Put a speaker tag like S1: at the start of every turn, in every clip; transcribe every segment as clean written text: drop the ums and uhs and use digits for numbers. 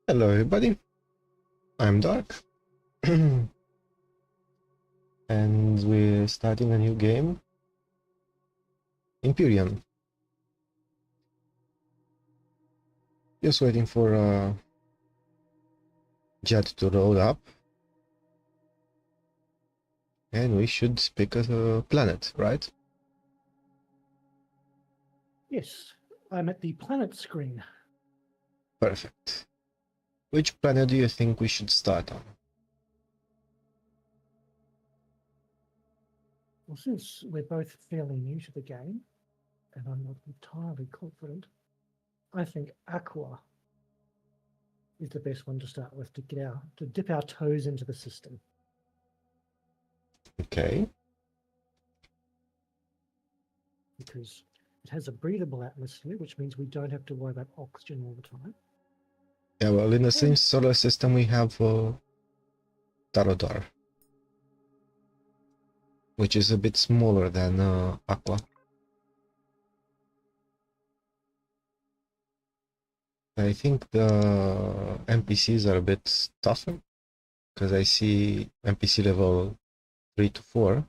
S1: Hello everybody, I'm Dark, and we're starting a new game, Empyrion. Just waiting for Jet to load up, and we should pick a planet, right?
S2: Yes, I'm at the planet screen.
S1: Perfect. Which planet do you think we should start on?
S2: Well, since we're both fairly new to the game, and I'm not entirely confident, I think Aqua is the best one to start with to dip our toes into the system.
S1: Okay.
S2: Because it has a breathable atmosphere, which means we don't have to worry about oxygen all the time.
S1: Yeah, well, in the same solar system we have Tarodar, which is a bit smaller than Aqua. I think the NPCs are a bit tougher, because I see NPC level 3 to 4.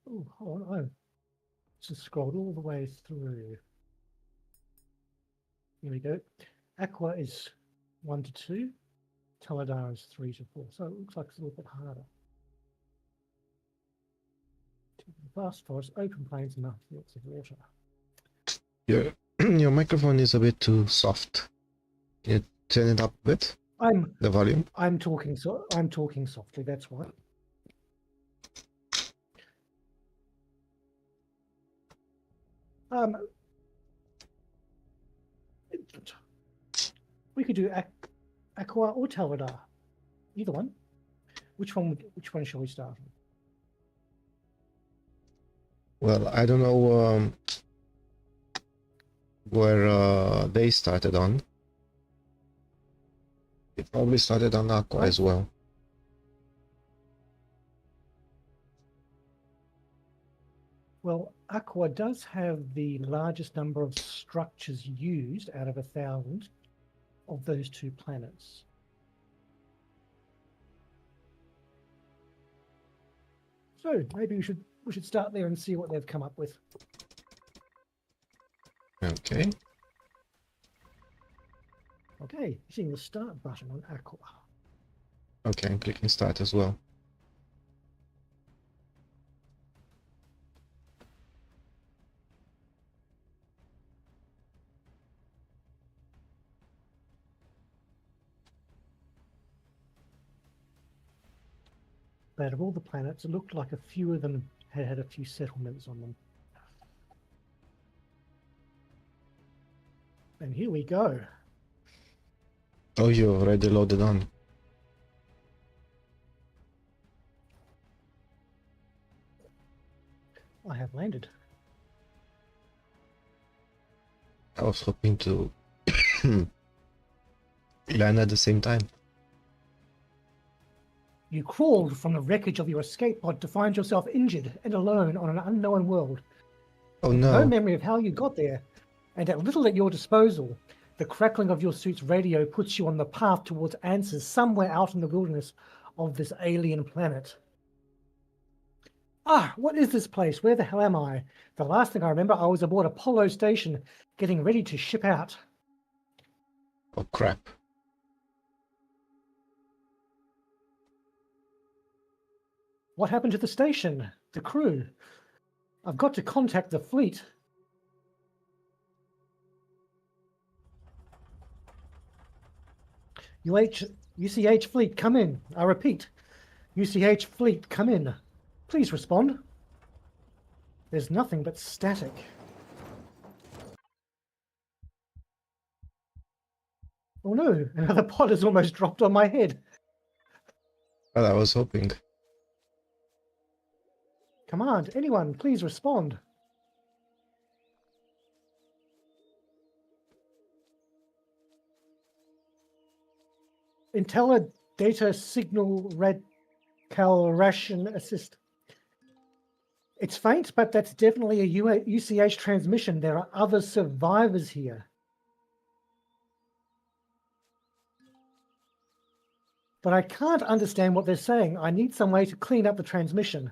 S2: Oh, hold on. Oh, just scrolled all the way through. Here we go. Aqua is 1 to 2. Taladar is 3 to 4. So it looks like it's a little bit harder. Vast forest, open plains, and fields of water.
S1: Your microphone is a bit too soft. Can you turn it up a bit? The volume.
S2: I'm talking softly. That's why. We could do Aqua or Taladar. Either one. Which one shall we start with?
S1: Well, I don't know where they started on. They probably started on Aqua as well.
S2: Well, Aqua does have the largest number of structures used out of 1,000 of those two planets. So maybe we should start there and see what they've come up with.
S1: Okay.
S2: Okay, seeing the start button on Aqua.
S1: Okay, I'm clicking start as well.
S2: But out of all the planets, it looked like a few of them had a few settlements on them. And here we go.
S1: Oh, you already loaded on.
S2: I have landed.
S1: I was hoping to land at the same time.
S2: You crawled from the wreckage of your escape pod to find yourself injured and alone on an unknown world.
S1: Oh
S2: No
S1: no.
S2: memory of how you got there, and at little at your disposal, the crackling of your suit's radio puts you on the path towards answers somewhere out in the wilderness of this alien planet. Ah, what is this place? Where the hell am I? The last thing I remember, I was aboard Apollo Station, getting ready to ship out.
S1: Oh crap.
S2: What happened to the station? The crew? I've got to contact the fleet. UCH fleet, come in. I repeat, UCH fleet, come in. Please respond. There's nothing but static. Oh no, another pod has almost dropped on my head.
S1: Well, I was hoping.
S2: Command, anyone, please respond. Intella data signal red calration assist. It's faint, but that's definitely a UCH transmission. There are other survivors here. But I can't understand what they're saying. I need some way to clean up the transmission.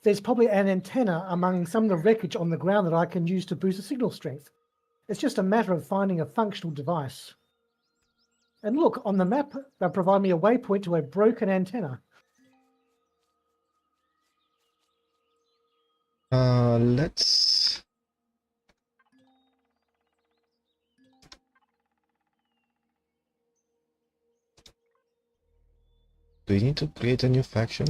S2: There's probably an antenna among some of the wreckage on the ground that I can use to boost the signal strength. It's just a matter of finding a functional device. And look, on the map, they provide me a waypoint to a broken antenna.
S1: Let's... Do we need to create a new faction?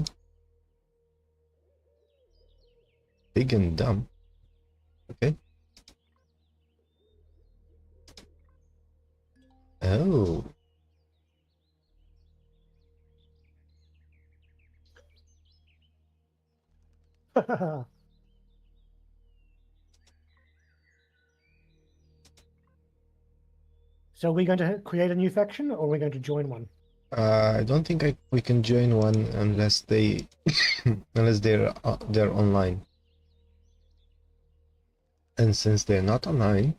S1: Big and dumb. Okay. Oh.
S2: So are we going to create a new faction, or are we going to join one?
S1: I don't think we can join one unless they unless they're online. And since they're not online,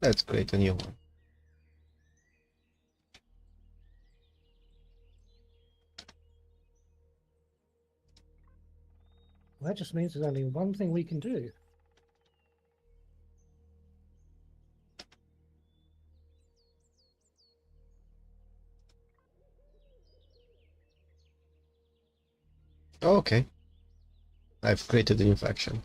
S1: let's create a new one.
S2: Well, that just means there's only one thing we can do.
S1: Okay. I've created a new faction.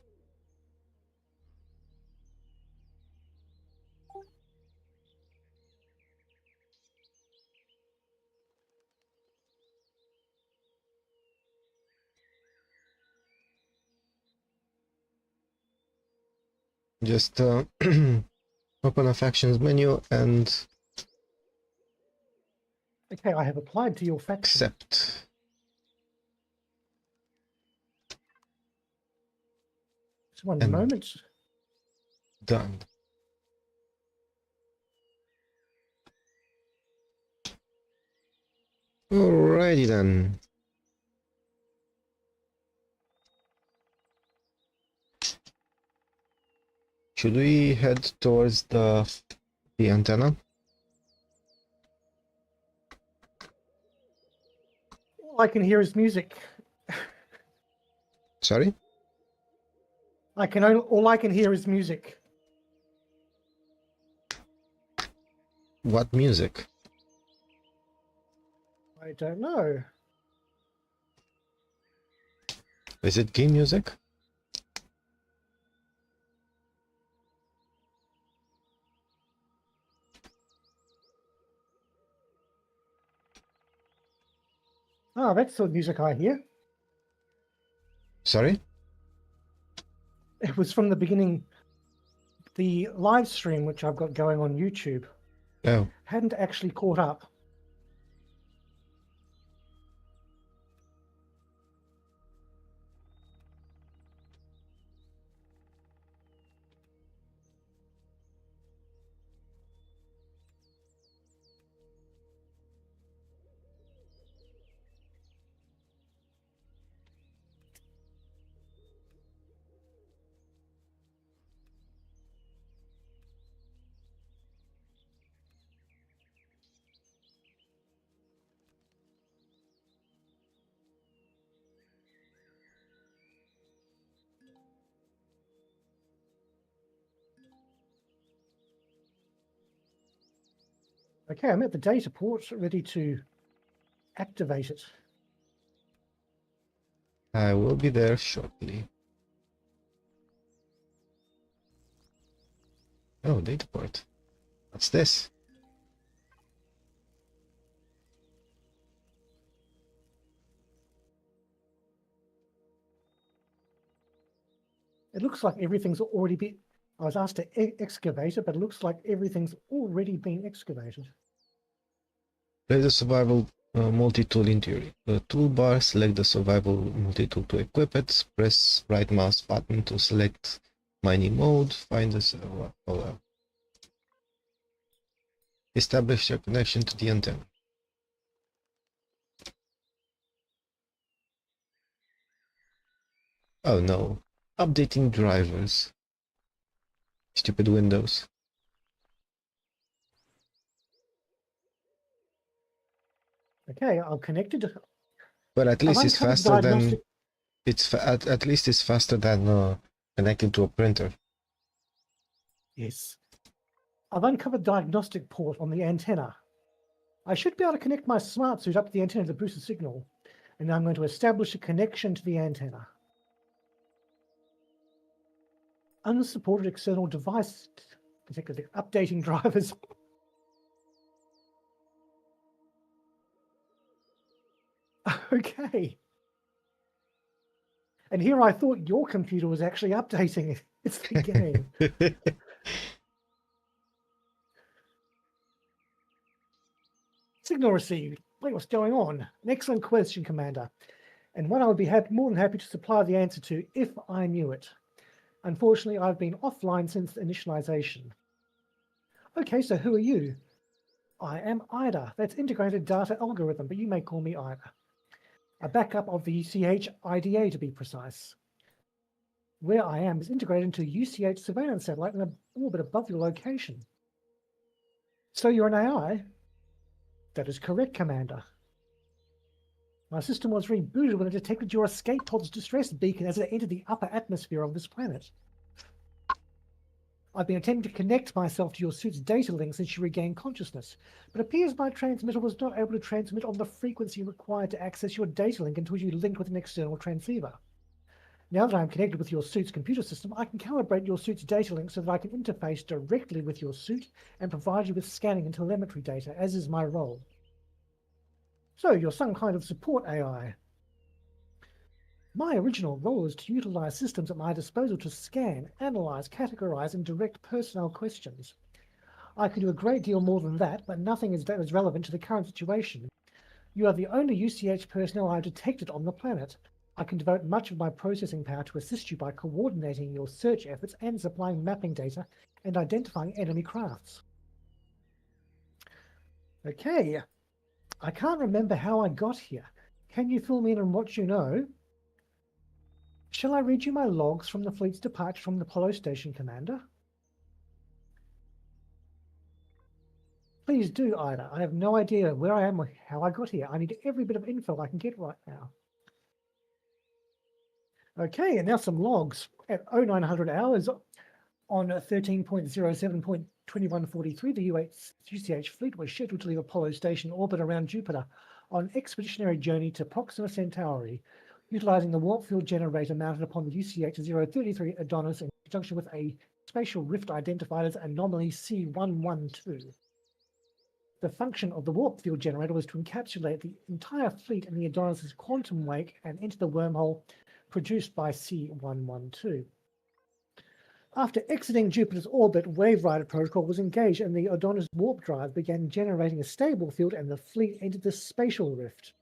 S1: Just open a factions menu and
S2: Okay, I have applied to your faction.
S1: accept.
S2: Just one
S1: And-
S2: moment.
S1: Done. Alrighty then. Should we head towards the antenna?
S2: All I can hear is music.
S1: Sorry?
S2: All I can hear is music.
S1: What music?
S2: I don't know.
S1: Is it game music?
S2: Ah, that's the music I hear.
S1: Sorry?
S2: It was from the beginning. The live stream, which I've got going on YouTube,
S1: Oh.
S2: hadn't actually caught up. Okay, I'm at the data port, ready to activate it.
S1: I will be there shortly. Oh, data port. What's this?
S2: It looks like everything's already been... I was asked to excavate it, but it looks like everything's already been excavated.
S1: Play the survival multi-tool interior. The toolbar, select the survival multi-tool to equip it. Press right mouse button to select mining mode. Find the server. Establish your connection to the antenna. Oh no. Updating drivers. Stupid Windows.
S2: Okay, I'm connected.
S1: But at
S2: I've
S1: least it's
S2: uncovered
S1: faster than
S2: diagnostic.
S1: at least it's faster than connecting to a printer.
S2: Yes. I've uncovered diagnostic port on the antenna. I should be able to connect my smart suit up to the antenna to boost the signal. And now I'm going to establish a connection to the antenna. Unsupported external device detected. Updating drivers. Okay. And here I thought your computer was actually updating it. It's the game. Signal received. Wait, what's going on? An excellent question, Commander. And one I would be more than happy to supply the answer to if I knew it. Unfortunately, I've been offline since initialization. Okay, so who are you? I am IDA. That's Integrated Data Algorithm, but you may call me IDA. A backup of the UCH IDA, to be precise. Where I am is integrated into a UCH surveillance satellite in an orbit above your location. So you're an AI? That is correct, Commander. My system was rebooted when it detected your escape pod's distress beacon as it entered the upper atmosphere of this planet. I've been attempting to connect myself to your suit's data link since you regained consciousness, but it appears my transmitter was not able to transmit on the frequency required to access your data link until you linked with an external transceiver. Now that I'm connected with your suit's computer system, I can calibrate your suit's data link so that I can interface directly with your suit and provide you with scanning and telemetry data, as is my role. So you're some kind of support AI. My original role is to utilize systems at my disposal to scan, analyze, categorize, and direct personnel questions. I can do a great deal more than that, but nothing that is relevant to the current situation. You are the only UCH personnel I've detected on the planet. I can devote much of my processing power to assist you by coordinating your search efforts and supplying mapping data and identifying enemy crafts. Okay, I can't remember how I got here. Can you fill me in on what you know? Shall I read you my logs from the fleet's departure from the Apollo Station, Commander? Please do, Ida. I have no idea where I am or how I got here. I need every bit of info I can get right now. Okay, and now some logs. At 0900 hours on 13.07.2143, the UCH fleet was scheduled to leave Apollo Station orbit around Jupiter on an expeditionary journey to Proxima Centauri, utilizing the warp field generator mounted upon the UCH 033 Adonis in conjunction with a spatial rift identified as anomaly C112. The function of the warp field generator was to encapsulate the entire fleet in the Adonis' quantum wake and enter the wormhole produced by C112. After exiting Jupiter's orbit, Wave Rider protocol was engaged and the Adonis warp drive began generating a stable field and the fleet entered the spatial rift.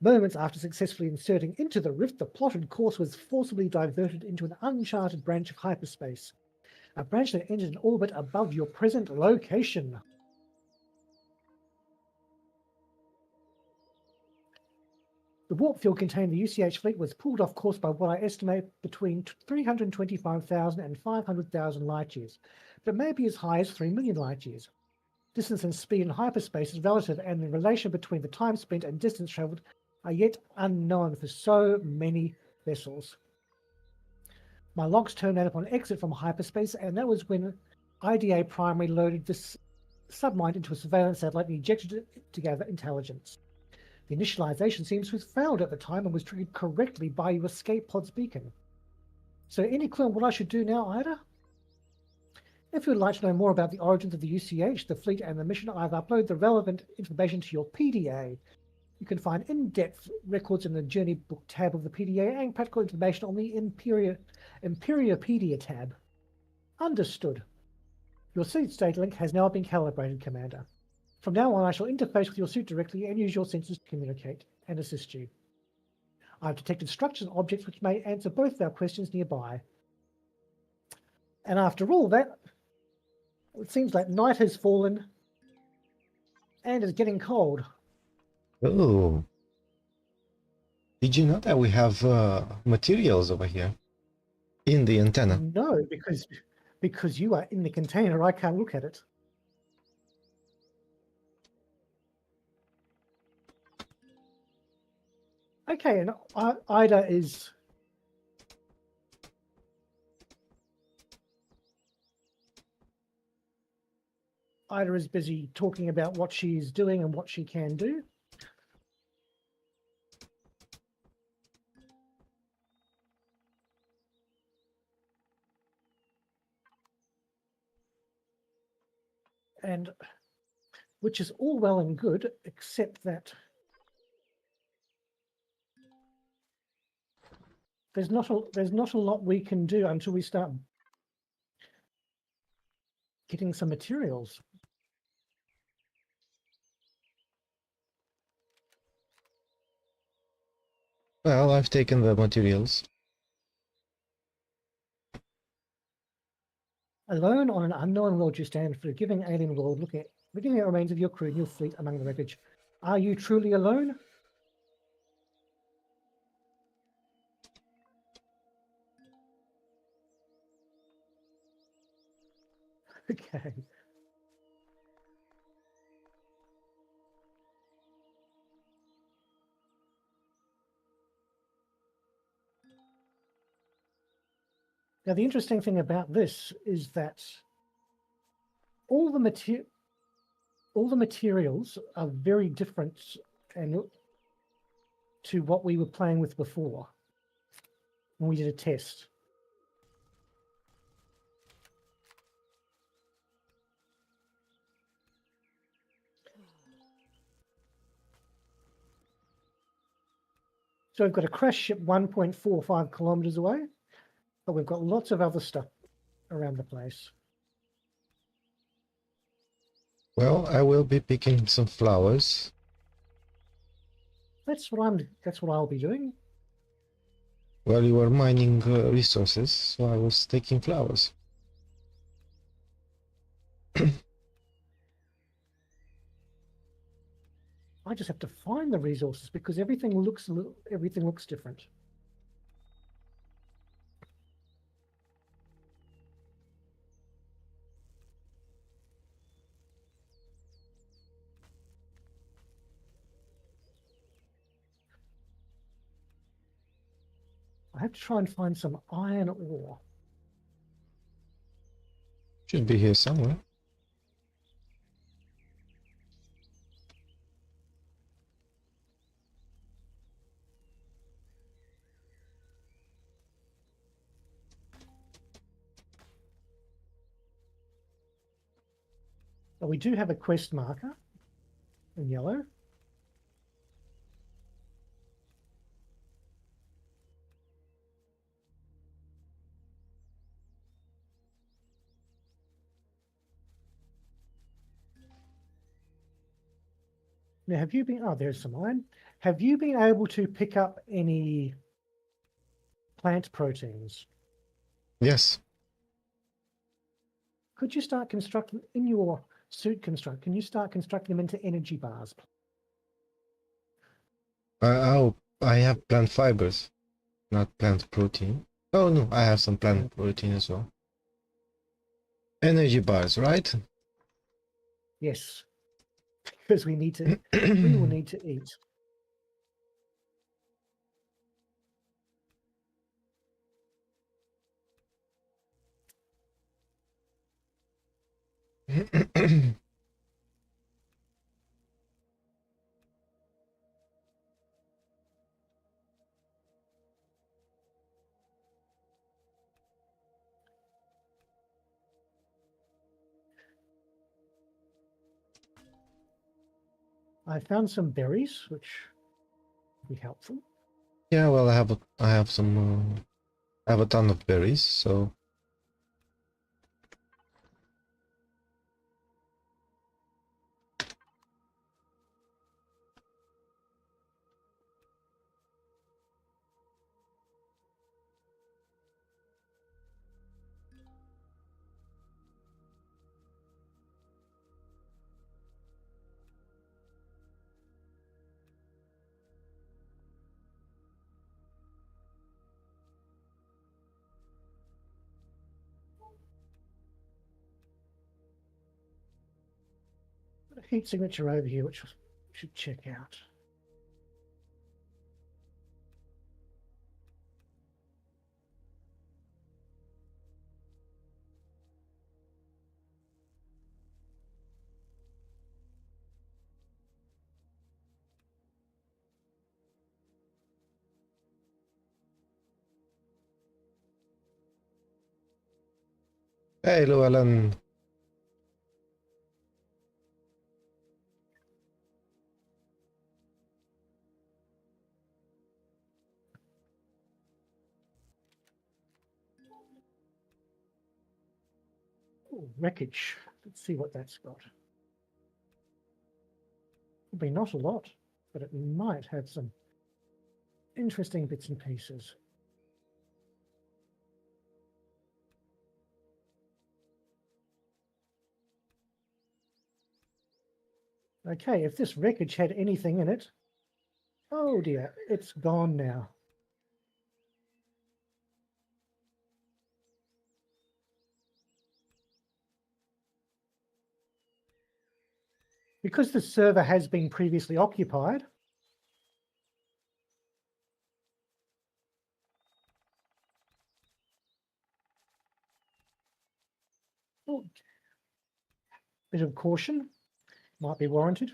S2: Moments after successfully inserting into the rift, the plotted course was forcibly diverted into an uncharted branch of hyperspace, a branch that entered an orbit above your present location. The warp field containing the UCH fleet was pulled off course by what I estimate between 325,000 and 500,000 light years, but it may be as high as 3 million light years. Distance and speed in hyperspace is relative, and the relation between the time spent and distance traveled are yet unknown for so many vessels. My logs turned out upon exit from hyperspace, and that was when IDA Primary loaded this submind into a surveillance satellite and ejected it to gather intelligence. The initialization seems to have failed at the time and was triggered correctly by your escape pod's beacon. So any clue on what I should do now, Ida? If you would like to know more about the origins of the UCH, the fleet, and the mission, I've uploaded the relevant information to your PDA. You can find in-depth records in the Journey Book tab of the PDA and practical information on the Empyriopedia tab. Understood. Your suit's data link has now been calibrated, Commander. From now on, I shall interface with your suit directly and use your sensors to communicate and assist you. I've detected structures and objects which may answer both of our questions nearby. And after all that, it seems like night has fallen and is getting cold.
S1: Oh. Did you know that we have materials over here in the antenna?
S2: No, because you are in the container, I can't look at it. Okay, and Ida is busy talking about what she's doing and what she can do. And which is all well and good, except that there's not a lot we can do until we start getting some materials.
S1: Well, I've taken the materials.
S2: Alone on an unknown world, you stand for a giving alien world, looking at the remains of your crew and your fleet among the wreckage. Are you truly alone? Okay. Now, the interesting thing about this is that all the materials are very different and to what we were playing with before when we did a test. So we've got a crash ship 1.45 kilometers away, but we've got lots of other stuff around the place.
S1: Well, I will be picking some flowers.
S2: That's what I'll be doing.
S1: Well, you were mining resources, so I was taking flowers.
S2: I just have to find the resources because everything looks different. I have to try and find some iron ore.
S1: Should be here somewhere.
S2: But we do have a quest marker in yellow. Now, have you been? Oh, there's some iron. Have you been able to pick up any plant proteins?
S1: Yes.
S2: Could you start constructing in your suit construct? Can you start constructing them into energy bars?
S1: Oh, I have plant fibers, not plant protein. Oh no, I have some plant protein as well. Energy bars, right?
S2: Yes, because we need to. We will need to eat. I found some berries, which would be helpful.
S1: Yeah, well, I have some, I have a ton of berries, so.
S2: heat signature over here, which we should check out.
S1: Hey, Llewellyn.
S2: Ooh, wreckage. Let's see what that's got. Probably not a lot, but it might have some interesting bits and pieces. Okay, if this wreckage had anything in it, oh dear, it's gone now. Because the server has been previously occupied, oh, bit of caution might be warranted.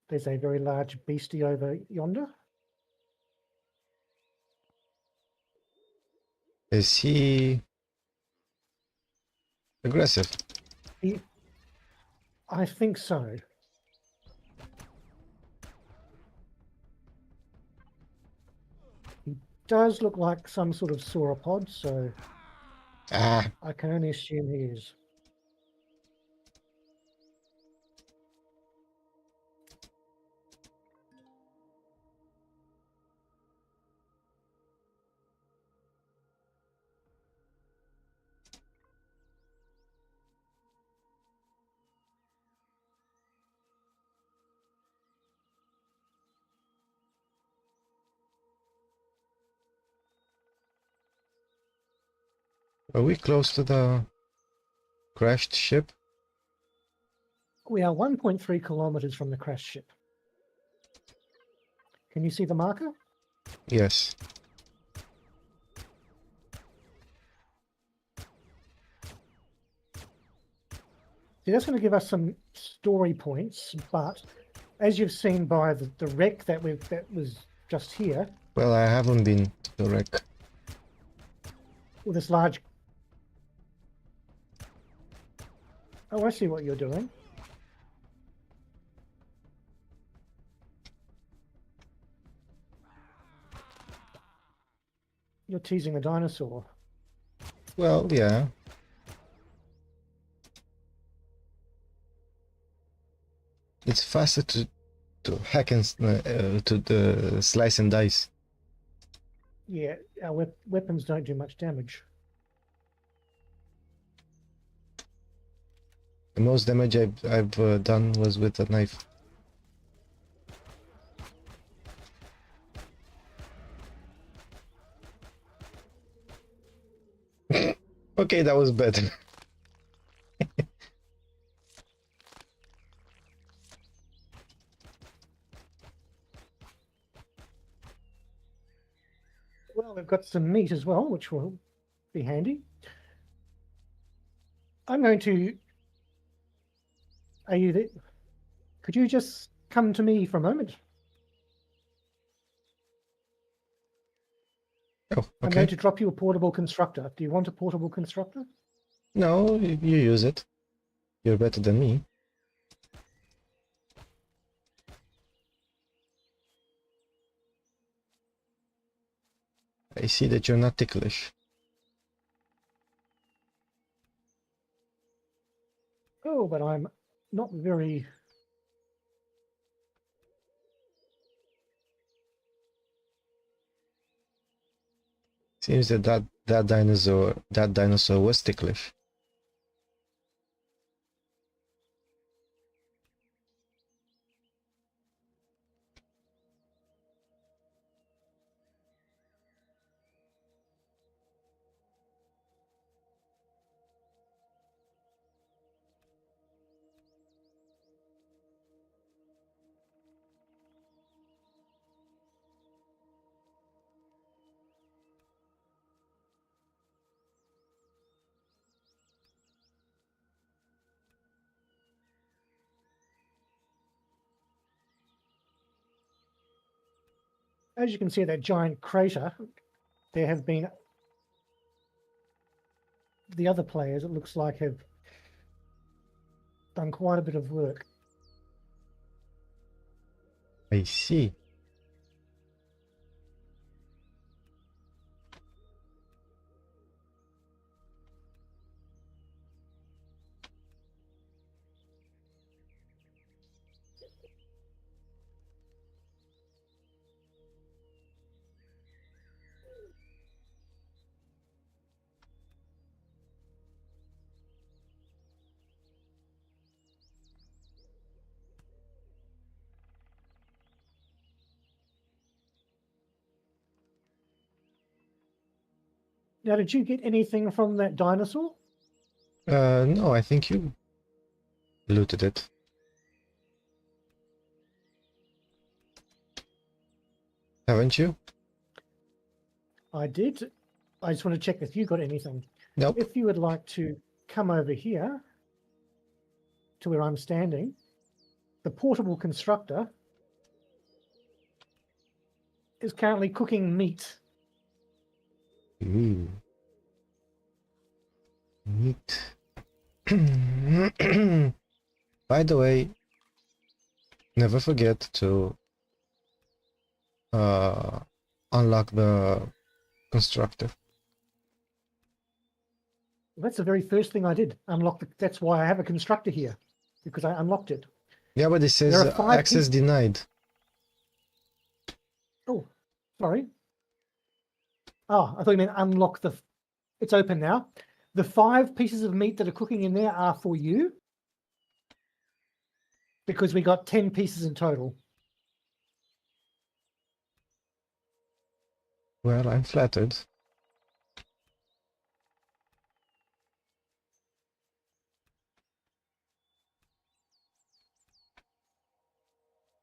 S2: There's a very large beastie over yonder.
S1: Is he aggressive?
S2: I think so. He does look like some sort of sauropod, so
S1: Ah,
S2: I can only assume he is.
S1: are we close to the crashed ship?
S2: We are 1.3 kilometers from the crashed ship. Can you see the marker?
S1: Yes.
S2: See, that's going to give us some story points, but as you've seen by the wreck that was just here,
S1: Well, I haven't been to the wreck.
S2: with this large... Oh, I see what you're doing. You're teasing a dinosaur.
S1: Well, yeah. It's faster to hack and to the slice and dice.
S2: Yeah, our weapons don't do much damage.
S1: The most damage I've done was with a knife. Okay, that was better.
S2: Well, we've got some meat as well, which will be handy. I'm going to... Are you there? Could you just come to me for a moment?
S1: Oh,
S2: I'm
S1: okay.
S2: going to drop you a portable constructor. Do you want a portable constructor?
S1: No, you use it. You're better than me. I see that you're not ticklish.
S2: Oh, but I'm not very...
S1: Seems that dinosaur was ticklish.
S2: as you can see, that giant crater, there have been the other players, it looks like, have done quite a bit of work.
S1: I see.
S2: Now, did you get anything from that dinosaur?
S1: No, I think you looted it. Haven't you?
S2: I did. I just want to check if you got anything.
S1: Nope.
S2: If you would like to come over here to where I'm standing, the portable constructor is currently cooking meat.
S1: Ooh. Neat. By the way, never forget to unlock the constructor.
S2: That's the very first thing I did. That's why I have a constructor here, because I unlocked it.
S1: Yeah, but it says
S2: There are 5
S1: access denied.
S2: Oh, sorry. Oh, I thought you meant unlock the... It's open now. The 5 pieces of meat that are cooking in there are for you, because we got 10 pieces in total.
S1: Well, I'm flattered.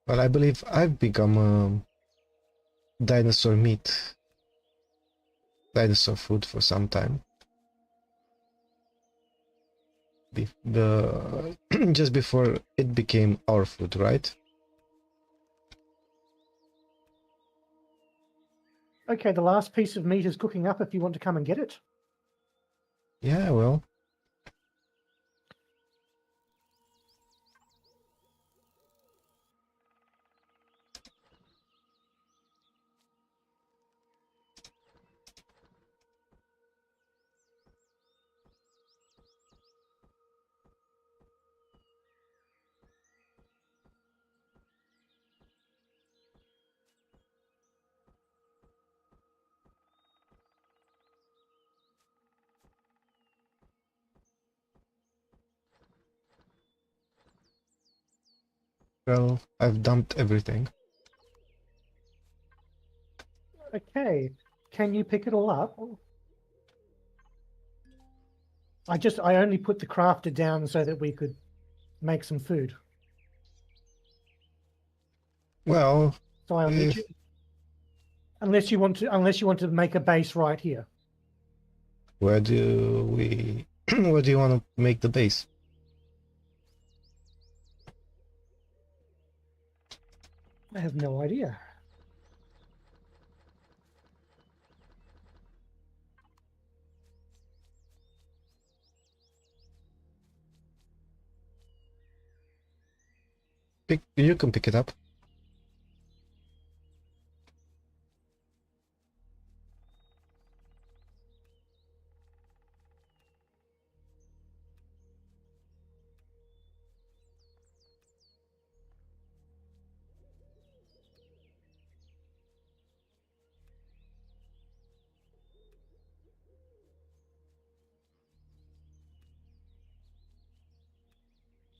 S1: Well, I believe I've become dinosaur meat, dinosaur food for some time. Just before it became our food, right?
S2: Okay, the last piece of meat is cooking up if you want to come and get it.
S1: Yeah, well. Well, I've dumped everything.
S2: Okay, can you pick it all up? I only put the crafter down so that we could make some food.
S1: Well,
S2: So I'll need you, unless you want to make a base right here.
S1: where do we where do you want to make the base?
S2: I have no idea.
S1: You can pick it up.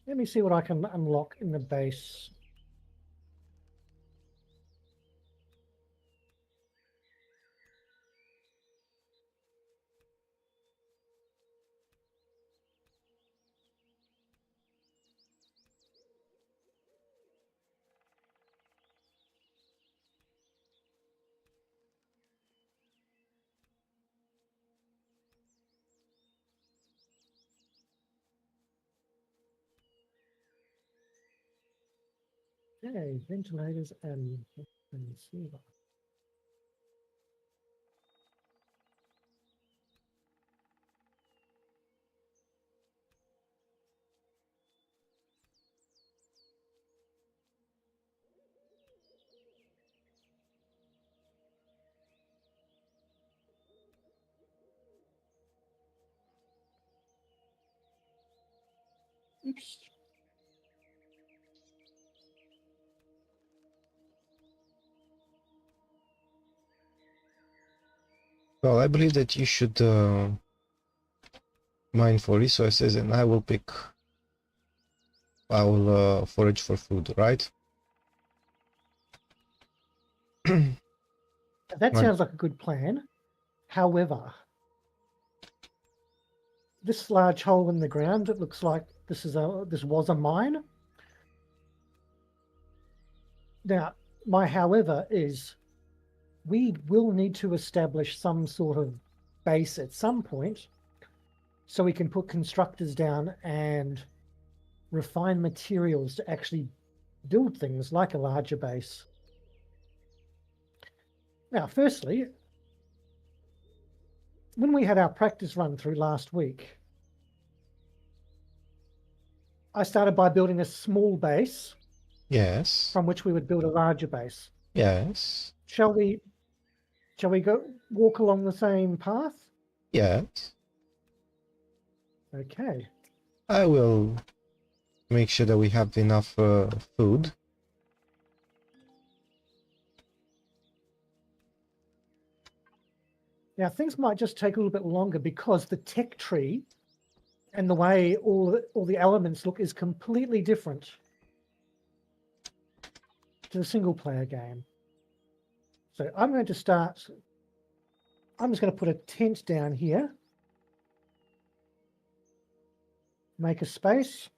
S2: Let me see what I can unlock in the base. Okay, ventilators and receiver. Oops.
S1: Well, I believe that you should mine for resources, and I will forage for food, right?
S2: That sounds like a good plan. However, this large hole in the ground, it looks like this was a mine. Now, my however is we will need to establish some sort of base at some point so we can put constructors down and refine materials to actually build things like a larger base. Now, firstly, when we had our practice run through last week, I started by building a small base.
S1: Yes.
S2: From which we would build a larger base.
S1: Yes.
S2: Shall we go walk along the same path?
S1: Yes.
S2: Okay.
S1: I will make sure that we have enough food.
S2: Now things might just take a little bit longer because the tech tree and the way all the elements look is completely different to the single player game. So I'm just going to put a tent down here. Make a space.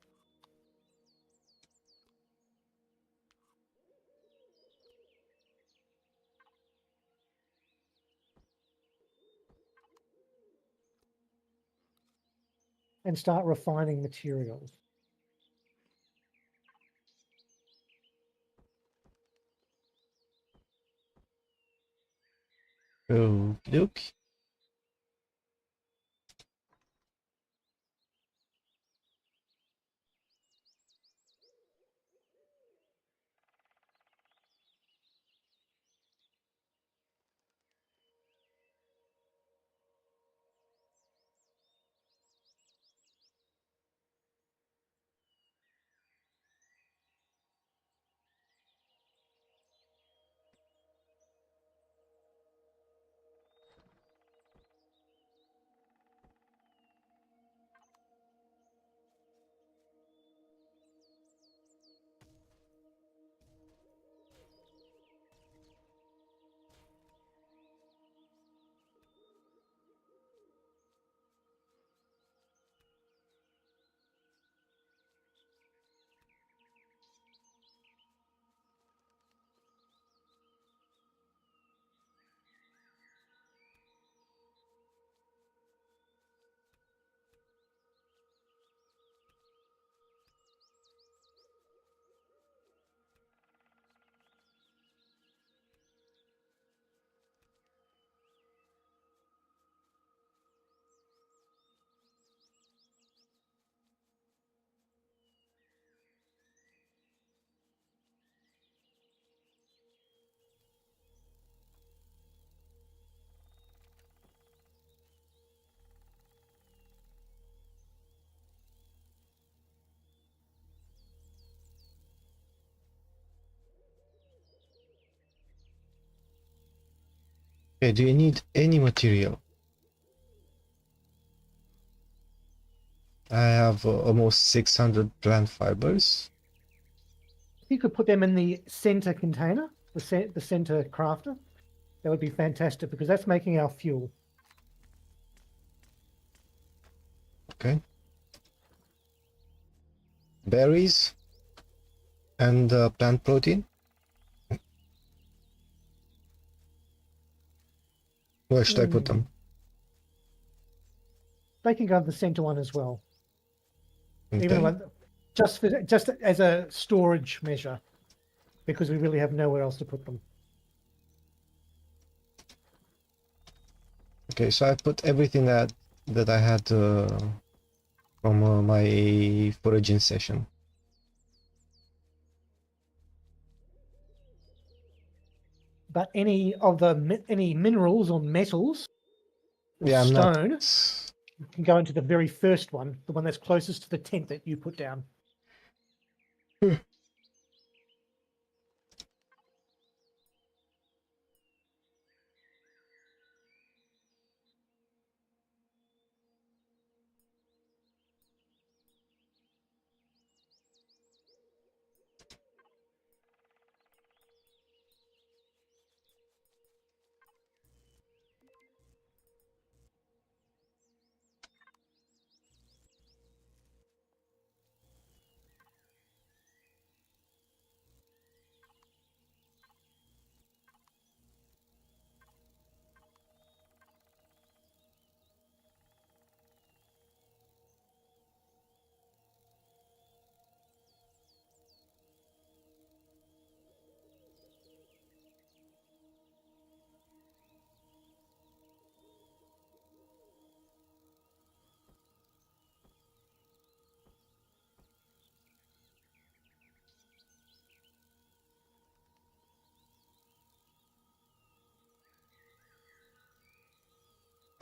S2: And start refining materials.
S1: Oh, look. Okay, do you need any material? I have almost 600 plant fibers.
S2: If you could put them in the center container, the center crafter, that would be fantastic because that's making our fuel.
S1: Okay. Berries and plant protein. Where should I put them?
S2: They can go in the center one as well.
S1: Okay.
S2: Even just as a storage measure, because we really have nowhere else to put them.
S1: Okay, so I put everything that I had from my foraging session.
S2: But any minerals or metals or
S1: Yeah,
S2: stone, You can go into the very first one, the one that's closest to the tent that you put down.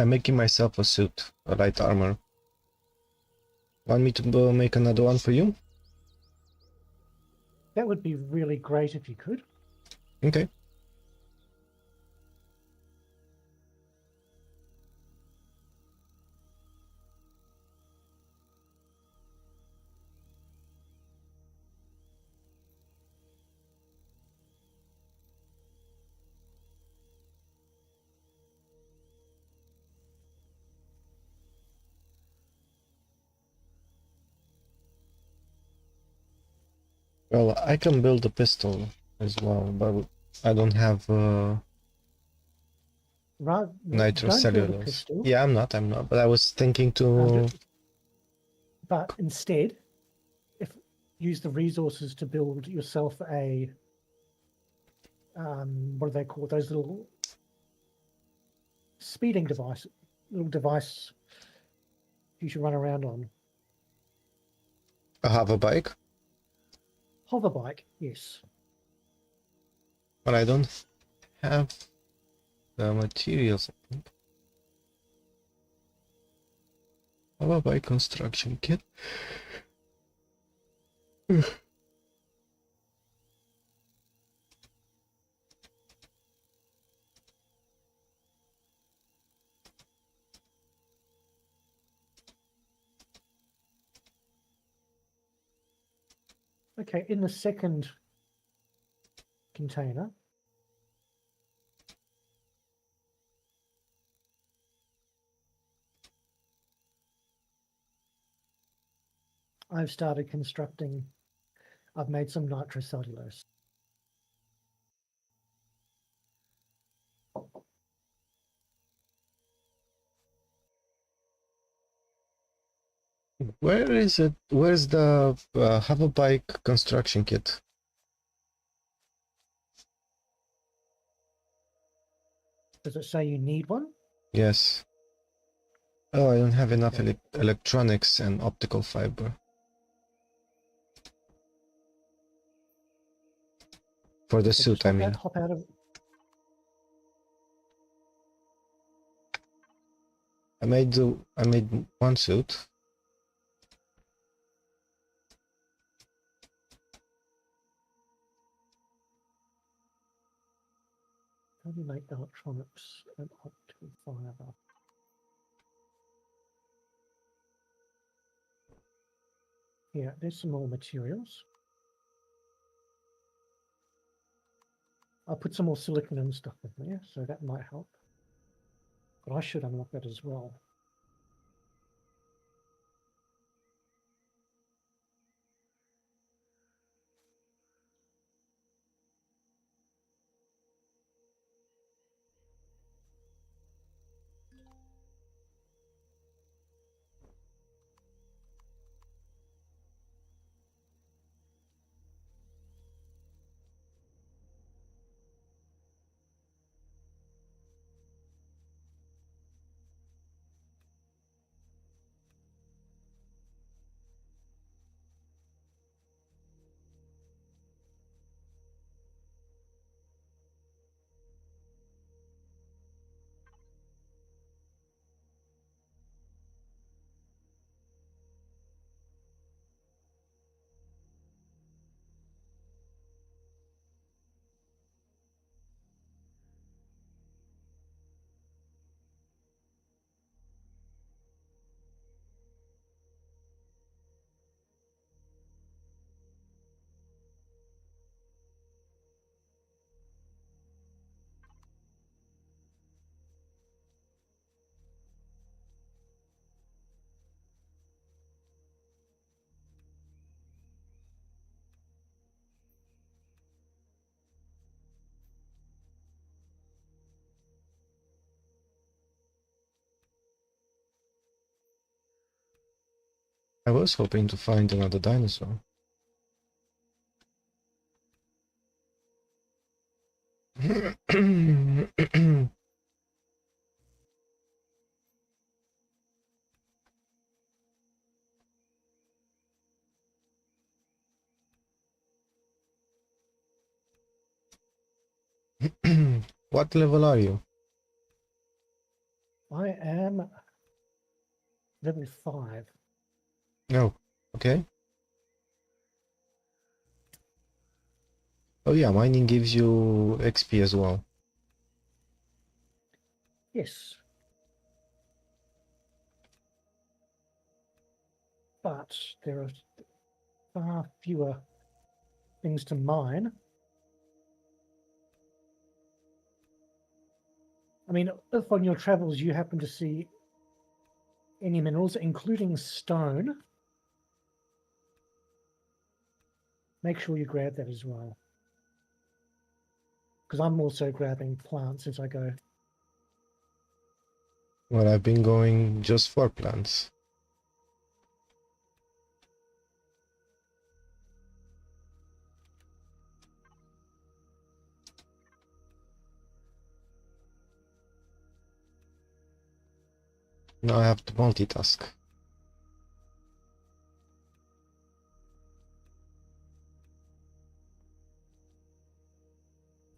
S1: I'm making myself a suit, a light armor. Want me to make another one for you?
S2: That would be really great if you could.
S1: Okay. Well, I can build a pistol as well, but I don't have
S2: Don't build a
S1: nitrocellulose.
S2: pistol.
S1: Yeah, I'm not, but I was thinking to...
S2: But instead, use the resources to build yourself a what do they call those little speeding device, little device you should run around on.
S1: a hover bike,
S2: Hover bike, yes.
S1: but I don't have the materials. Hover bike construction kit.
S2: Okay, in the second container, I've started constructing, I've made some nitrocellulose.
S1: Where is it? Where's the hover bike construction kit?
S2: Does it say you need one?
S1: Yes. Oh, I don't have enough
S2: Okay.
S1: electronics and optical fiber. For the
S2: So
S1: suit,
S2: just
S1: I mean.
S2: hop out of.
S1: I made one suit.
S2: How do you make electronics and optical fiber? Yeah, there's some more materials. I'll put some more silicon and stuff in there, so that might help. But I should unlock that as well.
S1: I was hoping to find another dinosaur. What level are you?
S2: I am level 5.
S1: Oh, okay. Oh yeah, mining gives you XP as well.
S2: Yes. But there are far fewer things to mine. I mean, if on your travels you happen to see any minerals, including stone, make sure you grab that as well. Because I'm also grabbing plants as I go.
S1: Well, I've been going just for plants. Now I have to multitask.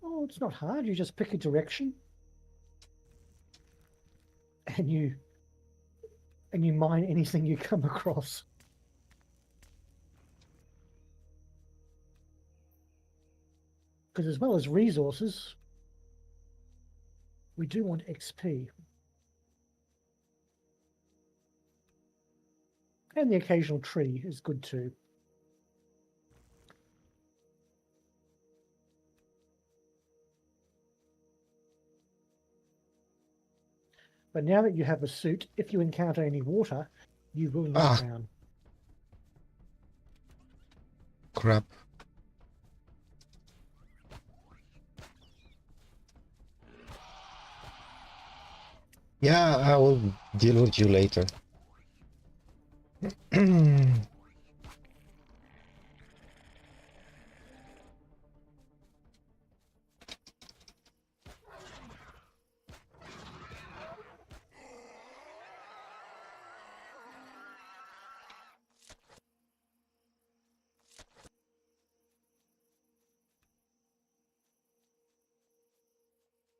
S2: Oh, it's not hard. You just pick a direction and you mine anything you come across. Because as well as resources, we do want XP. And the occasional tree is good too. But now that you have a suit, if you encounter any water, you will not drown.
S1: Crap. Yeah, I will deal with you later.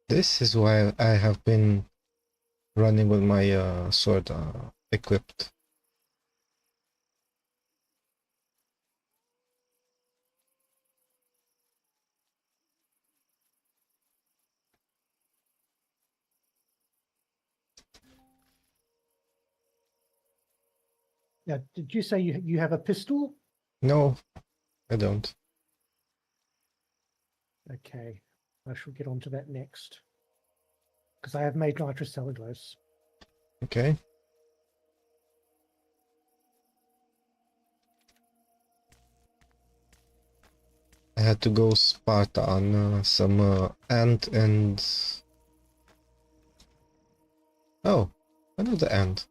S1: This is why I have been running with my sword equipped.
S2: Now, did you say you have a pistol?
S1: No, I don't.
S2: Okay, I shall get onto that next. Because I have made nitrocellulose.
S1: Okay. I had to go Sparta on some ant and... Oh, another ant.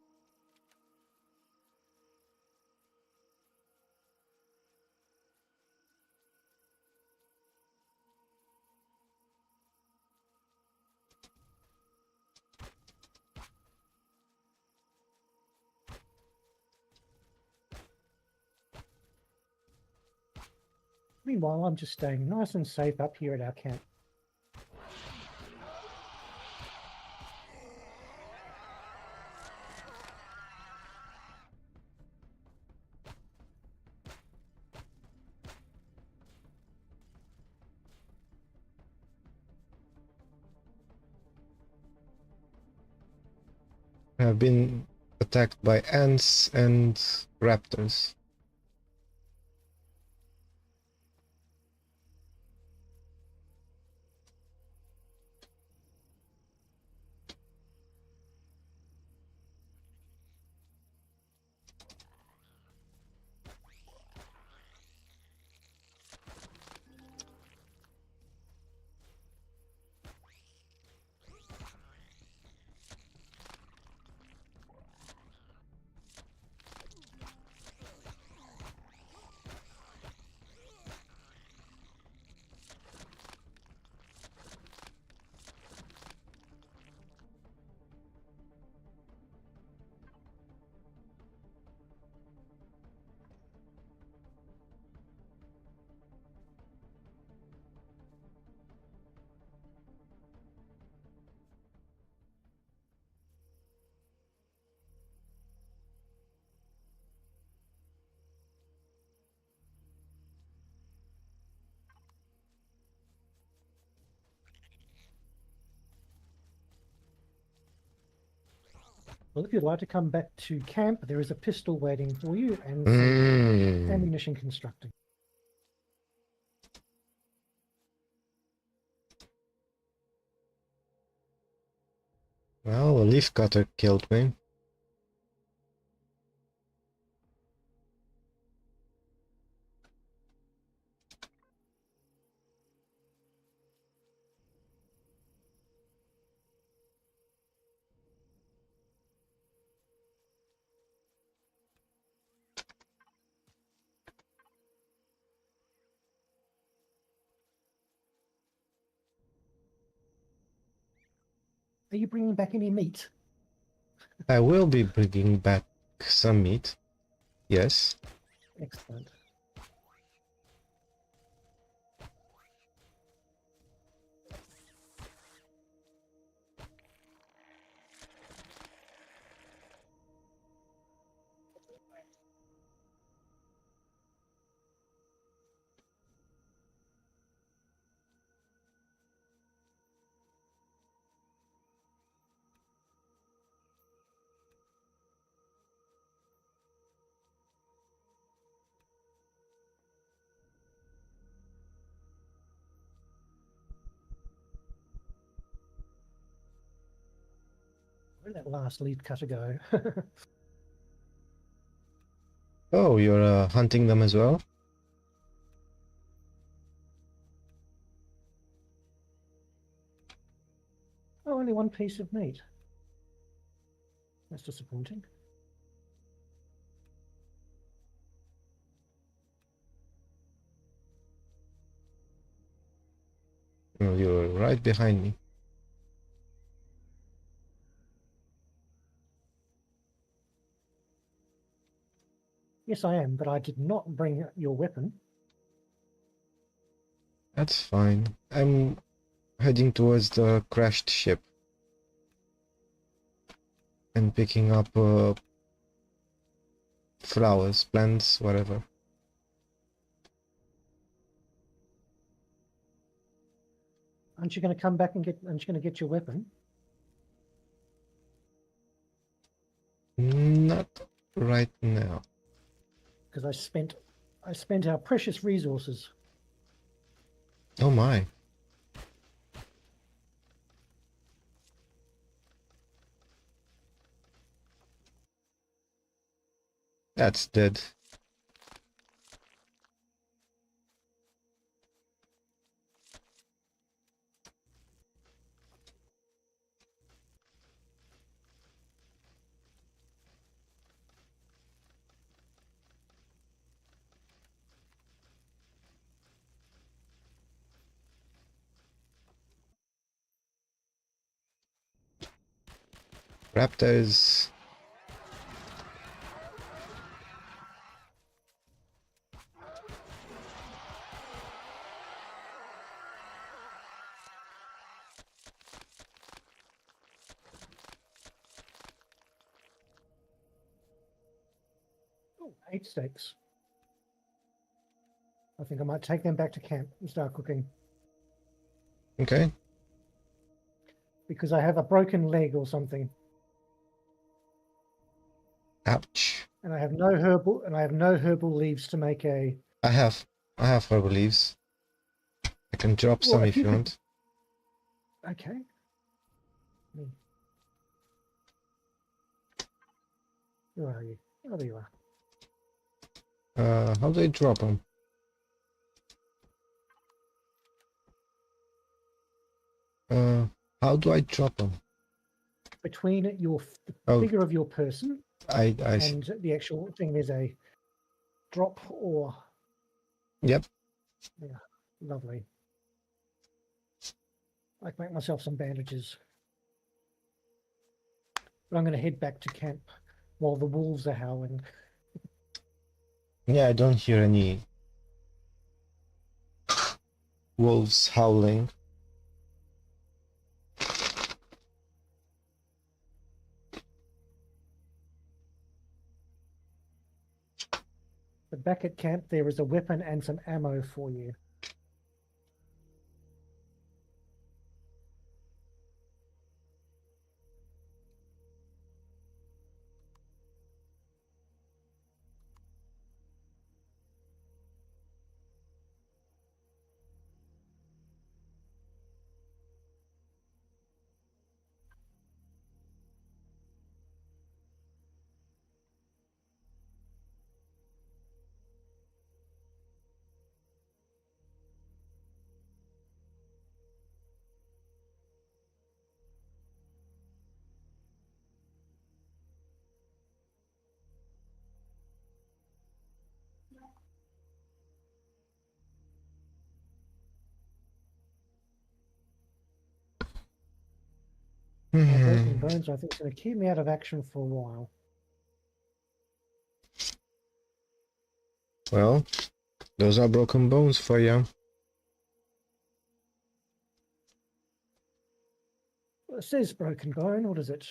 S2: Meanwhile, I'm just staying nice and safe up here at our camp.
S1: I have been attacked by ants and raptors.
S2: Well, if you'd like to come back to camp, there is a pistol waiting for you and some
S1: Mm.
S2: ammunition constructing.
S1: Well, a leaf cutter killed me.
S2: Are you bringing back any meat?
S1: I will be bringing back some meat. Yes.
S2: Excellent. Where did that last leaf cutter go?
S1: Oh, you're hunting them as well?
S2: Oh, only one piece of meat. That's disappointing.
S1: Oh, you're right behind me.
S2: Yes, I am, but I did not bring your weapon.
S1: That's fine. I'm heading towards the crashed ship. And picking up flowers, plants, whatever.
S2: Aren't you going to come back and aren't you going to get your weapon?
S1: Not right now.
S2: Because I spent our precious resources.
S1: Oh my. That's dead. Raptors.
S2: Oh, 8 steaks. I think I might take them back to camp and start cooking.
S1: Okay.
S2: Because I have a broken leg or something.
S1: Ouch.
S2: And I have no herbal leaves to make a.
S1: I have herbal leaves. I can drop some if you want.
S2: Okay. Where are you? Oh, there you are.
S1: How do I drop them? How do I drop them?
S2: Between the
S1: Oh,
S2: figure of your person
S1: I see.
S2: and the actual thing, there's a drop or.
S1: Yep.
S2: Yeah, lovely. I can make myself some bandages. But I'm going to head back to camp while the wolves are howling.
S1: Yeah, I don't hear any wolves howling.
S2: But back at camp, there is a weapon and some ammo for you. My broken bones, I think, is going to keep me out of action for a while.
S1: Well, those are broken bones for you.
S2: It says broken bone. What is it?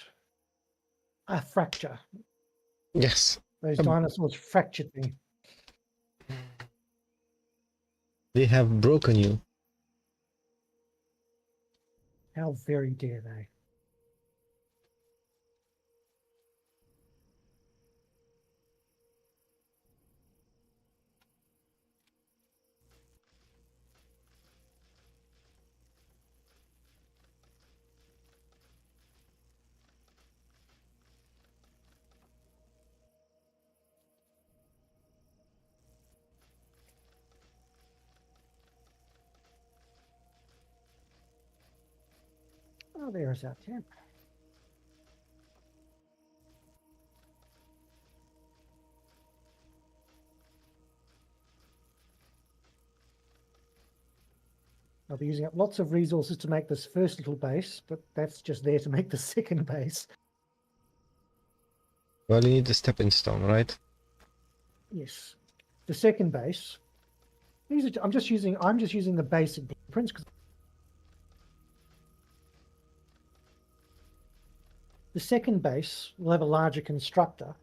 S2: A fracture.
S1: Yes,
S2: Those dinosaurs fractured me.
S1: they have broken you.
S2: How very dare they? Oh, there's our camp. I'll be using up lots of resources to make this first little base, but that's just there to make the second base.
S1: Well, you need the stepping stone, right?
S2: Yes. The second base. I'm just using the basic blueprints because the second base will have a larger constructor,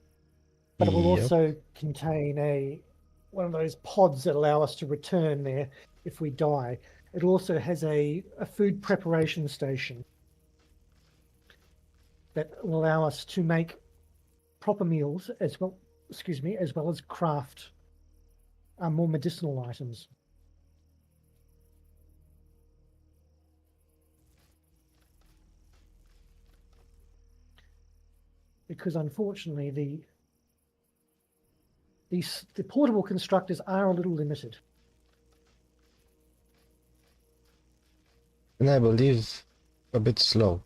S2: but it will
S1: Yep.
S2: also contain one of those pods that allow us to return there if we die. It also has a food preparation station that will allow us to make proper meals as well as craft more medicinal items. Because unfortunately the portable constructors are a little limited.
S1: And I believe a bit slow.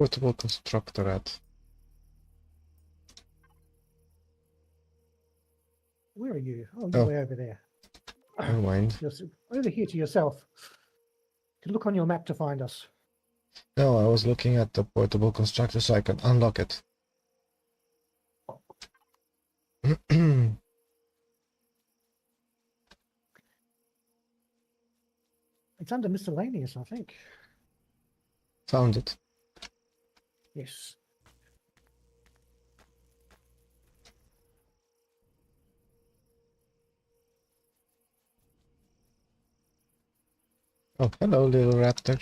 S1: portable constructor at?
S2: Where are you? Oh, you're
S1: Oh.
S2: way over there.
S1: Never mind.
S2: You're over here to yourself. You can look on your map to find us.
S1: No, I was looking at the portable constructor so I can unlock it.
S2: It's under miscellaneous, I think.
S1: Found it.
S2: Yes.
S1: Oh, hello, little raptor.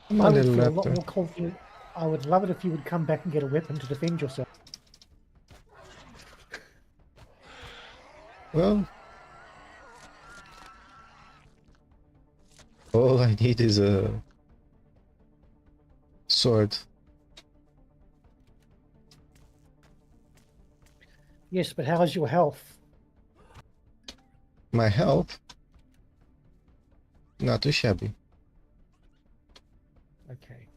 S1: Come
S2: I
S1: on,
S2: would
S1: little
S2: feel a lot
S1: raptor.
S2: more confident. I would love it if you would come back and get a weapon to defend yourself.
S1: Well, all I need is a sword.
S2: Yes, but how is your health?
S1: My health? Not too shabby.
S2: Okay.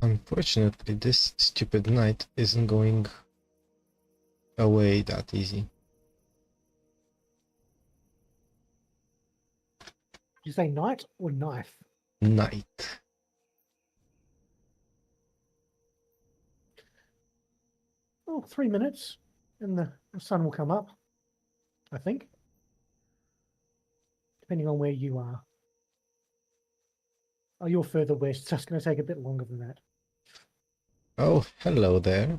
S1: Unfortunately, this stupid knight isn't going away that easy.
S2: Did you say knight or knife?
S1: Knight.
S2: Oh, 3 minutes, and the sun will come up, I think. Depending on where you are. Oh, you're further west, so it's going to take a bit longer than that.
S1: Oh, hello there.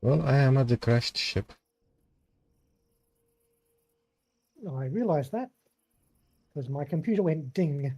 S1: Well, I am at the crashed ship.
S2: I realised that because my computer went ding.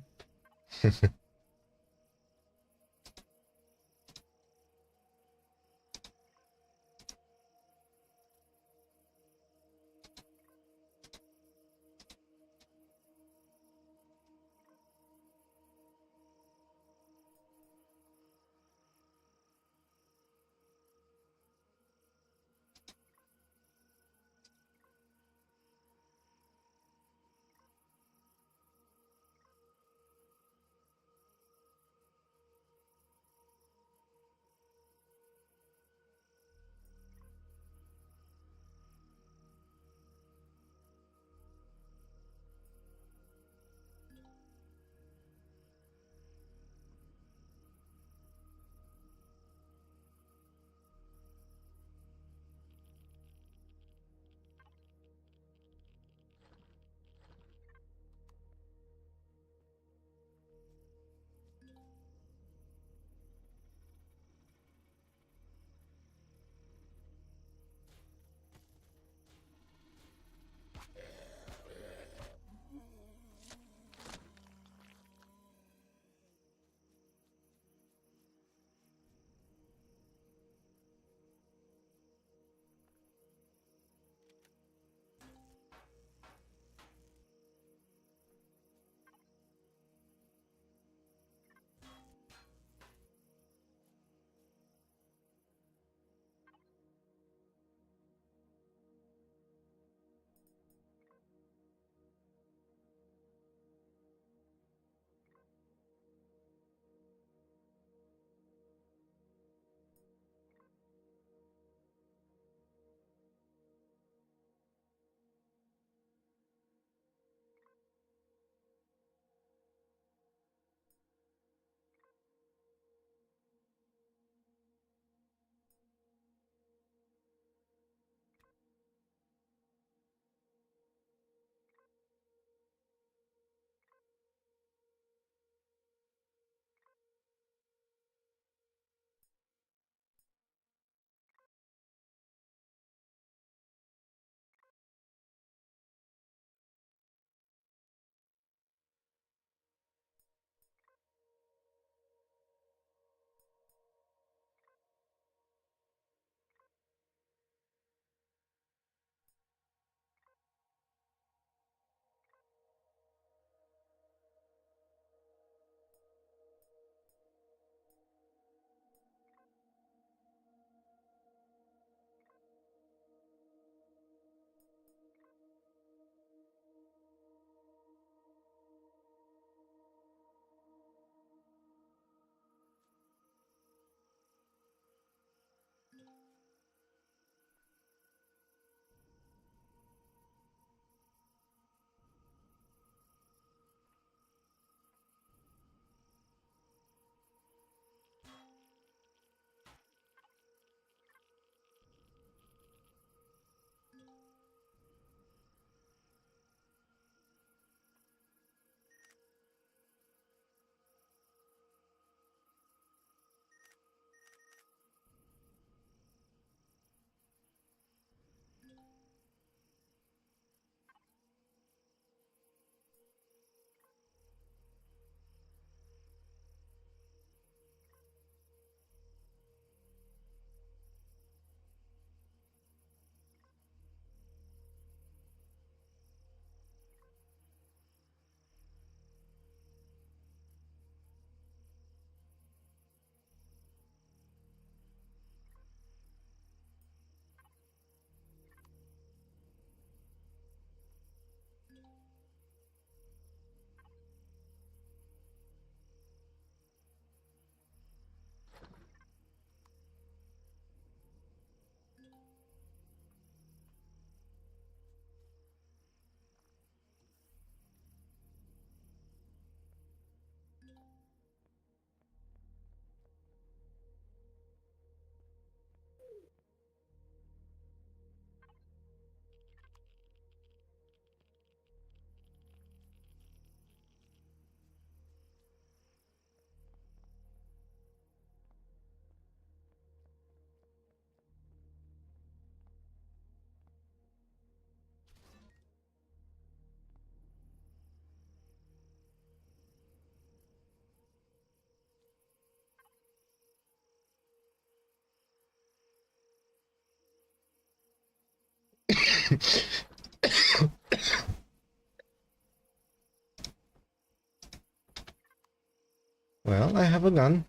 S1: Well, I have a gun.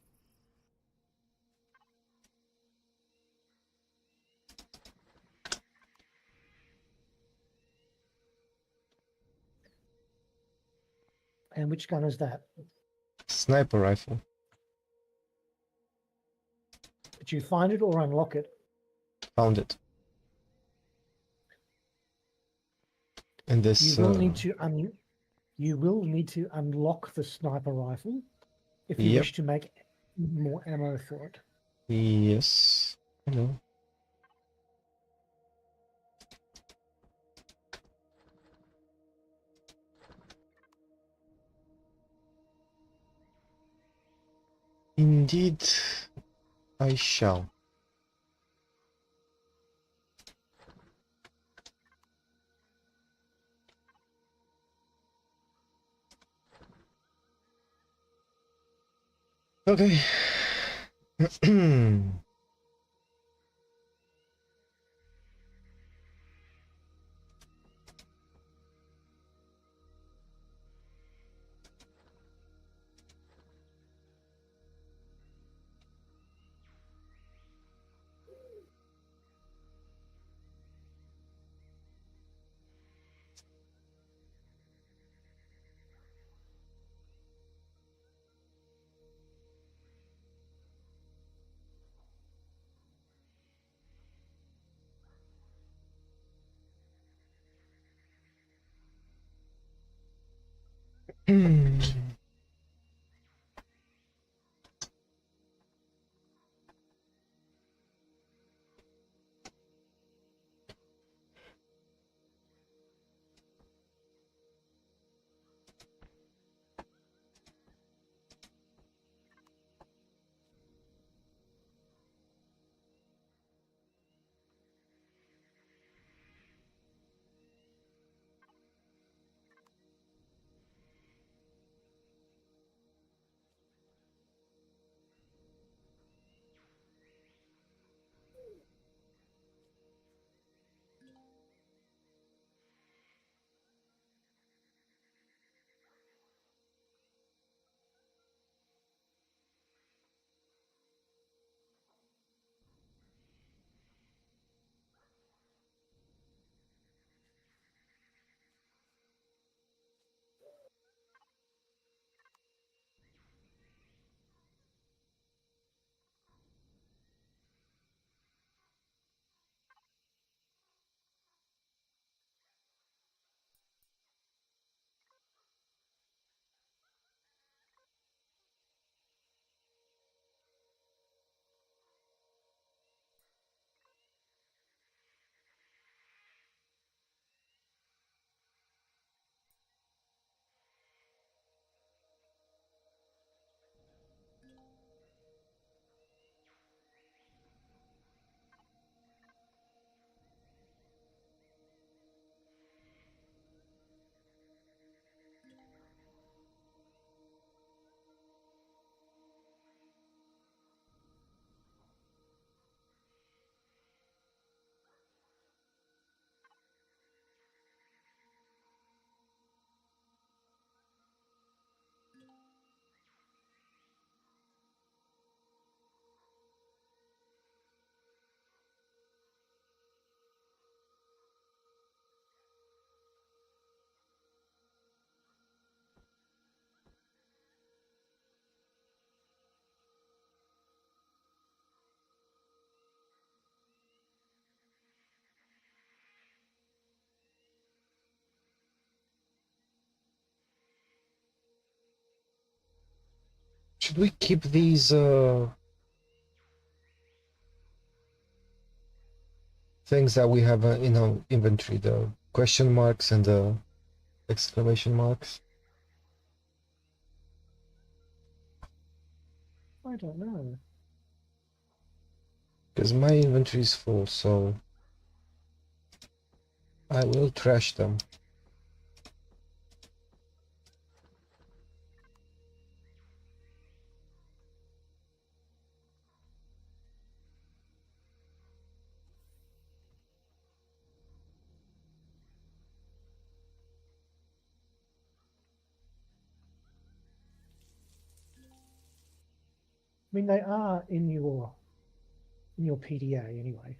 S2: And which gun is that?
S1: Sniper rifle.
S2: Did you find it or unlock it?
S1: Found it. And this.
S2: You will need to unlock the sniper rifle if you
S1: Yep.
S2: wish to make more ammo for it.
S1: Yes. I know. Indeed, I shall. Okay. Should we keep these things that we have in our inventory, the question marks and the exclamation marks?
S2: I don't know.
S1: Because my inventory is full, so I will trash them.
S2: mean, they are in your PDA anyway.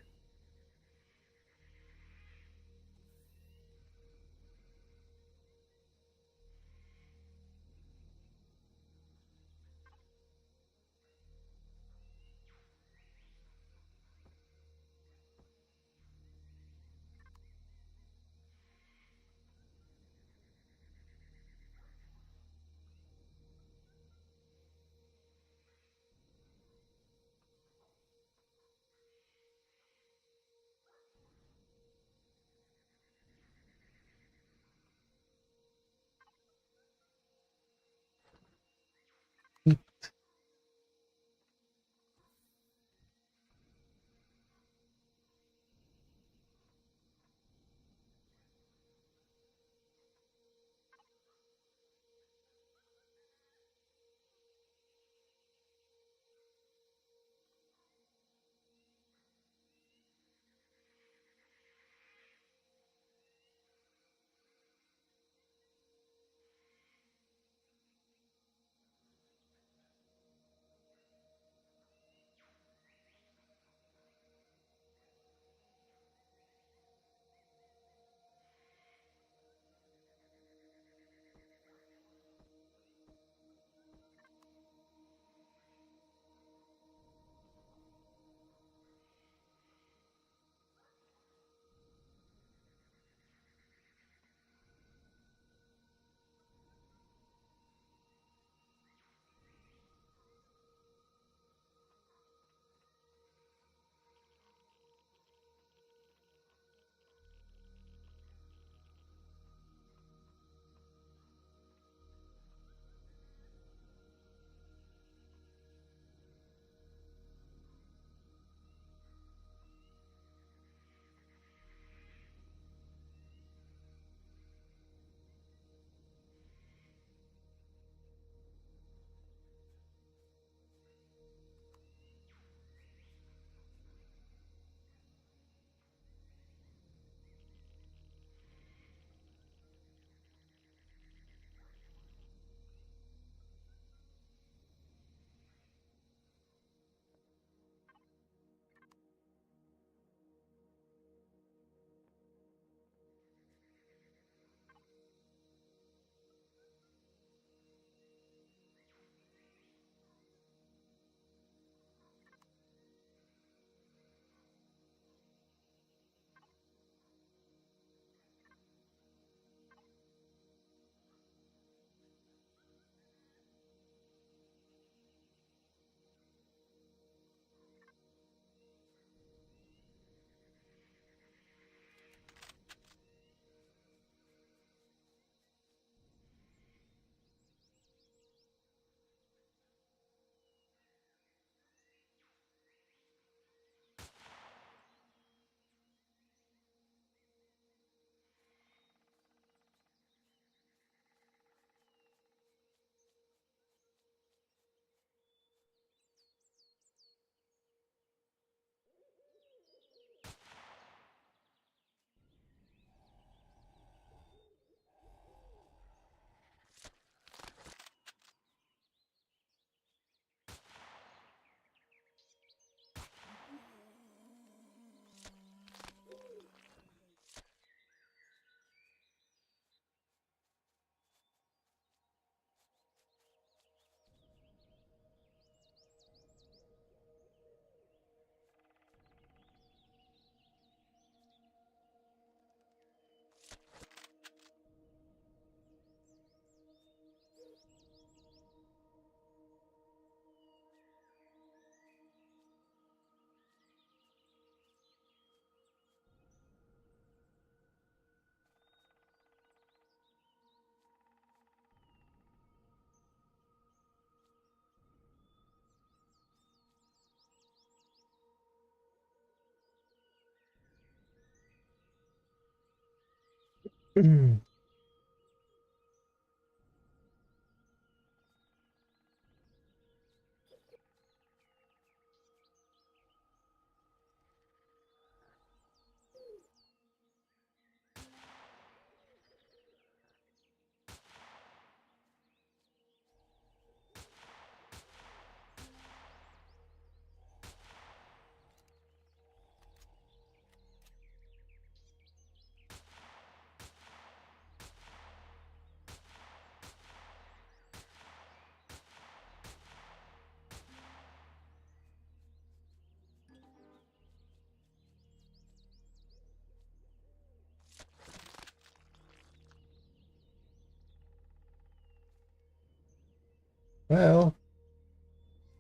S1: Well,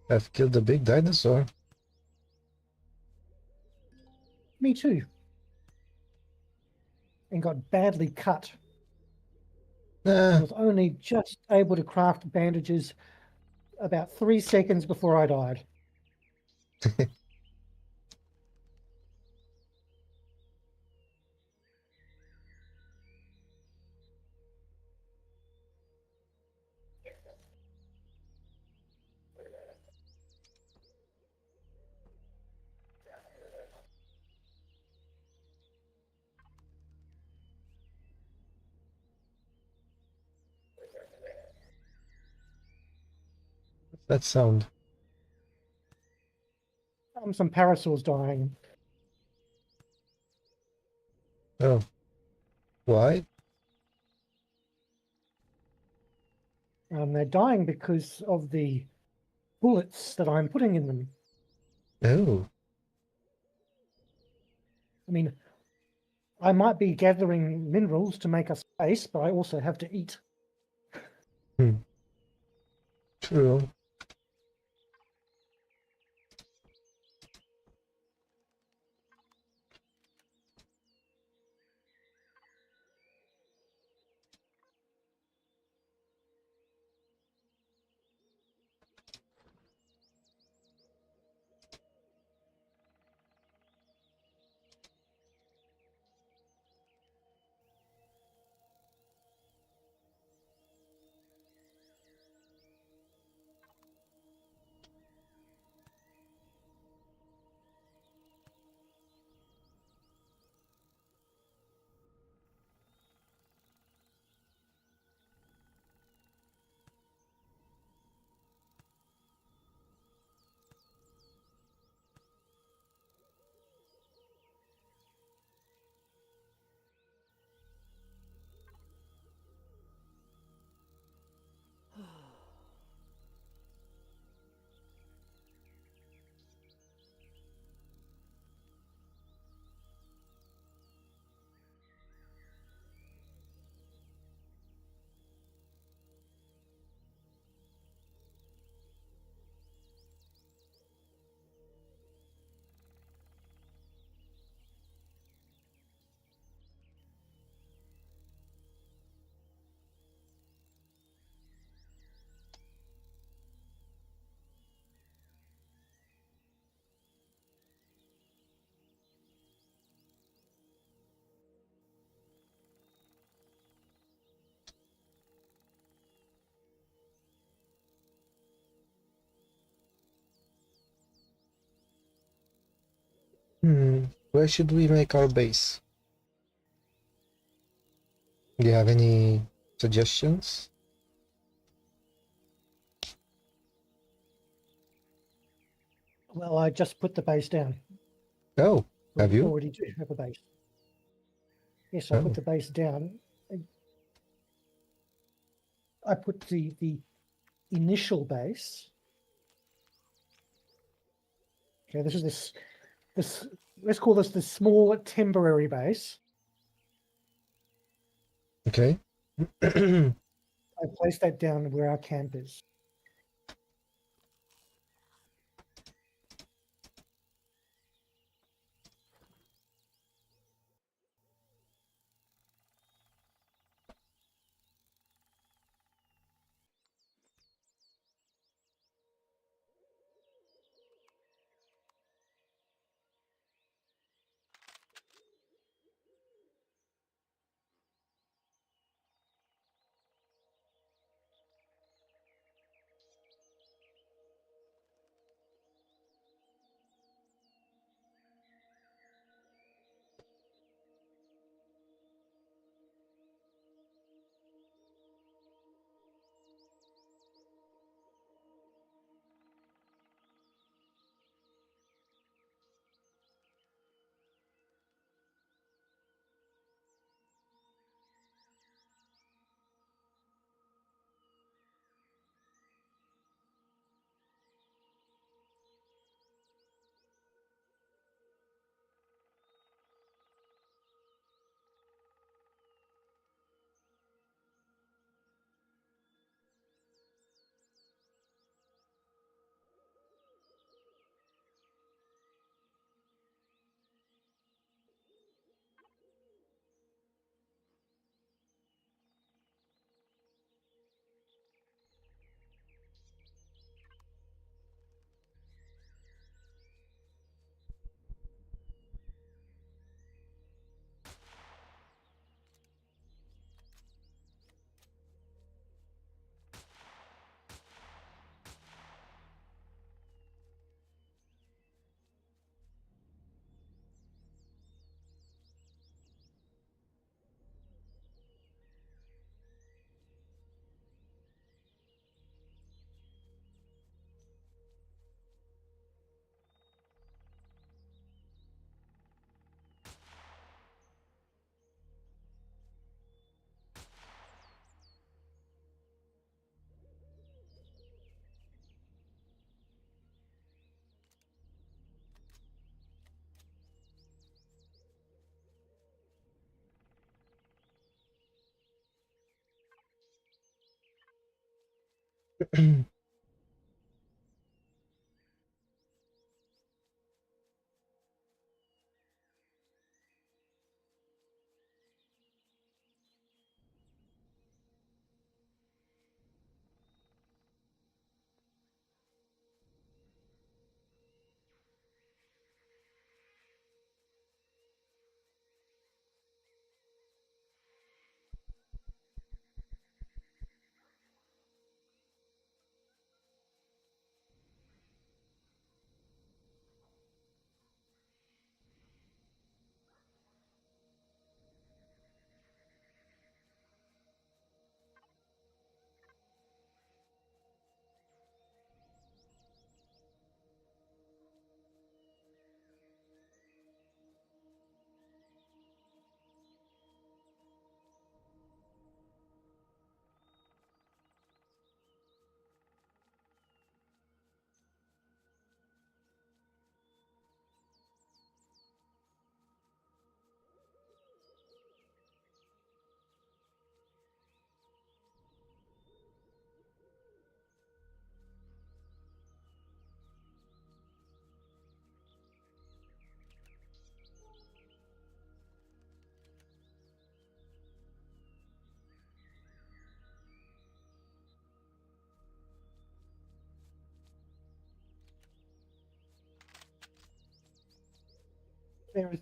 S1: I've killed a big dinosaur.
S2: Me too. And got badly cut. I
S1: Nah,
S2: was only just able to craft bandages about 3 seconds before I died.
S1: what's that sound?
S2: Some parasaurs dying.
S1: Oh, why?
S2: They're dying because of the bullets that I'm putting in them.
S1: Oh,
S2: I mean, I might be gathering minerals to make a space, but I also have to eat.
S1: true. Where should we make our base? Do you have any suggestions?
S2: Well, I just put the base down.
S1: Oh, have
S2: We
S1: you?
S2: already do have a base. Yes, I
S1: Oh,
S2: put the base down. I put the initial base. Okay, this is this let's call this the small temporary base.
S1: okay.
S2: I placed that down where our camp is.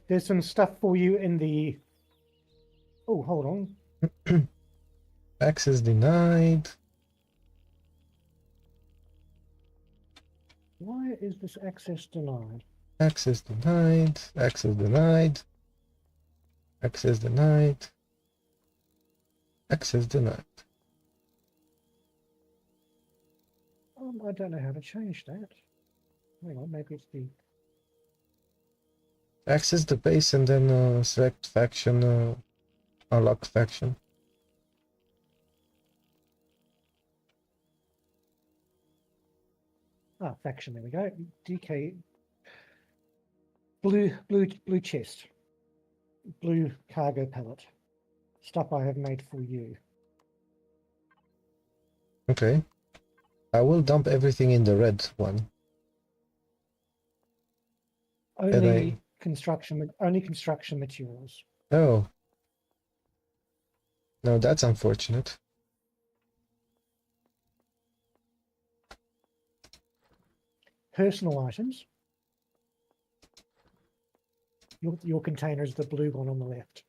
S2: There's some stuff for you in the. Oh, hold on.
S1: Access denied.
S2: Why is this access denied?
S1: Access denied. Access denied. Access denied. Access denied.
S2: I don't know how to change that. Hang on, maybe it's the.
S1: Access the base and then select faction, unlock faction.
S2: Ah, faction, there we go. DK. Blue chest. Blue cargo pallet. Stuff I have made for you.
S1: Okay. I will dump everything in the red one.
S2: Only construction materials.
S1: Oh. No, that's unfortunate.
S2: Personal items. Your container is the blue one on the left.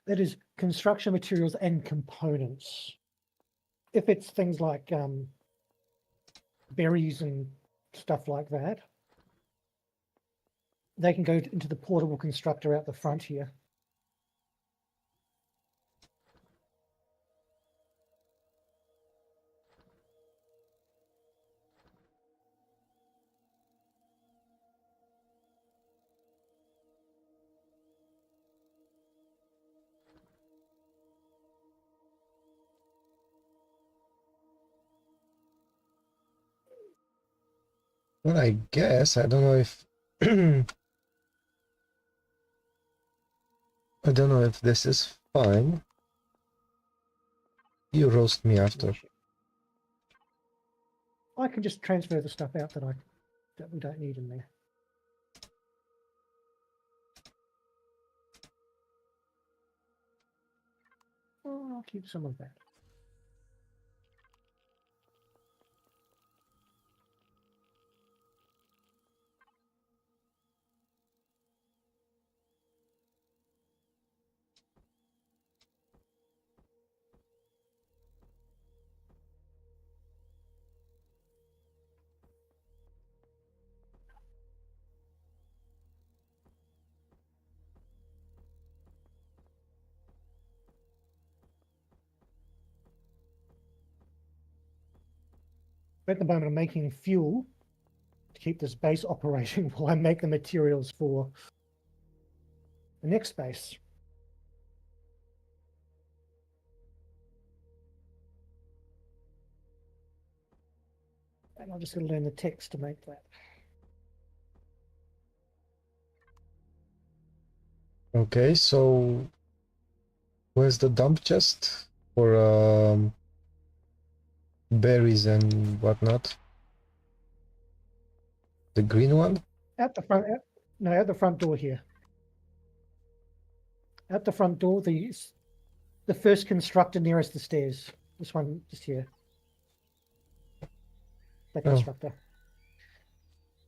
S2: That is construction materials and components. If it's things like berries and stuff like that, they can go into the portable constructor out the front here.
S1: Well, I guess. I don't know if... I don't know if this is fine. You roast me after.
S2: I can just transfer the stuff out that we don't need in there. Oh, I'll keep some of that. At the moment, I'm making fuel to keep this base operating while I make the materials for the next base. And I'll just learn the text to make that.
S1: Okay, so where's the dump chest for berries and whatnot? The green one?
S2: At the front, no, at the front door here. At the front door, the first constructor nearest the stairs. This one just here. That
S1: Oh,
S2: constructor.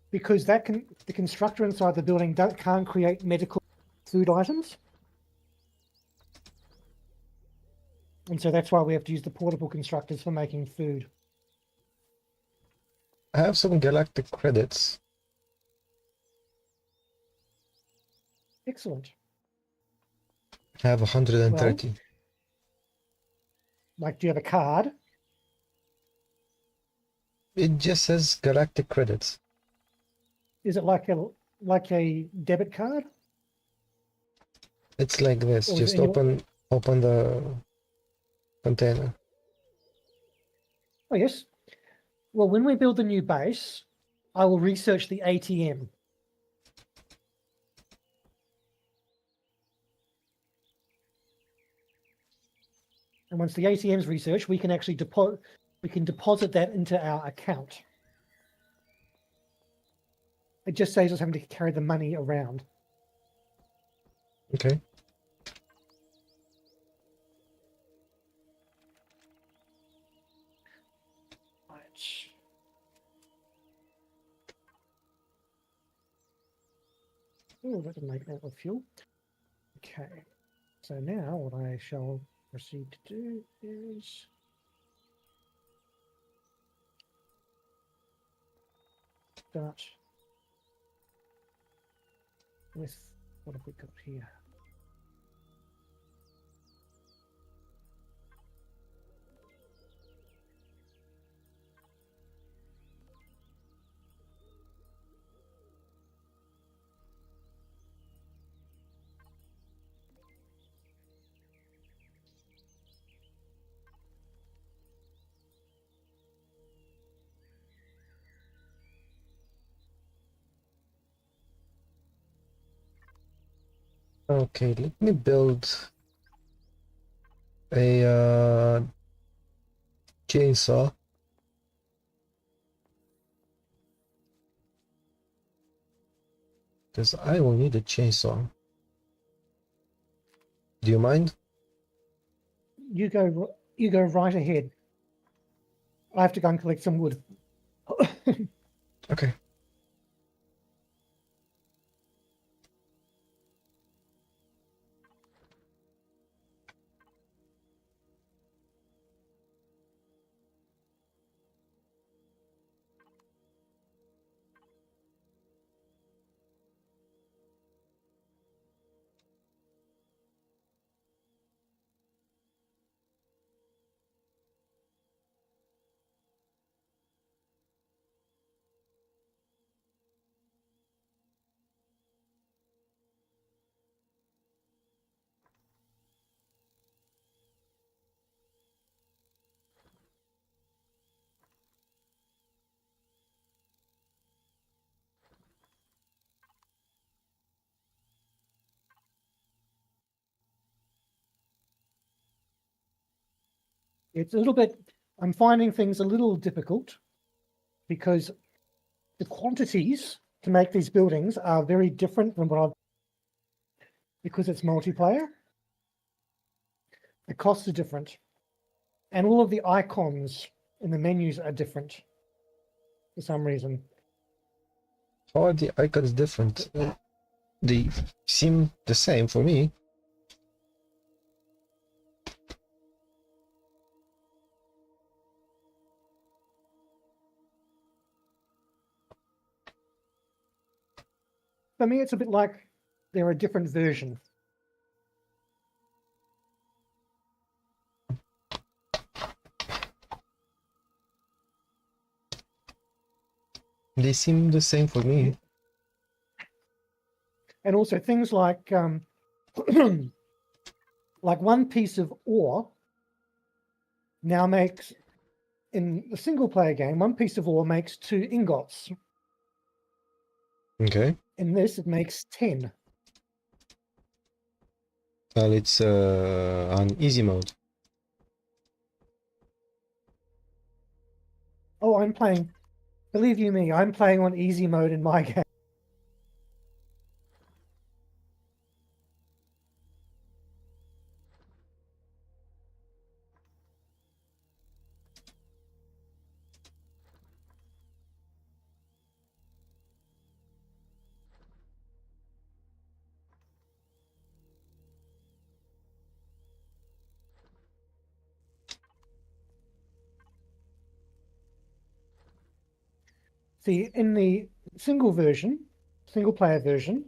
S2: Because the constructor inside the building can't create medical food items. And so that's why we have to use the portable constructors for making food.
S1: I have some galactic credits.
S2: Excellent.
S1: I have 130.
S2: Like, do you have a card?
S1: It just says galactic credits.
S2: Is it like a debit card?
S1: It's like this.
S2: Or
S1: Just open the container.
S2: Oh yes. Well, when we build the new base, I will research the ATM. And once the ATM's researched, we can actually deposit that into our account. It just saves us having to carry the money around.
S1: Okay.
S2: Right. Oh, that didn't make that with fuel. Okay. So now what I shall proceed to do is start with what have we got here?
S1: Okay, let me build a chainsaw. Because I will need a chainsaw. Do you mind?
S2: You go right ahead. I have to go and collect some wood.
S1: Okay.
S2: It's a little bit, I'm finding things a little difficult because the quantities to make these buildings are very different than what I've, because it's multiplayer. The costs are different. And all of the icons in the menus are different for some reason.
S1: How are the icons different? They seem the same for me.
S2: For me, it's a bit like they're a different version.
S1: They seem the same for me.
S2: And also things like like one piece of ore now makes, in the single player game, one piece of ore makes 2 ingots.
S1: Okay.
S2: In this, it makes 10.
S1: Well, it's on easy mode.
S2: Oh, I'm playing. Believe you me, I'm playing on easy mode in my game. See, in the single player version,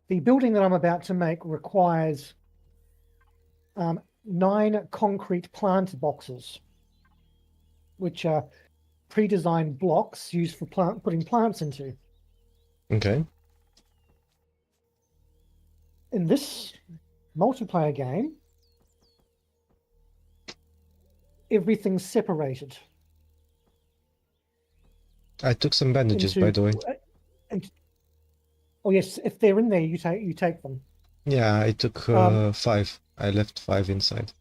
S2: the building that I'm about to make requires 9 concrete plant boxes, which are pre-designed blocks used for putting plants into.
S1: Okay.
S2: In this multiplayer game, everything's separated.
S1: I took some bandages, by the way.
S2: Oh yes, if they're in there, you take them.
S1: Yeah, I took 5. I left 5 inside.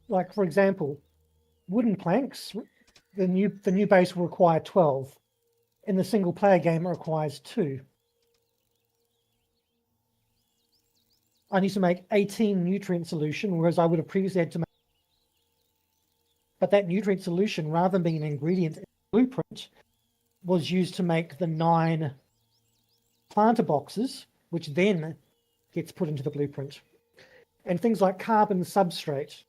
S2: Like for example, wooden planks. The new base will require 12. In the single player game, it requires 2. I need to make 18 nutrient solution, whereas I would have previously had to make. But that nutrient solution, rather than being an ingredient in the blueprint, was used to make the 9 planter boxes, which then gets put into the blueprint. And things like carbon substrate.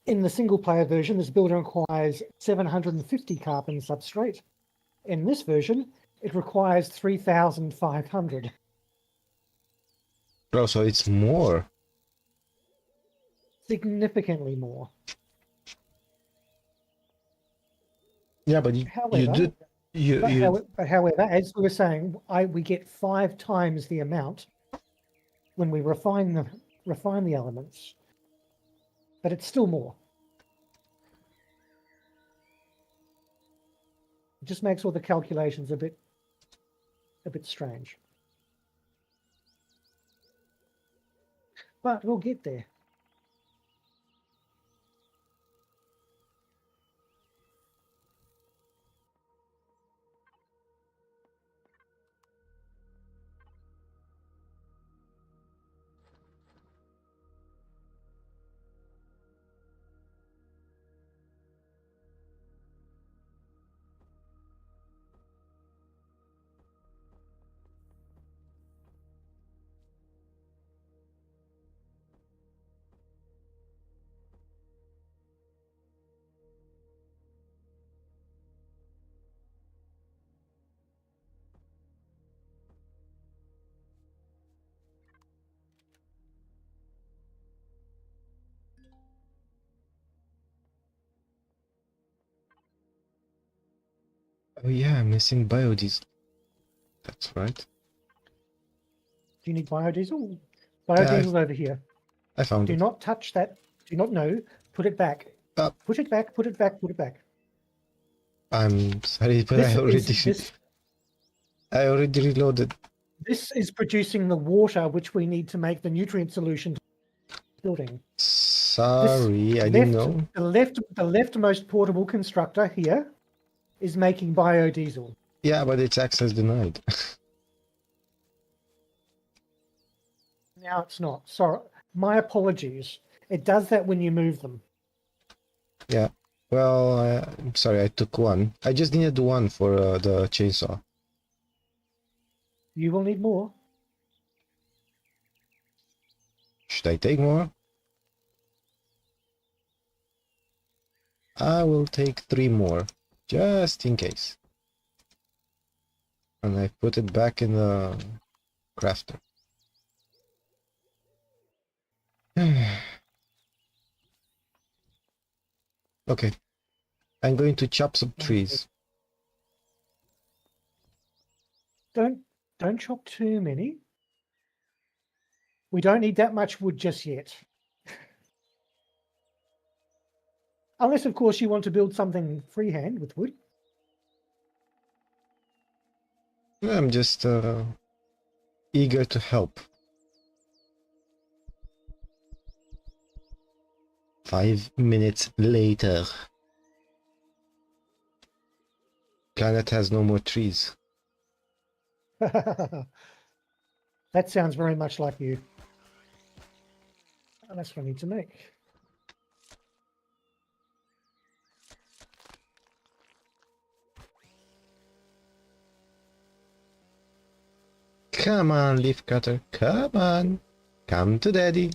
S2: In the single player version, this builder requires 750 carbon substrate. In this version, it requires 3,500.
S1: Oh, so it's more.
S2: Significantly more.
S1: Yeah, but
S2: however, as we were saying, we get 5 times the amount when we refine the elements, but it's still more. It just makes all the calculations a bit strange, but we'll get there.
S1: Oh yeah, I'm missing biodiesel. That's right.
S2: Do you need biodiesel? Biodiesel's over here.
S1: I found it.
S2: Do not touch that. Do not know. Put it back. Put it back. Put it back. Put it back.
S1: I'm sorry, but I already reloaded.
S2: This is producing the water which we need to make the nutrient solution to the building.
S1: Sorry, I didn't know.
S2: The leftmost portable constructor here is making biodiesel.
S1: Yeah, but it's access denied.
S2: Now it's not. Sorry, my apologies. It does that when you move them.
S1: Yeah. Well, I'm sorry, I took 1. I just needed 1 for the chainsaw.
S2: You will need more.
S1: Should I take more? I will take 3 more, just in case. And I put it back in the crafter. Okay. I'm going to chop some trees.
S2: Don't chop too many. We don't need that much wood just yet. Unless, of course, you want to build something freehand with wood.
S1: I'm just eager to help. 5 minutes later. Planet has no more trees.
S2: That sounds very much like you. And that's what I need to make.
S1: Come on, leaf cutter. Come on. Come to daddy.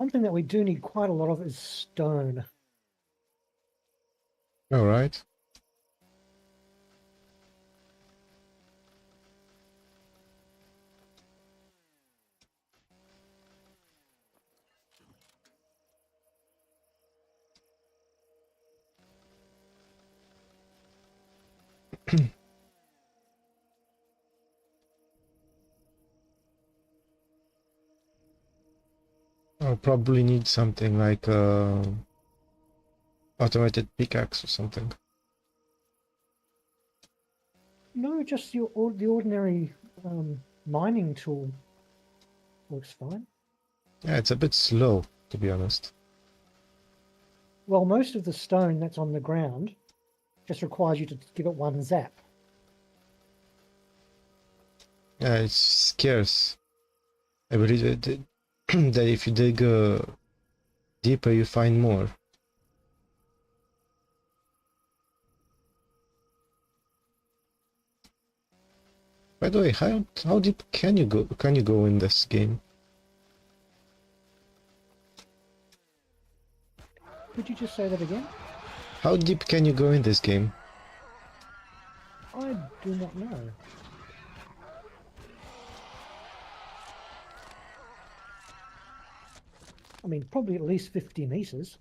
S2: One thing that we do need quite a lot of is stone.
S1: All right. I'll probably need something like automated pickaxe or something.
S2: No, just the ordinary mining tool works fine.
S1: Yeah, it's a bit slow, to be honest.
S2: Well, most of the stone that's on the ground just requires you to give it one zap.
S1: Yeah, it's scarce. I believe that if you dig deeper, you find more. By the way, how deep can you go? Can you go in this game?
S2: Could you just say that again?
S1: How deep can you go in this game?
S2: I do not know. I mean, probably at least 50 meters.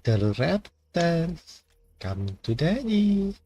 S1: Little raptors, come to daddy.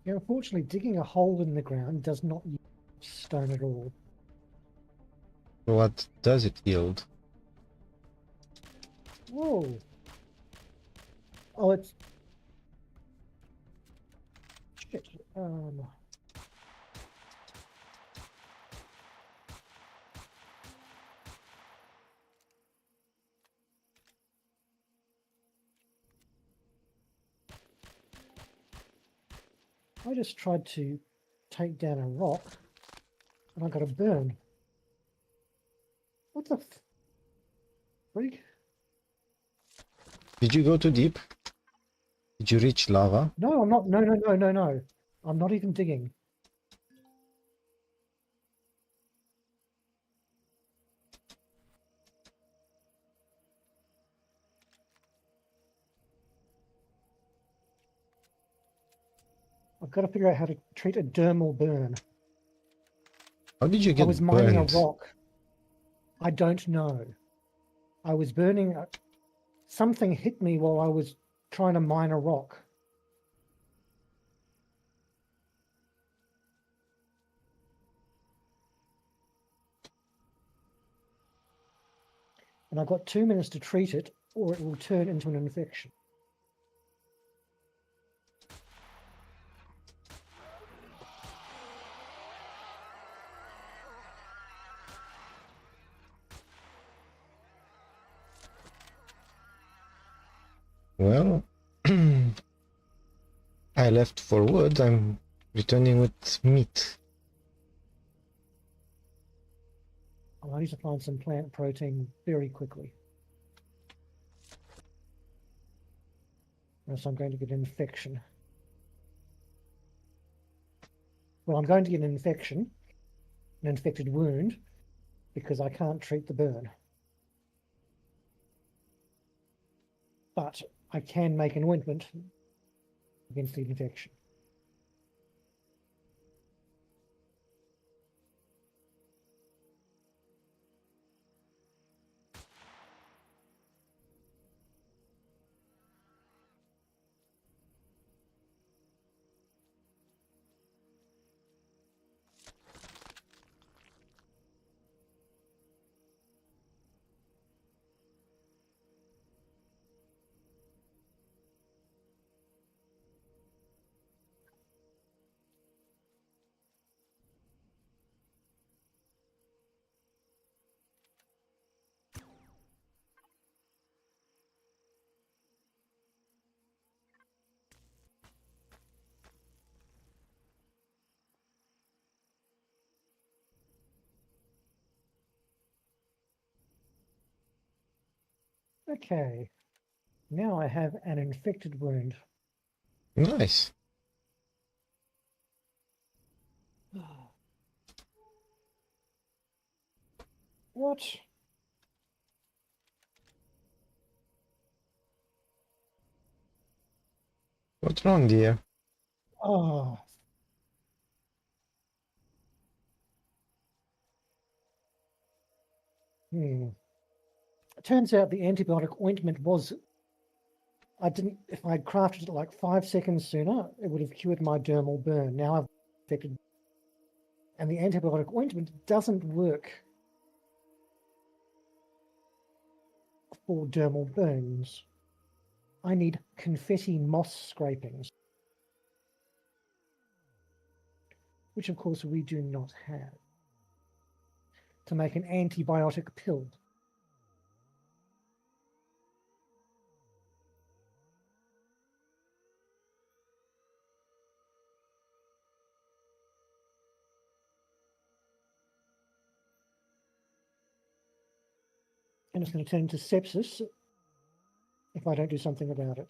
S2: Yeah, unfortunately, digging a hole in the ground does not use stone at all.
S1: What does it yield?
S2: Whoa. Oh, it's... Shit. I just tried to take down a rock and I got a burn. What the freak?
S1: Did you go too deep? Did you reach lava?
S2: No, I'm not. No, no, no, no, no. I'm not even digging. I've got to figure out how to treat a dermal burn.
S1: How did you
S2: I
S1: get
S2: was mining
S1: burned?
S2: a rock. I don't know. I was burning. Something hit me while I was trying to mine a rock. And I've got 2 minutes to treat it, or it will turn into an infection.
S1: Well, I left for wood. I'm returning with meat.
S2: I need to find some plant protein very quickly. Else I'm going to get an infection. Well, I'm going to get an infection, an infected wound, because I can't treat the burn. But I can make an ointment against the infection. Okay. Now I have an infected wound.
S1: Nice.
S2: What?
S1: What's wrong, dear?
S2: Oh. It turns out the antibiotic ointment was. If I'd crafted it like 5 seconds sooner, it would have cured my dermal burn. Now I've infected. And the antibiotic ointment doesn't work for dermal burns. I need confetti moss scrapings, which of course we do not have, to make an antibiotic pill. And it's going to turn into sepsis if I don't do something about it.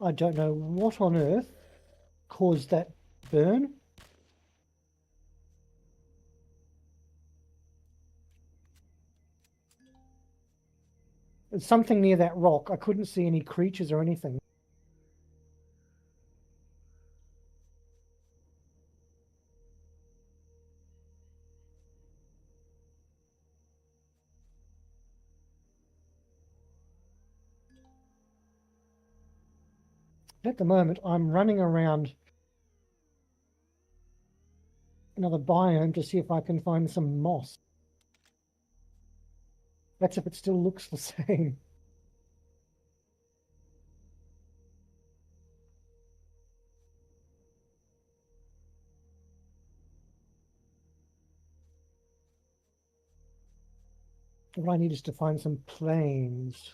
S2: I don't know what on earth caused that burn. It's something near that rock. I couldn't see any creatures or anything. At the moment, I'm running around another biome to see if I can find some moss. That's if it still looks the same. What I need is to find some planes.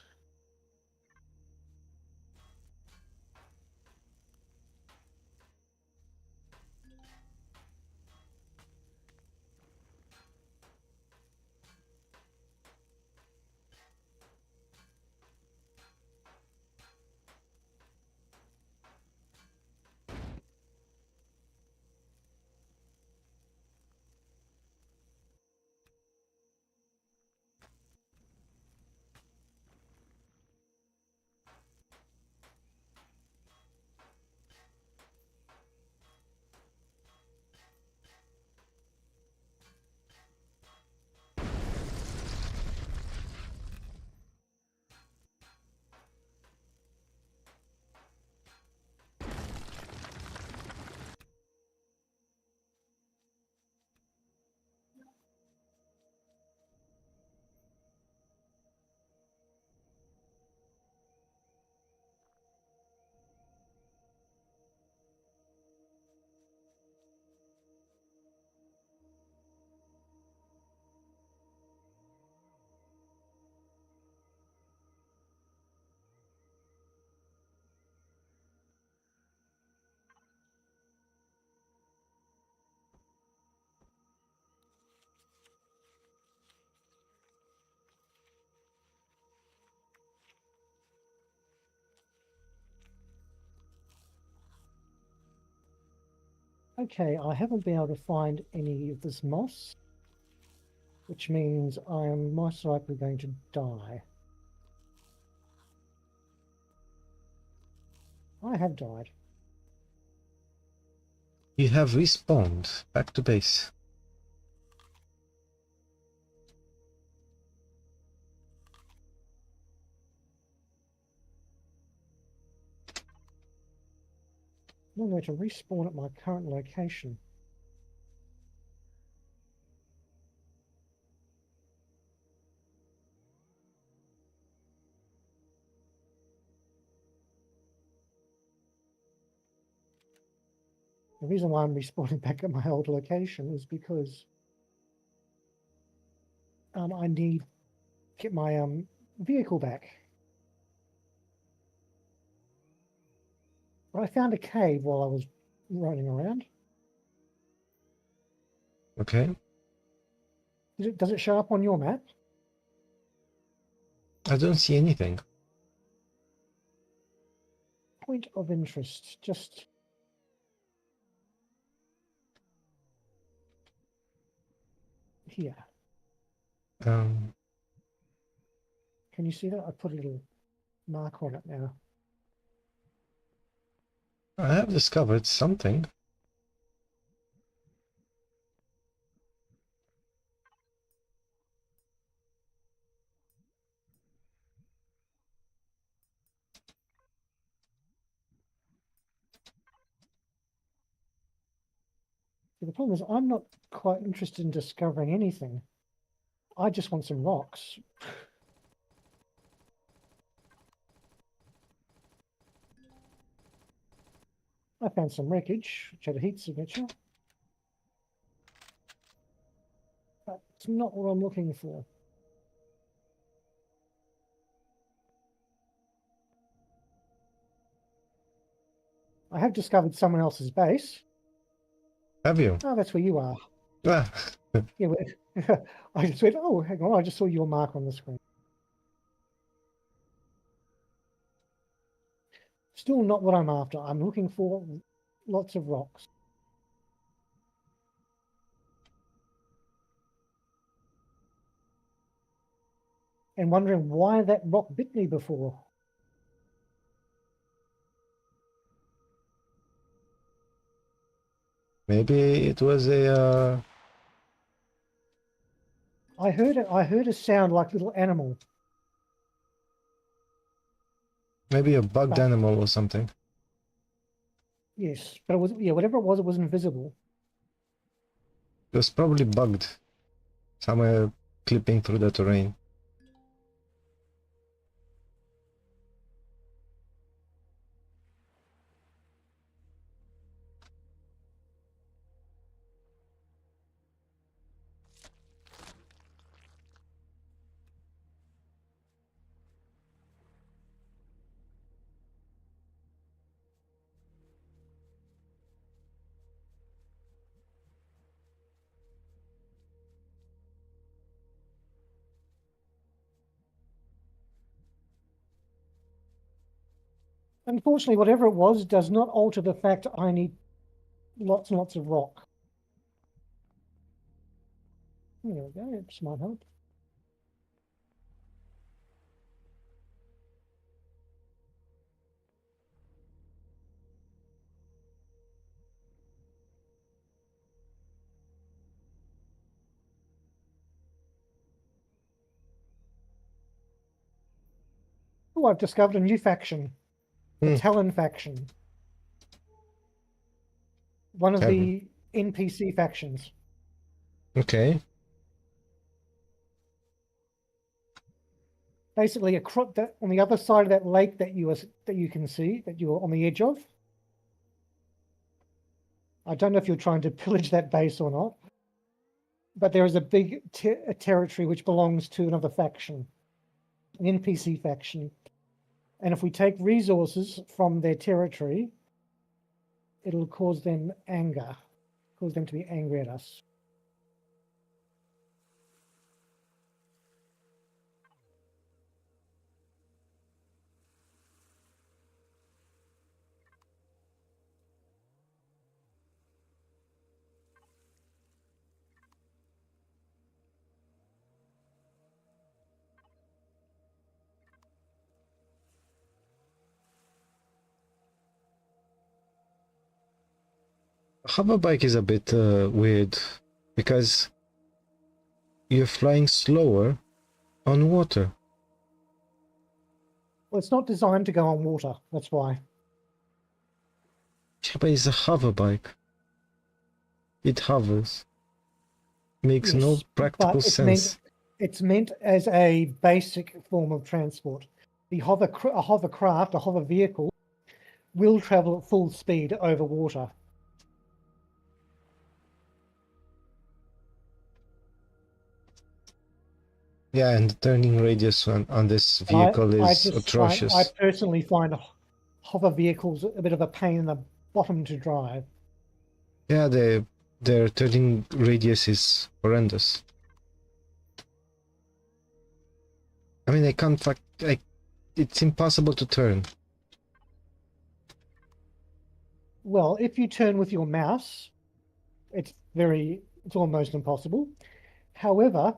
S2: Okay, I haven't been able to find any of this moss, which means I am most likely going to die. I have died.
S1: You have respawned. Back to base.
S2: I'm going to respawn at my current location. The reason why I'm respawning back at my old location is because I need to get my vehicle back. But I found a cave while I was running around.
S1: Okay.
S2: Does it show up on your map?
S1: I don't see anything.
S2: Point of interest. Just here.
S1: Um,
S2: Can you see that? I put a little mark on it now.
S1: I have discovered something.
S2: The problem is I'm not quite interested in discovering anything. I just want some rocks. I found some wreckage, which had a heat signature. But it's not what I'm looking for. I have discovered someone else's base.
S1: Have you?
S2: Oh, that's where you are.
S1: Ah,
S2: Yeah, I just went, oh, hang on, I just saw your mark on the screen. Still not what I'm after. I'm looking for lots of rocks. And wondering why that rock bit me before.
S1: maybe it was a.
S2: I heard a sound like little animal.
S1: Maybe a bugged
S2: But
S1: animal or something.
S2: yes, but it was, yeah, whatever it was invisible.
S1: It was probably bugged. Somewhere clipping through the terrain.
S2: Unfortunately, whatever it was does not alter the fact I need lots and lots of rock. There we go, this might help. Oh, I've discovered a new faction. The Talon faction. One of the NPC factions.
S1: Okay.
S2: Basically, on the other side of that lake that you can see, that you're on the edge of. I don't know if you're trying to pillage that base or not, but there is a big territory which belongs to another faction, an NPC faction. And if we take resources from their territory, it'll cause them anger, cause them to be angry at us.
S1: Hoverbike is a bit weird because you're flying slower on water.
S2: Well, it's not designed to go on water, that's why.
S1: Yeah, but it's a hoverbike. It hovers. Makes
S2: Yes,
S1: no practical
S2: but
S1: sense.
S2: It's meant as a basic form of transport. A hovercraft, a hover vehicle, will travel at full speed over water.
S1: Yeah, and the turning radius on this
S2: And
S1: vehicle
S2: I
S1: is
S2: just find, I
S1: atrocious.
S2: personally find hover vehicles a bit of a pain in the bottom to drive.
S1: Yeah, their turning radius is horrendous. I mean, I can't it's impossible to turn.
S2: Well, if you turn with your mouse, it's almost impossible. However,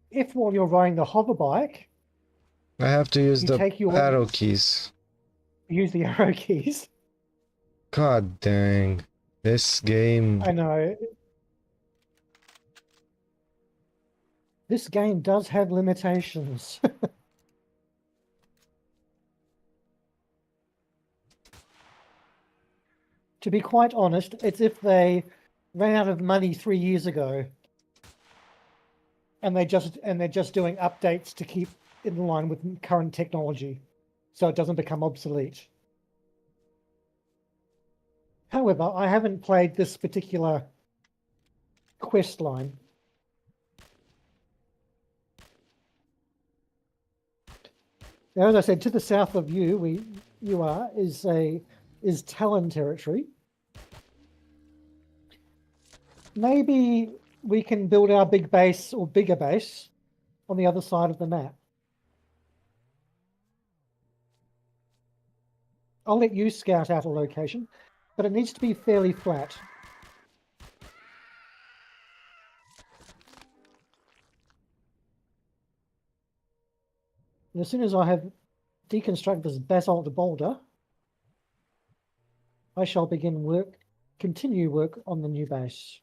S2: if while you're riding the hover bike,
S1: I have to use
S2: you
S1: the
S2: take your
S1: arrow keys.
S2: use the arrow keys.
S1: God dang. This game.
S2: I know this game does have limitations. To be quite honest, it's if they ran out of money 3 years ago and they're just doing updates to keep in line with current technology so it doesn't become obsolete. However, I haven't played this particular quest line. Now, as I said, to the south of you, is Talon territory. Maybe we can build our big base or bigger base on the other side of the map. I'll let you scout out a location, but it needs to be fairly flat. And as soon as I have deconstructed this basalt boulder, I shall continue work on the new base.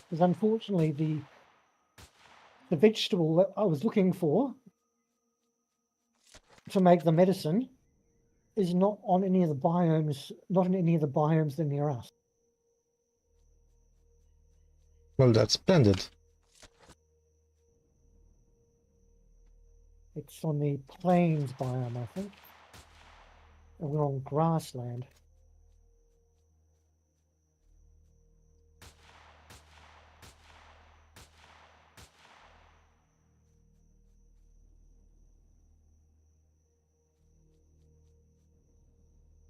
S2: Because unfortunately, the vegetable that I was looking for to make the medicine is not on any of the biomes, not in any of the biomes that are near us.
S1: Well, that's splendid.
S2: It's on the plains biome, I think. And we're on grassland.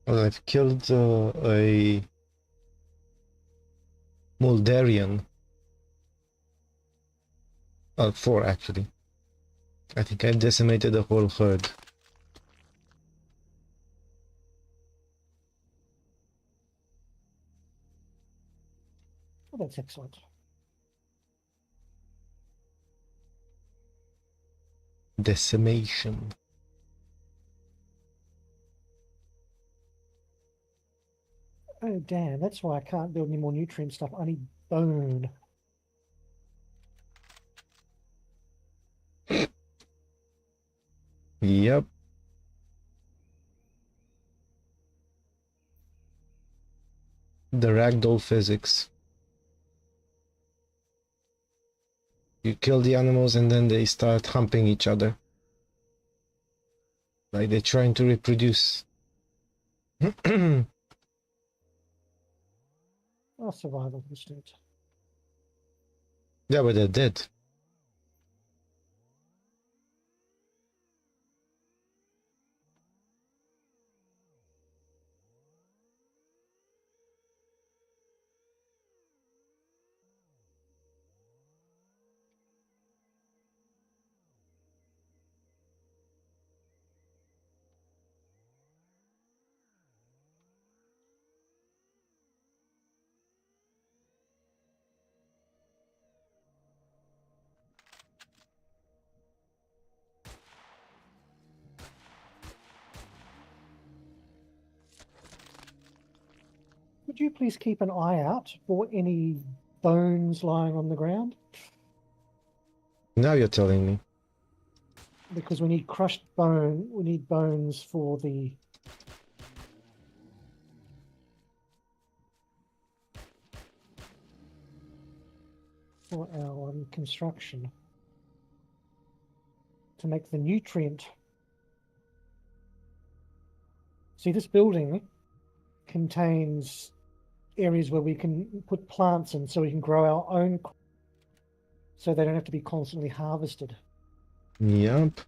S1: Well, I've killed a Muldarian. 4 actually. I think I've decimated the whole herd.
S2: Oh, that's excellent.
S1: Decimation.
S2: Oh, damn. That's why I can't build any more nutrient stuff. I need bone.
S1: Yep. The ragdoll physics. You kill the animals and then they start humping each other. Like they're trying to reproduce.
S2: Oh, survival instinct.
S1: Yeah, but they're dead.
S2: Could you please keep an eye out for any bones lying on the ground?
S1: Now you're telling me.
S2: Because we need crushed bone. We need bones for the for our construction to make the nutrient. See, this building contains areas where we can put plants in so we can grow our own, so they don't have to be constantly harvested.
S1: Yep.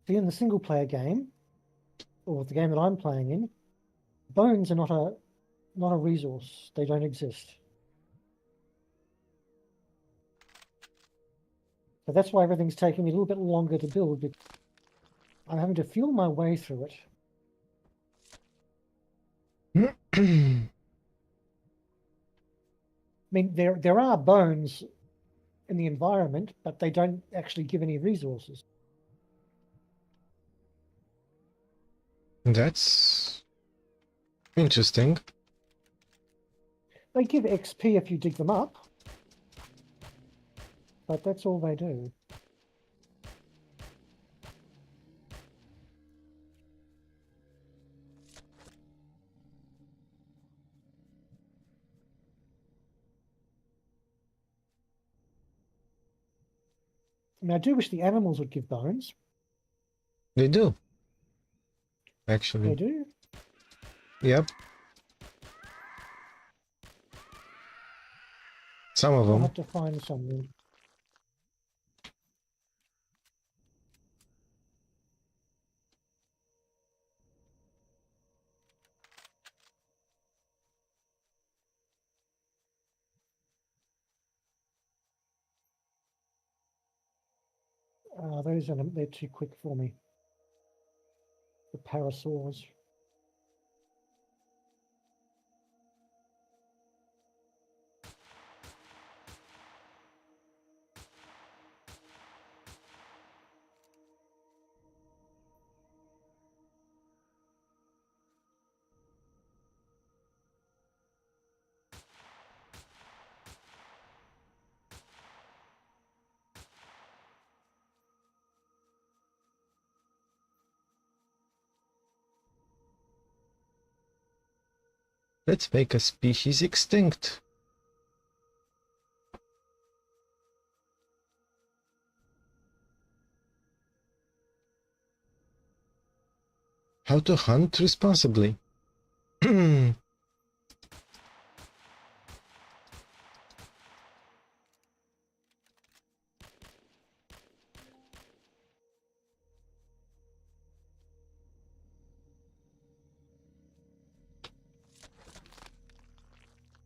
S2: See, in the single player game, or the game that I'm playing in, bones are not a resource. They don't exist. So that's why everything's taking me a little bit longer to build, because I'm having to feel my way through it. I mean, there are bones in the environment, but they don't actually give any resources.
S1: That's interesting.
S2: They give XP if you dig them up, but that's all they do. I mean, I do wish the animals would give bones.
S1: They do. Actually.
S2: They do.
S1: Yep. Some of
S2: I'll
S1: them.
S2: have to find something. Those are they're too quick for me. The parasaurs.
S1: Let's make a species extinct. How to hunt responsibly.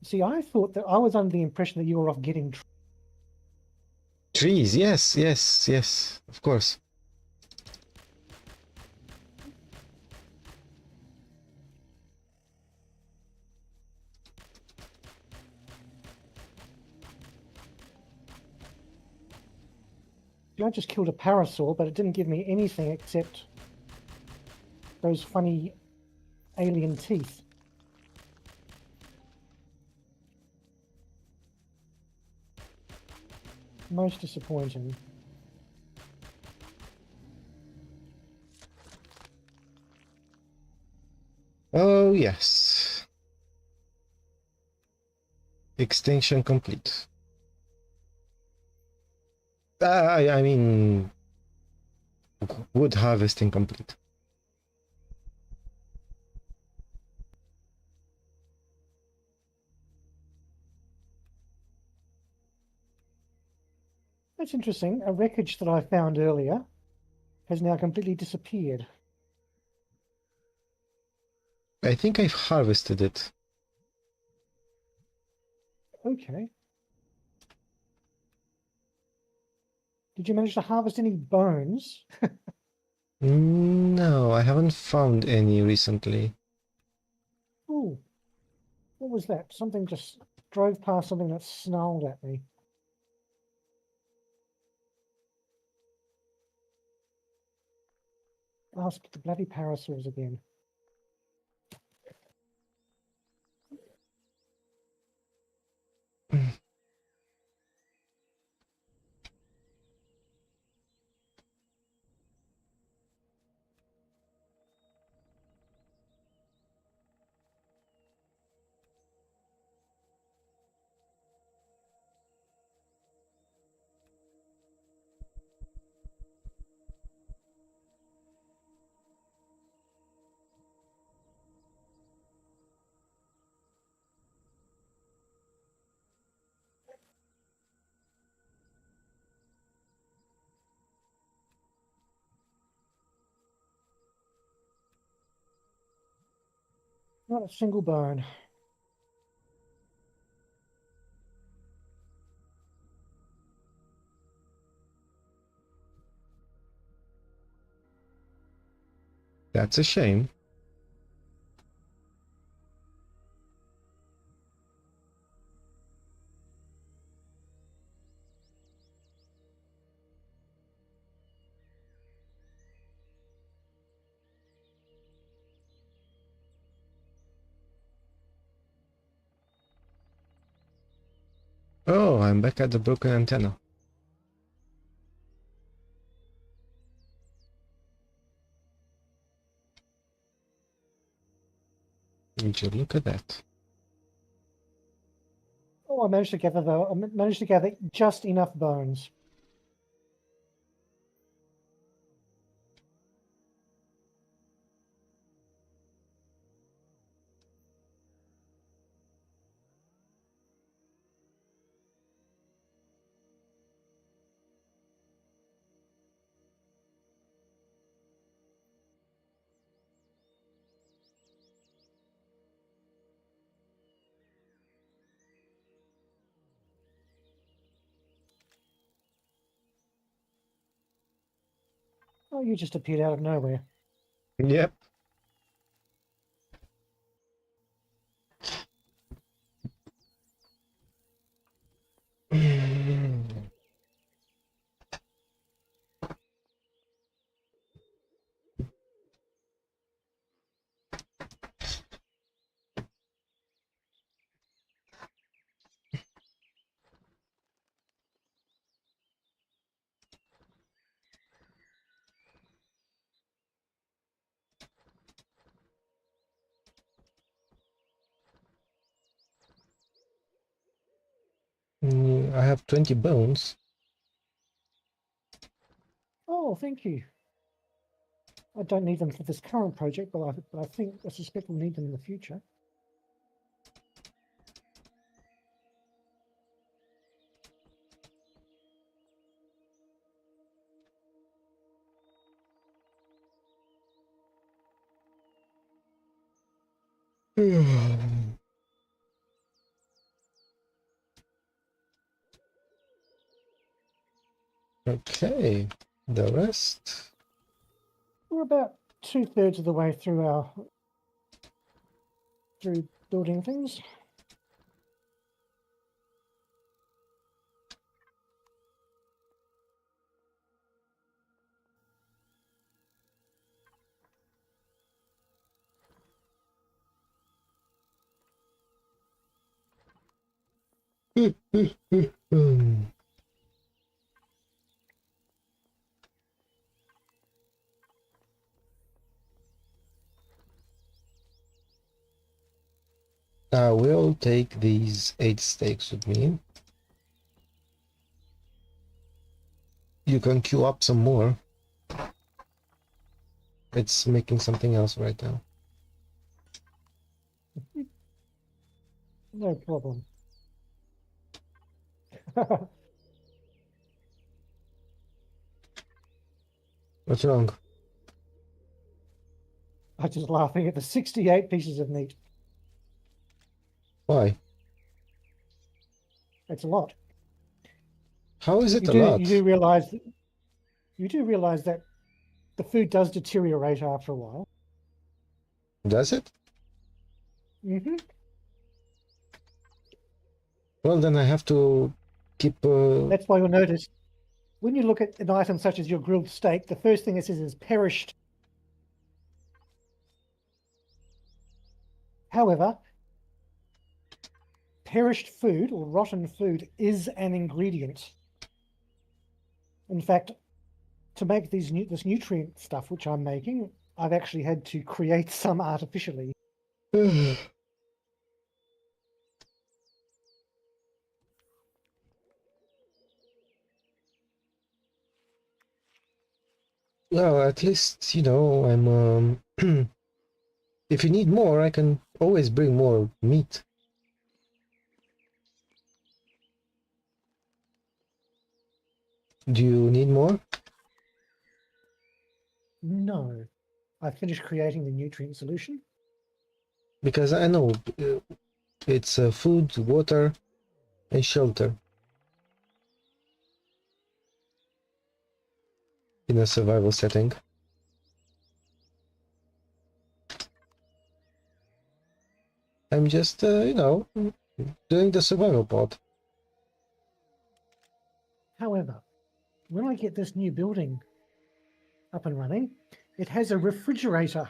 S2: See, I thought that I was under the impression that you were off getting
S1: Trees, yes, yes, yes, of course.
S2: I just killed a parasaur, but it didn't give me anything except those funny alien teeth. Most disappointing.
S1: Oh, yes. Extinction complete. I mean, wood harvesting complete.
S2: That's interesting. A wreckage that I found earlier has now completely disappeared.
S1: I think I've harvested it.
S2: Okay. Did you manage to harvest any bones?
S1: No, I haven't found any recently.
S2: Oh, what was that? Something just drove past something that snarled at me. Oh, it's the bloody parasaurs again. Not a single bone.
S1: That's a shame. Oh, I'm back at the broken antenna. Would you look at that?
S2: Oh, I managed to gather just enough bones. Oh, you just appeared out of nowhere.
S1: Yep. I have 20 bones.
S2: Oh, thank you. I don't need them for this current project, but I suspect we'll need them in the future.
S1: Okay, the rest.
S2: We're about 2/3 of the way through building things.
S1: I will take these 8 steaks with me. You can queue up some more. It's making something else right now.
S2: No problem.
S1: What's wrong?
S2: I'm just laughing at the 68 pieces of meat.
S1: Why?
S2: That's a lot.
S1: How is it
S2: You
S1: a
S2: do
S1: lot?
S2: you do realize that the food does deteriorate after a while.
S1: Does it?
S2: Mm-hmm.
S1: Well, then I have to keep.
S2: That's why you'll notice when you look at an item such as your grilled steak, the first thing it says is perished. However, perished food or rotten food is an ingredient. In fact, to make this nutrient stuff which I'm making, I've actually had to create some artificially.
S1: Well, at least I'm. If you need more, I can always bring more meat. Do you need more?
S2: No, I've finished creating the nutrient solution.
S1: Because I know it's food, water, and shelter in a survival setting. I'm just, doing the survival part.
S2: However, when I get this new building up and running, it has a refrigerator.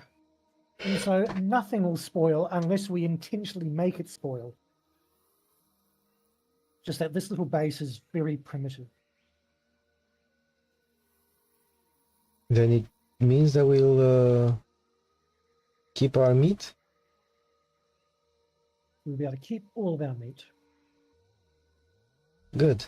S2: And so nothing will spoil unless we intentionally make it spoil. Just that this little base is very primitive.
S1: Then it means that we'll keep our meat.
S2: We'll be able to keep all of our meat.
S1: Good.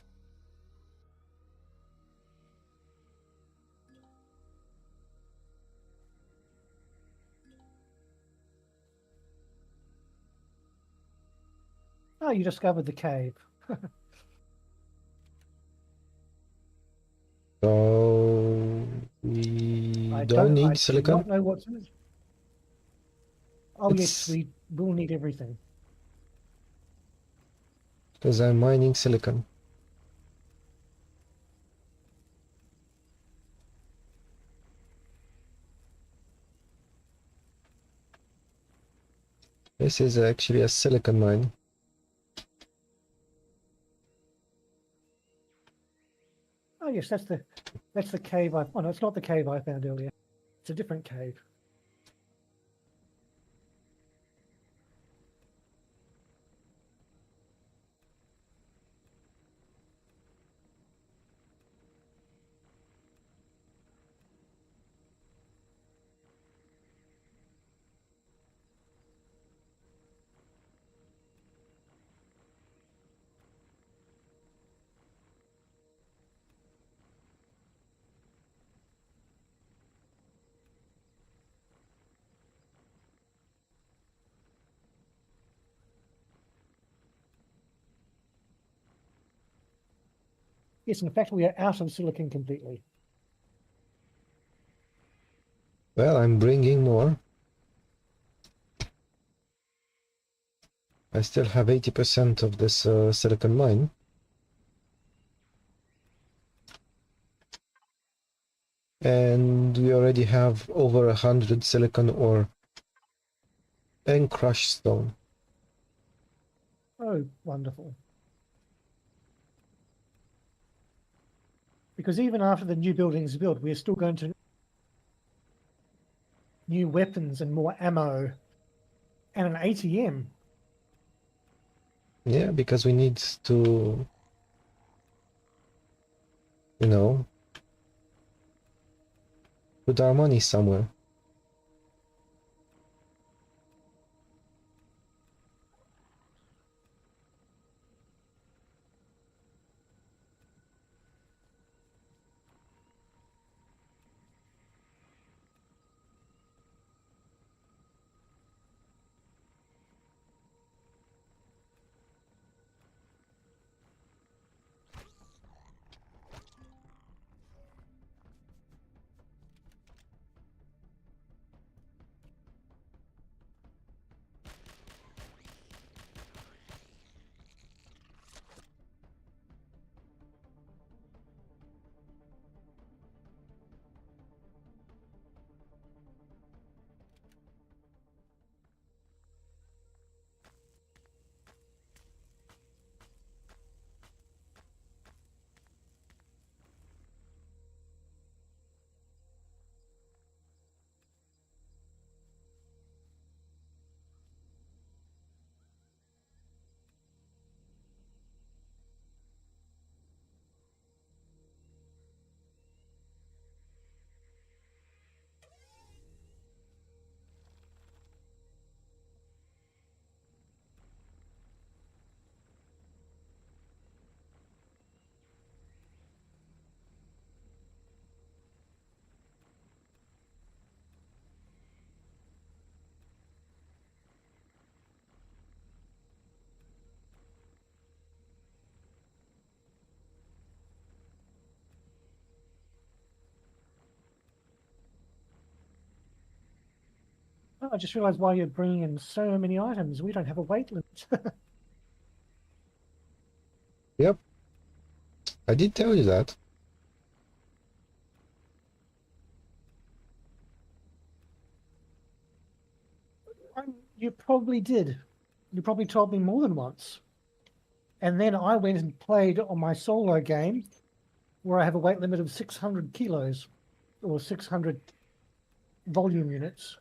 S2: Oh, you discovered the cave.
S1: So we
S2: I
S1: don't
S2: I
S1: need
S2: do
S1: silicon.
S2: not know what's in it. Oh, yes,
S1: It's
S2: we will need everything.
S1: because I'm mining silicon. This is actually a silicon mine.
S2: Oh, yes, that's the cave I. Oh no, it's not the cave I found earlier. It's a different cave. Yes, in fact, we are out of silicon completely.
S1: Well, I'm bringing more. I still have 80% of this silicon mine. And we already have over 100 silicon ore and crushed stone.
S2: Oh, wonderful. Because even after the new building is built, we're still going to new weapons and more ammo and an ATM.
S1: Yeah, because we need to, put our money somewhere.
S2: I just realized why you're bringing in so many items. We don't have a weight limit.
S1: Yep, I did tell you that.
S2: You probably did. You probably told me more than once. And then I went and played on my solo game where I have a weight limit of 600 kilos or 600 volume units.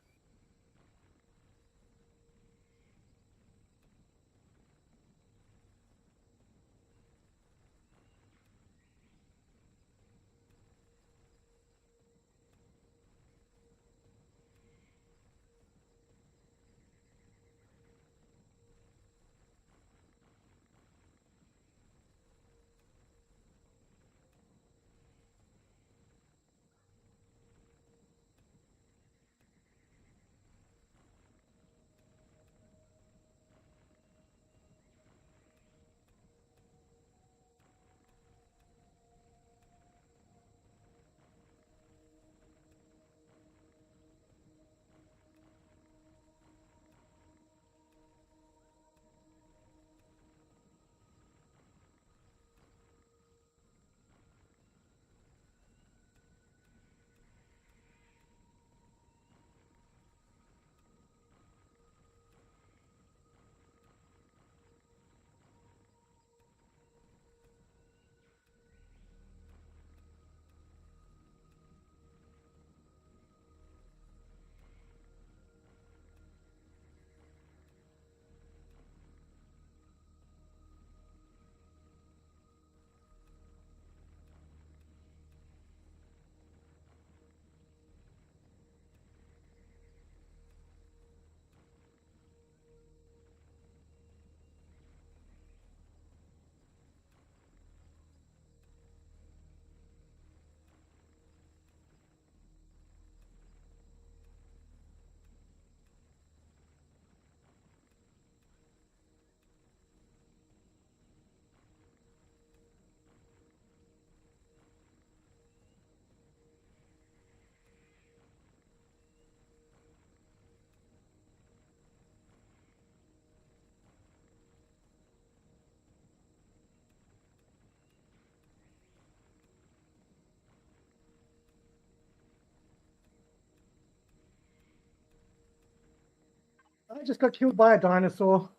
S2: I just got killed by a dinosaur,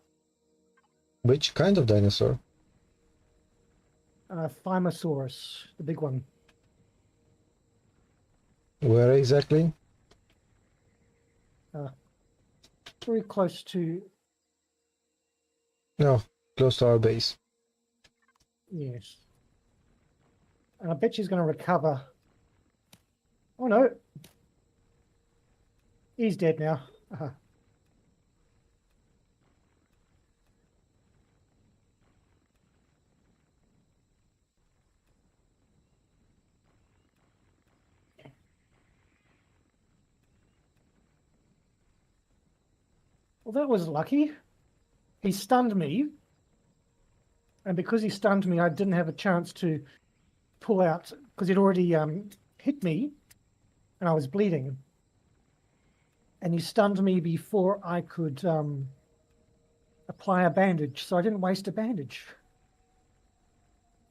S1: Which kind of dinosaur?
S2: Thymosaurus, the big one.
S1: Where exactly?
S2: Very close to,
S1: No, close to our base.
S2: yes. And I bet she's going to recover. Oh no. He's dead now. Well, that was lucky. He stunned me. And because he stunned me, I didn't have a chance to pull out because he'd already hit me and I was bleeding. And he stunned me before I could apply a bandage. So I didn't waste a bandage.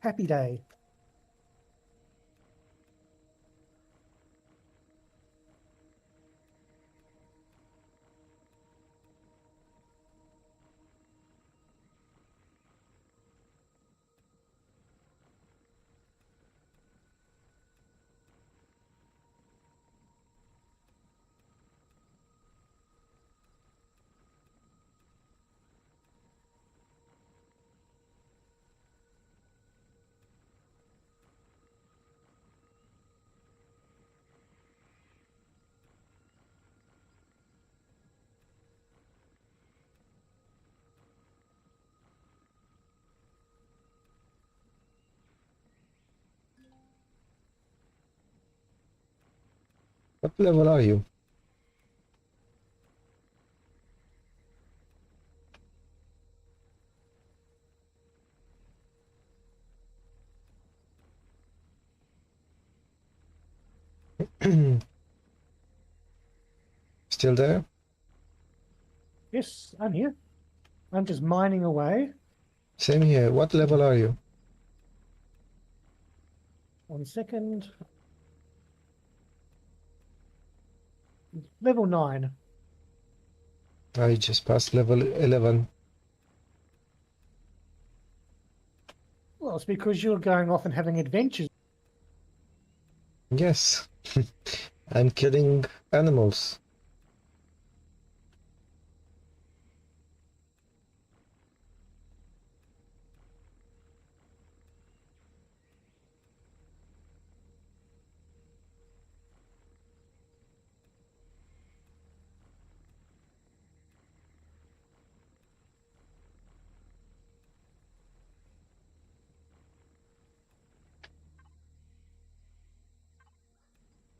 S2: Happy day.
S1: What level are you? Still there?
S2: Yes, I'm here. I'm just mining away.
S1: Same here. What level are you?
S2: 1 second. Level 9.
S1: I just passed level 11.
S2: Well, it's because you're going off and having adventures.
S1: Yes. I'm killing animals.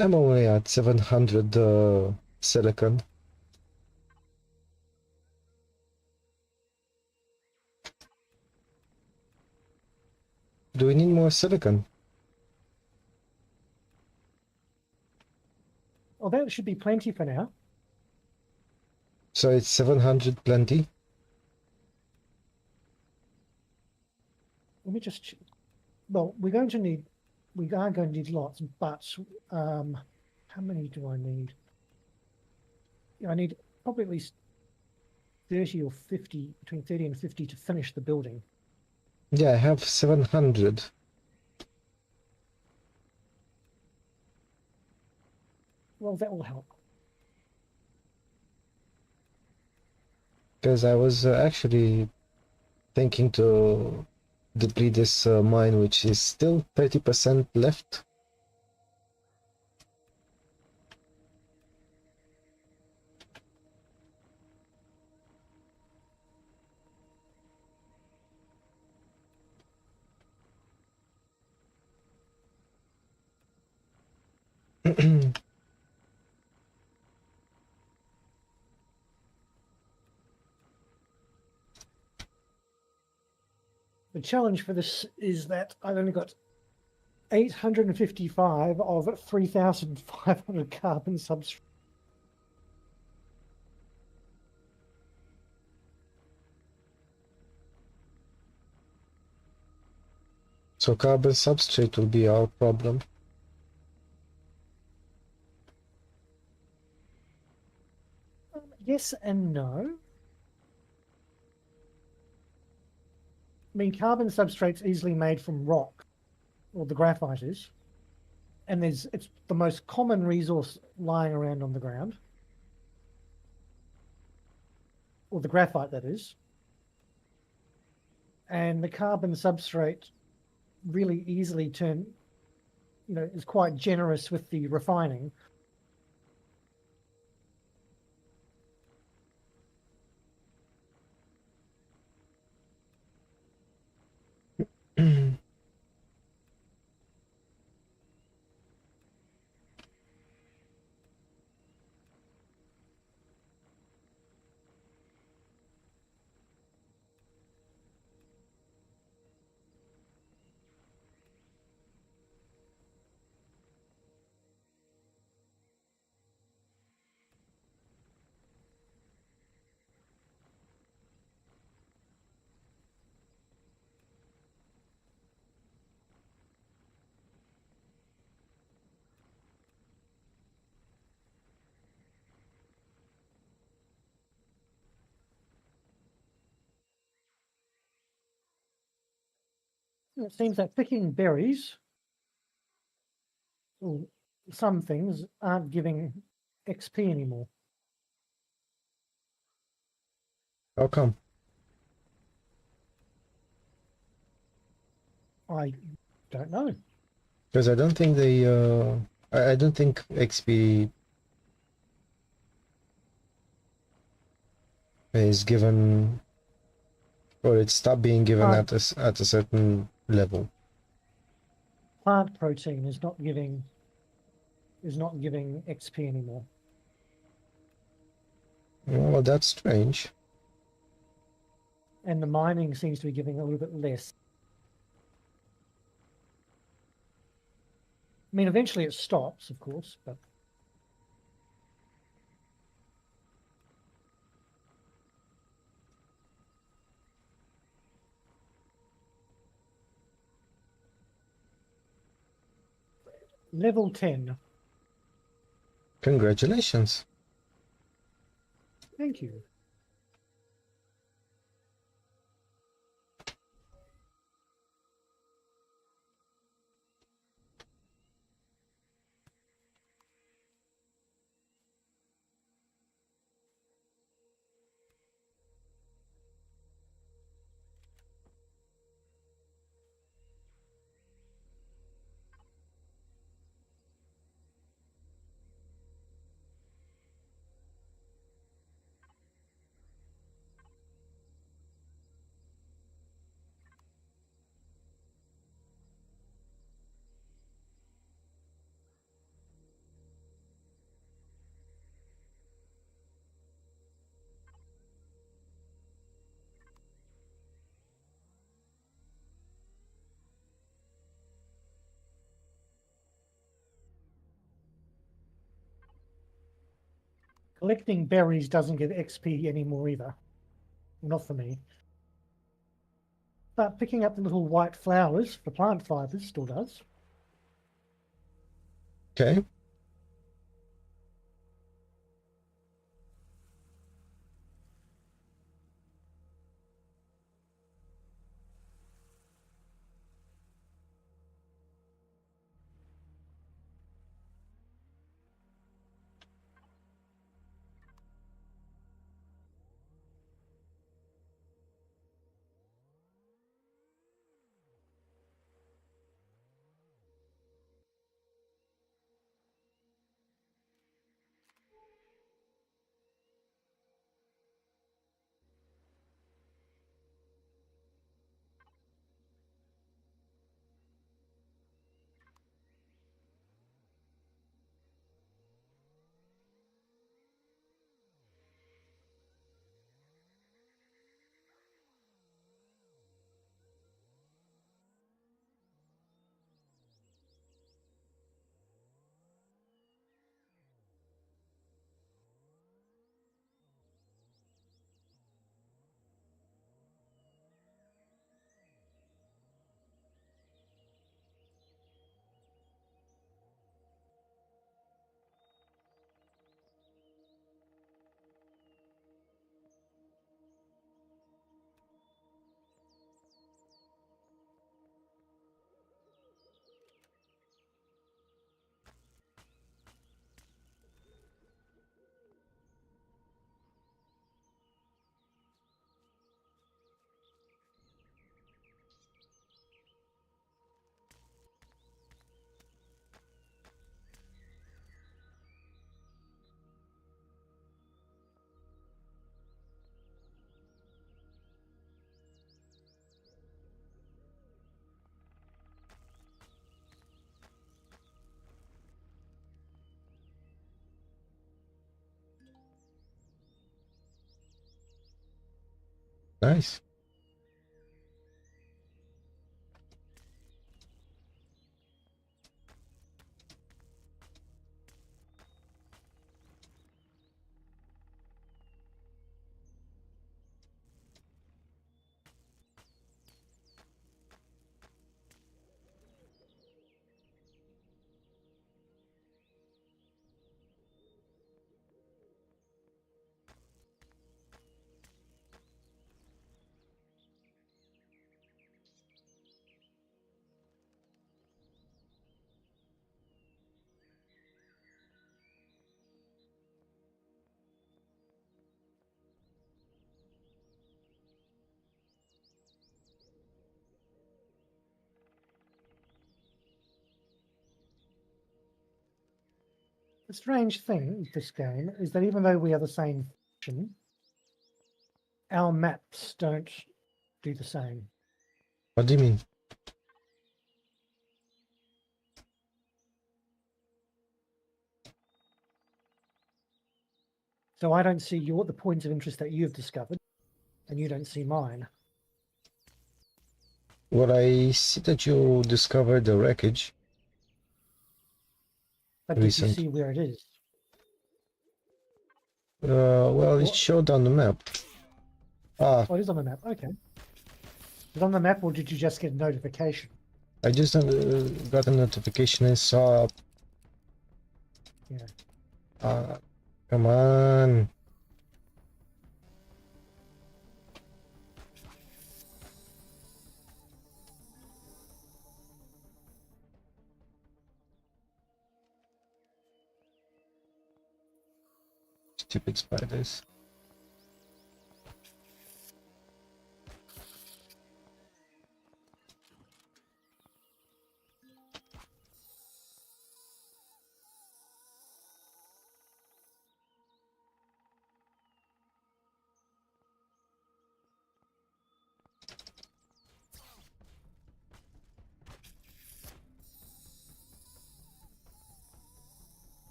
S1: I'm only at 700 silicon. Do we need more silicon?
S2: Oh, that should be plenty for now.
S1: So it's 700 plenty?
S2: Let me just. Well, we are going to need lots, but how many do I need? Yeah, I need probably at least 30 or 50, between 30 and 50 to finish the building.
S1: Yeah, I have 700.
S2: Well, that will help.
S1: Because I was actually thinking to deplete this mine, which is still 30% left.
S2: The challenge for this is that I've only got 855 of 3,500 carbon substrate.
S1: So carbon substrate will be our problem.
S2: Yes and no. I mean, carbon substrate's easily made from rock, or the graphite is, and it's the most common resource lying around on the ground, or the graphite that is. And the carbon substrate really easily is quite generous with the refining. It seems that picking berries, or some things, aren't giving XP anymore.
S1: How come?
S2: I don't know.
S1: Because I don't think they I don't think XP is given, or it stopped being given at a certain level.
S2: Plant protein is not giving XP anymore.
S1: Well, that's strange.
S2: And the mining seems to be giving a little bit less. I mean, eventually it stops, of course, but Level 10.
S1: Congratulations.
S2: Thank you. Collecting berries doesn't give XP anymore either. Not for me. But picking up the little white flowers for plant fibers still does.
S1: Okay. Nice.
S2: The strange thing with this game is that even though we are the same faction, our maps don't do the same.
S1: What do you mean?
S2: So I don't see the points of interest that you've discovered, and you don't see mine.
S1: Well, I see that you discovered the wreckage.
S2: But did you
S1: Recent.
S2: see where it is?
S1: Well, it showed on the map. Ah,
S2: Oh, it is on the map. Okay. Is it on the map, or did you just get a notification?
S1: I just got a notification and saw.
S2: Yeah.
S1: Come on. Stupid spiders.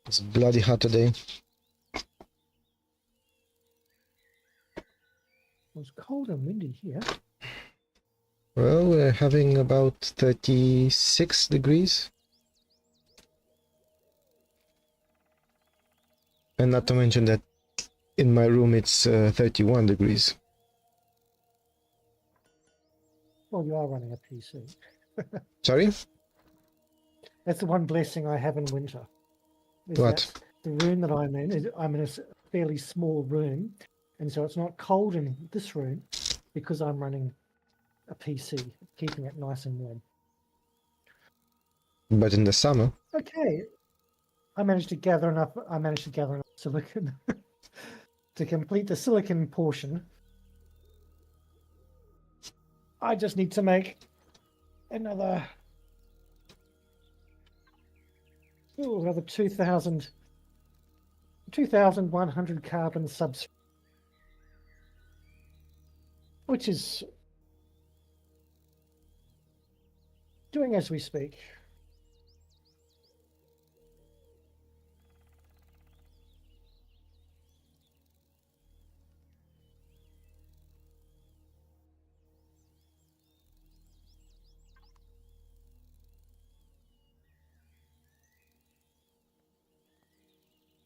S1: It's bloody hot today.
S2: It was cold and windy here.
S1: Well, we're having about 36 degrees. And not to mention that in my room it's 31 degrees.
S2: Well, you are running a PC.
S1: Sorry?
S2: That's the one blessing I have in winter. Is
S1: What?
S2: that the room that I'm in, I'm in a fairly small room, and so it's not cold in this room because I'm running a PC, keeping it nice and warm.
S1: But in the summer?
S2: Okay, I managed to gather enough silicon to complete the silicon portion. I just need to make another 2,100 carbon subs, which is doing as we speak.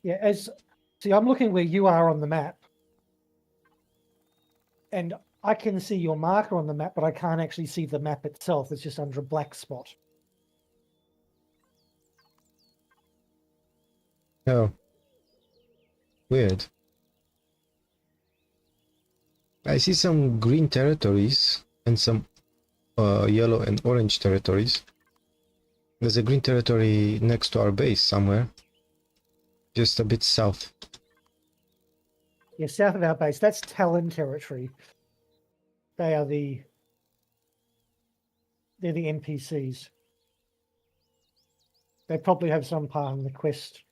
S2: Yeah, see, I'm looking where you are on the map, and I can see your marker on the map, but I can't actually see the map itself. It's just under a black spot.
S1: Oh. Weird. I see some green territories and some yellow and orange territories. There's a green territory next to our base somewhere. Just a bit south.
S2: Yeah, south of our base. That's Talon territory. They're the NPCs. They probably have some part in the quest.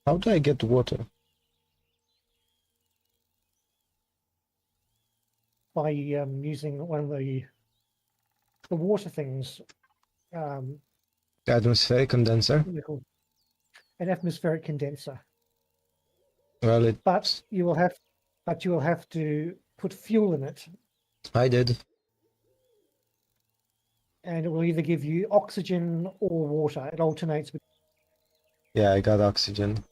S1: How do I get water?
S2: By using one of the water things.
S1: The atmospheric condenser?
S2: What are they called? An atmospheric condenser.
S1: Well,
S2: But you will have to put fuel in it,
S1: I did.
S2: and it will either give you oxygen or water. It alternates.
S1: Yeah, I got oxygen.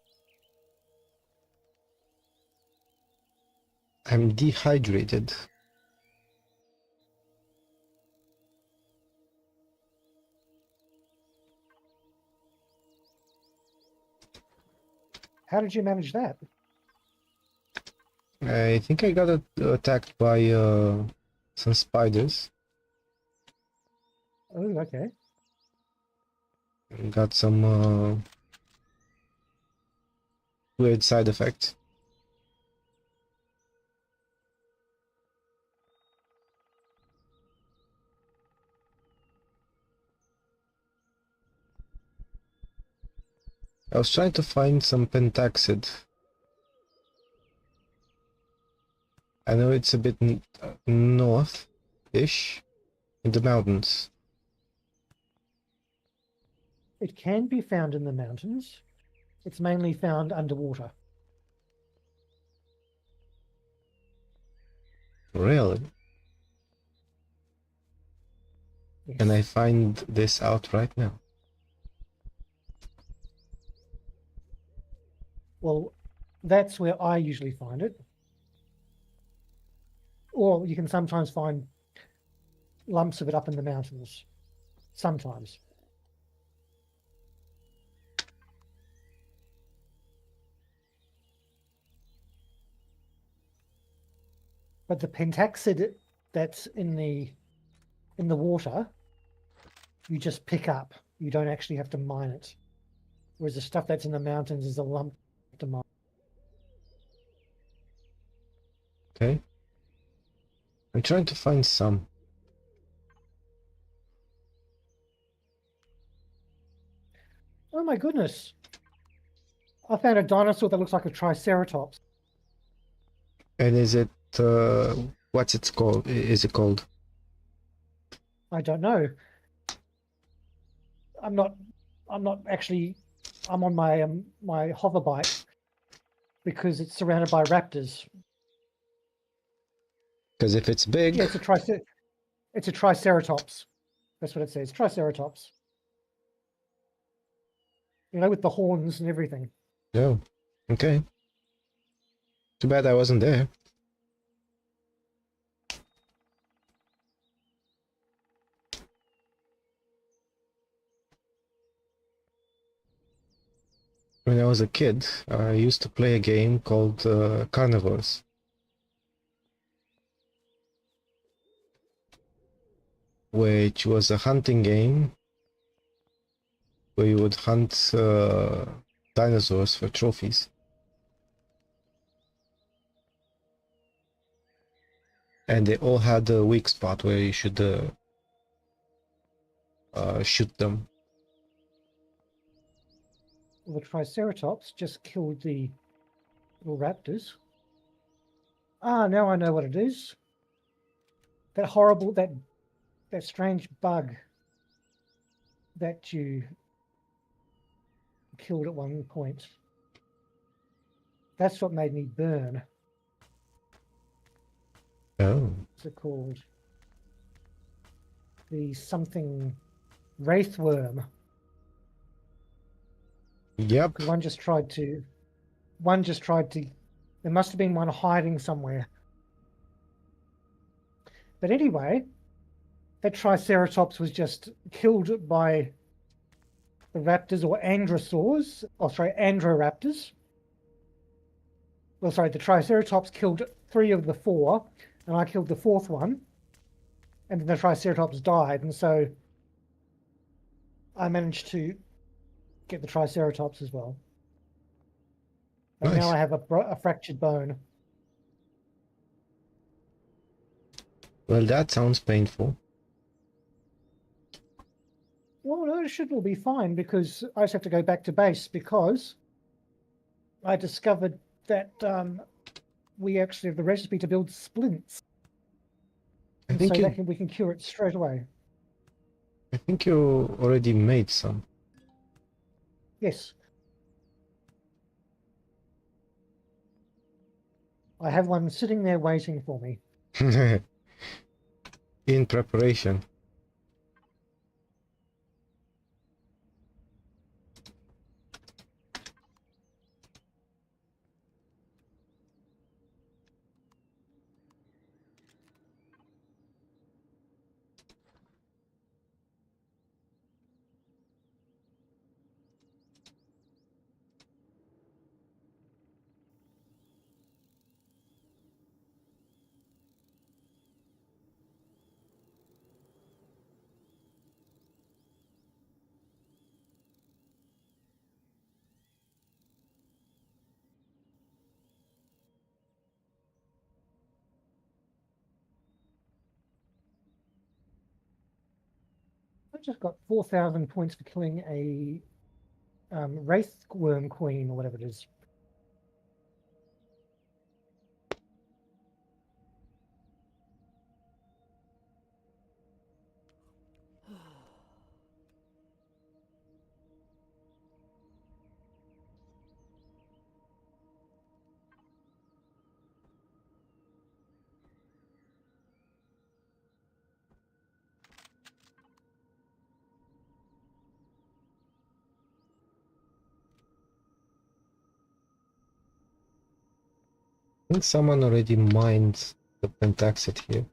S1: I'm dehydrated.
S2: How did you manage that?
S1: I think I got attacked by some spiders.
S2: Oh, okay.
S1: Got some weird side effects. I was trying to find some pentaxid. I know it's a bit north-ish in the mountains.
S2: It can be found in the mountains. It's mainly found underwater.
S1: Really?
S2: Yes.
S1: Can I find this out right now?
S2: Well, that's where I usually find it. Or you can sometimes find lumps of it up in the mountains. Sometimes. But the pentaxid that's in the water, you just pick up. You don't actually have to mine it. Whereas the stuff that's in the mountains is a lump to mine.
S1: Okay. I'm trying to find some.
S2: Oh my goodness. I found a dinosaur that looks like a triceratops.
S1: And is it what's it called? Is it called?
S2: I don't know. I'm not actually. I'm on my my hover bike because it's surrounded by raptors.
S1: Because if it's big,
S2: Yeah, it's a triceratops. That's what it says. Triceratops. You know, with the horns and everything.
S1: no. Okay. Too bad I wasn't there. When I was a kid, I used to play a game called Carnivores. Which was a hunting game where you would hunt dinosaurs for trophies. And they all had a weak spot where you should shoot them.
S2: Well, the triceratops just killed the little raptors. Ah, now I know what it is. That horrible, that strange bug that you killed at one point. That's what made me burn.
S1: Oh.
S2: What's it called? The something wraithworm.
S1: Yep.
S2: One just tried to. There must have been one hiding somewhere. But anyway, that triceratops was just killed by the raptors or androsaurs. Oh, sorry, androraptors. Well, sorry, the Triceratops killed 3 of the 4, and I killed the 4th one. And then the Triceratops died, and so I managed to get the Triceratops as well. And now
S1: Nice.
S2: I have a fractured bone.
S1: Well, that sounds painful.
S2: Well, no, it should all be fine because I just have to go back to base because I discovered that we actually have the recipe to build splints.
S1: I
S2: And
S1: think
S2: so
S1: you
S2: we can cure it straight away.
S1: I think you already made some.
S2: Yes. I have one sitting there waiting for me.
S1: In preparation.
S2: I just got 4,000 points for killing a wraithworm queen or whatever it is.
S1: I think someone already mined the pentaxid here.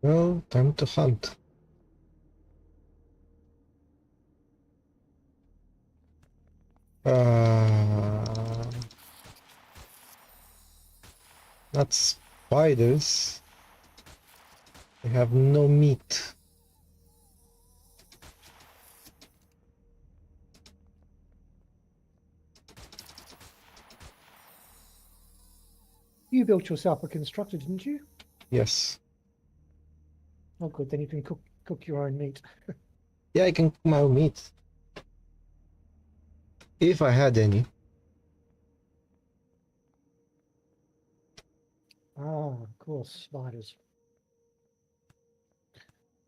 S1: Well, time to hunt. Not spiders. They have no meat.
S2: You built yourself a constructor, didn't you?
S1: Yes.
S2: Oh, good. Then you can cook your own meat.
S1: Yeah, I can cook my own meat. If I had any.
S2: Ah, of course, spiders.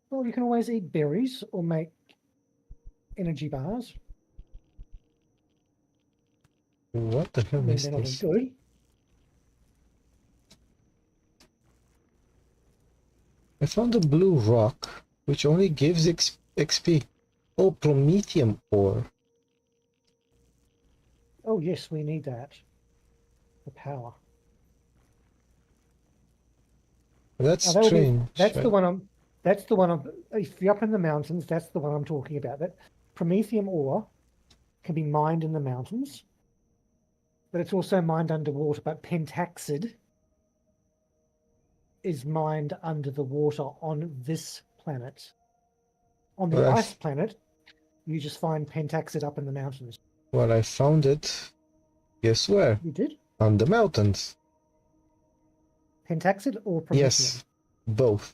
S2: Well, you can always eat berries or make energy bars.
S1: What the
S2: I
S1: hell
S2: mean,
S1: is
S2: they're not as
S1: this?
S2: good.
S1: I found a blue rock, which only gives XP. Oh, promethium ore.
S2: Oh, yes, we need that. The power.
S1: That's
S2: That will be.
S1: strange.
S2: That's the one I'm. That's the one I'm. If you're up in the mountains, that's the one I'm talking about. That promethium ore can be mined in the mountains, but it's also mined underwater. But pentaxid is mined under the water on this planet. On the
S1: Well,
S2: ice planet, you just find pentaxid up in the mountains.
S1: I found it. Guess where?
S2: You did?
S1: On the mountains.
S2: Pentaxid or Promethean?
S1: Yes, both.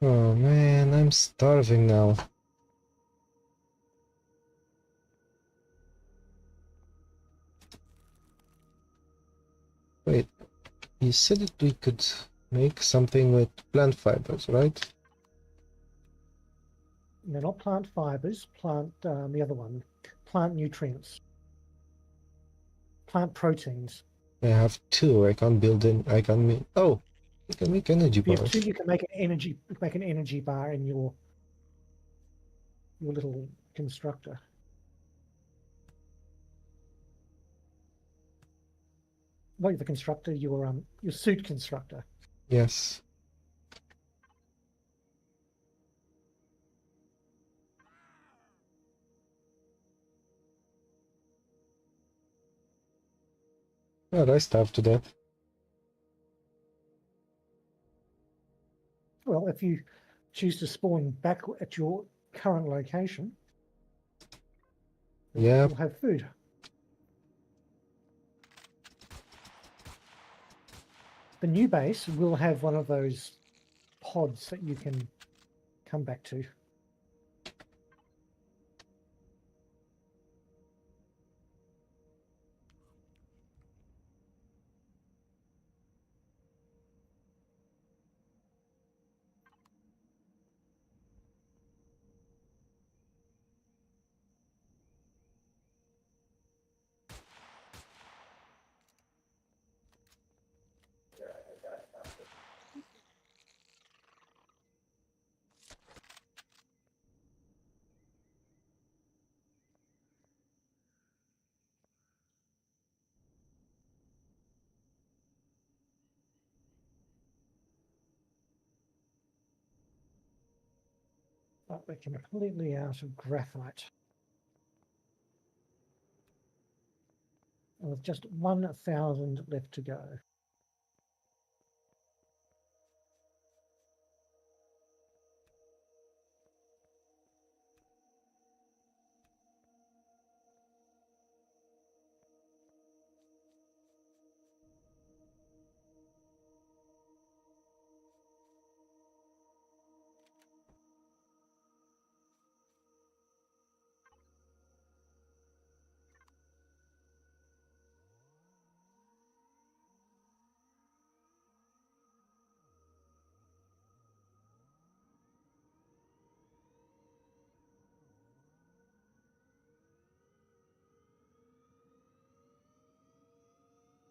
S1: Oh man, I'm starving now. Wait, you said that we could make something with plant fibers, right?
S2: No, not plant fibers, plant, the other one, plant nutrients, plant proteins.
S1: I have two. I can't build in. I can make. Oh, I can make energy
S2: If you have
S1: bars.
S2: two, you can make an energy bar in your little constructor. Not the constructor, your suit constructor.
S1: Yes. Well, I starved to death.
S2: Well, if you choose to spawn back at your current location,
S1: Yeah.
S2: you'll have food. The new base will have one of those pods that you can come back to. But we're completely out of graphite. With just 1,000 left to go.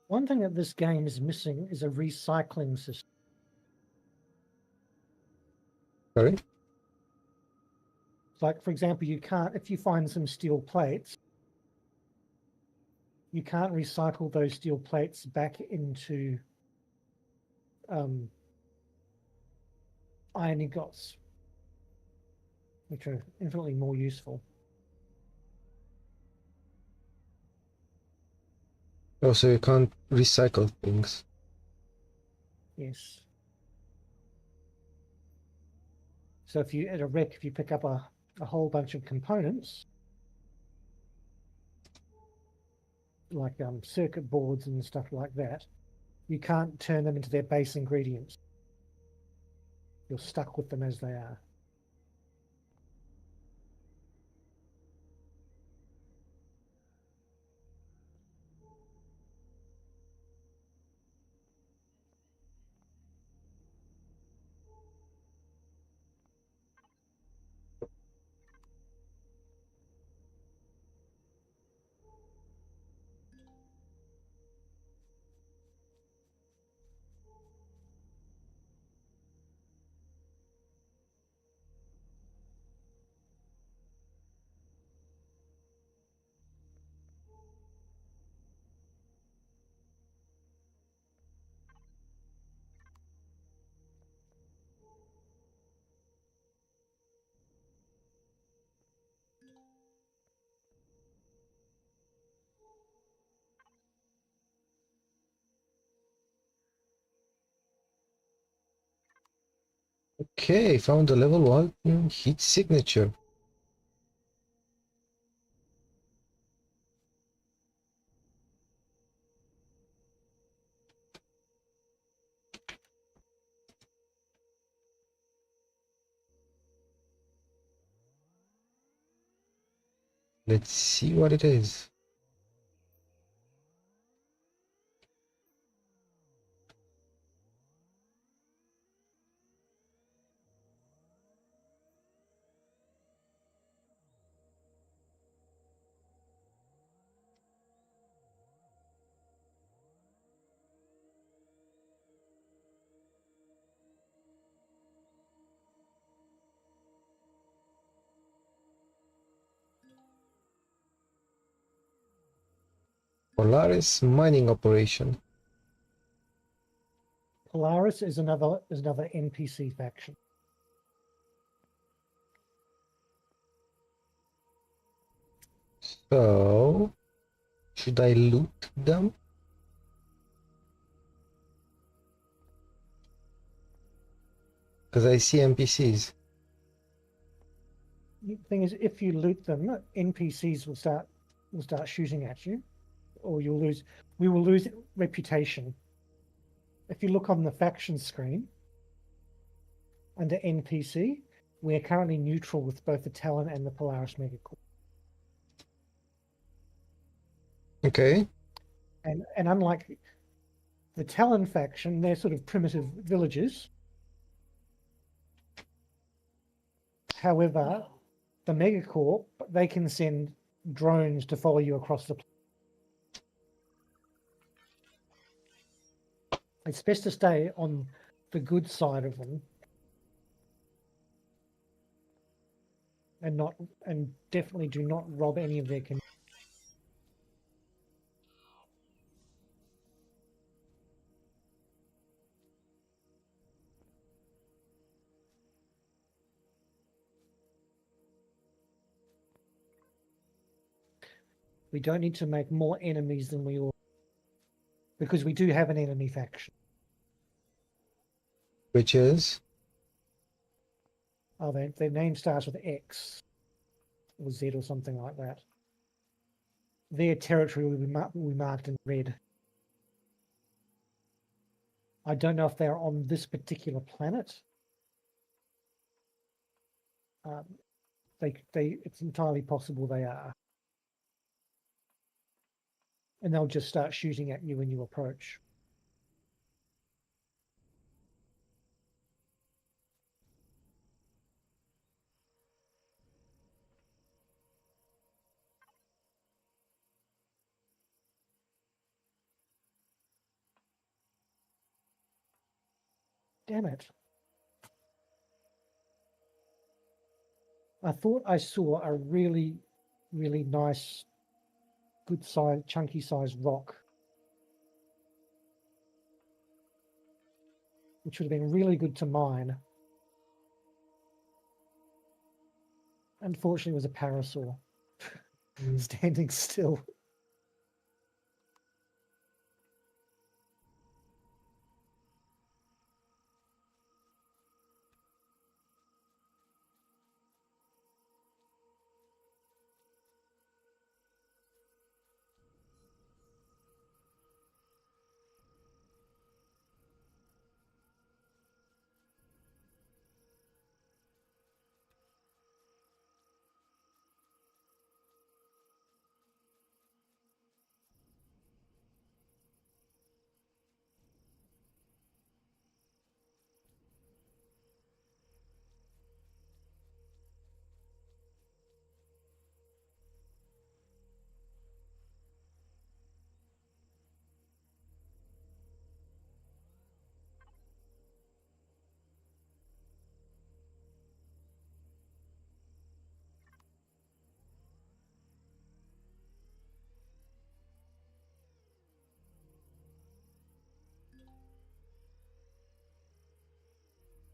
S2: One thing that this game is missing is a recycling system.
S1: Sorry.
S2: Like, for example, you can't, if you find some steel plates, you can't recycle those steel plates back into iron ingots, which are infinitely more useful.
S1: Oh, so you can't recycle things.
S2: Yes. So if you, at a wreck, if you pick up a whole bunch of components, like circuit boards and stuff like that, you can't turn them into their base ingredients. You're stuck with them as they are.
S1: Okay, found a level 1 heat signature. Let's see what it is. Polaris mining operation.
S2: Polaris is another NPC faction.
S1: So, should I loot them? Because I see NPCs.
S2: The thing is, if you loot them, NPCs will start shooting at you, or we will lose reputation. If you look on the faction screen under NPC, we are currently neutral with both the Talon and the Polaris Megacorp.
S1: Okay.
S2: And unlike the Talon faction, they're sort of primitive villages. However, the Megacorp, they can send drones to follow you across the planet. It's best to stay on the good side of them and definitely do not rob any of their community. We don't need to make more enemies than we ought, because we do have an enemy faction.
S1: Which is?
S2: Oh, their name starts with X or Z or something like that. Their territory will be marked in red. I don't know if they're on this particular planet. It's entirely possible they are. And they'll just start shooting at you when you approach. Damn it. I thought I saw a really, really nice, good size, chunky size rock, which would have been really good to mine. Unfortunately, it was a parasaur standing still.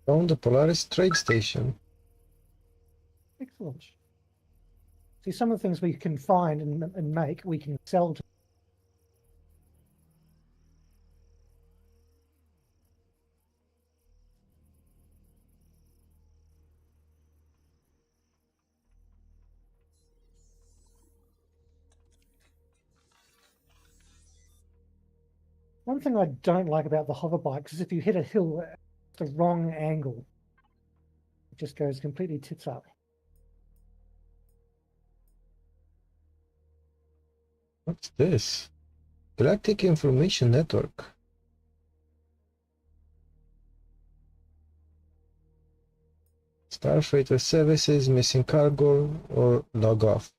S1: Found the Polaris trade station.
S2: Excellent. See, some of the things we can find and make, we can sell to. One thing I don't like about the hover bikes is if you hit a hill at the wrong angle, it just goes completely tits up.
S1: What's this? Galactic Information Network. Starfreighter services, missing cargo, or log off.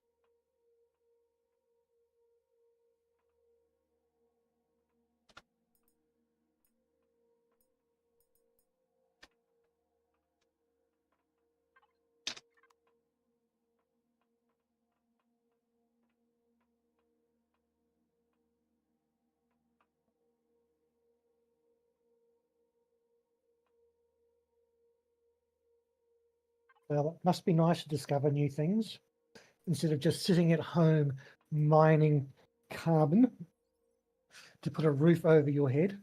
S2: Well, it must be nice to discover new things instead of just sitting at home mining carbon to put a roof over your head.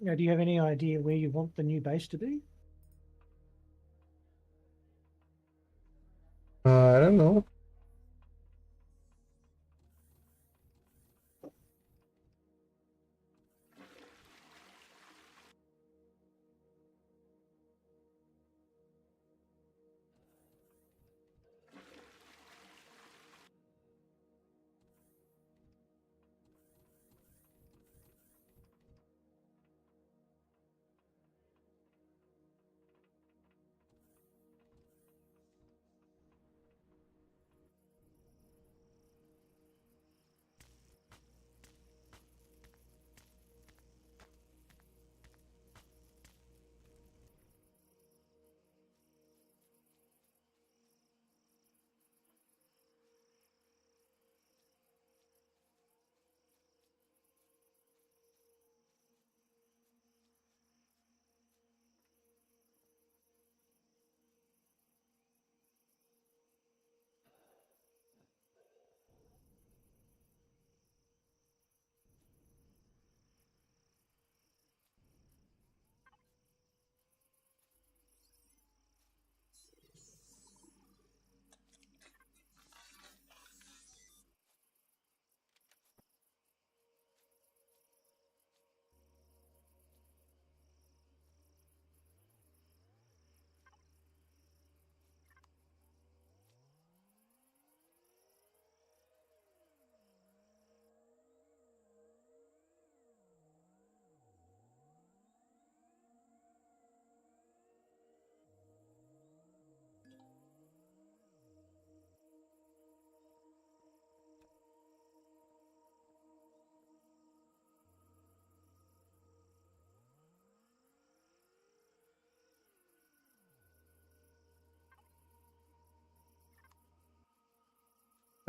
S2: Do you have any idea where you want the new base to be?
S1: I don't know.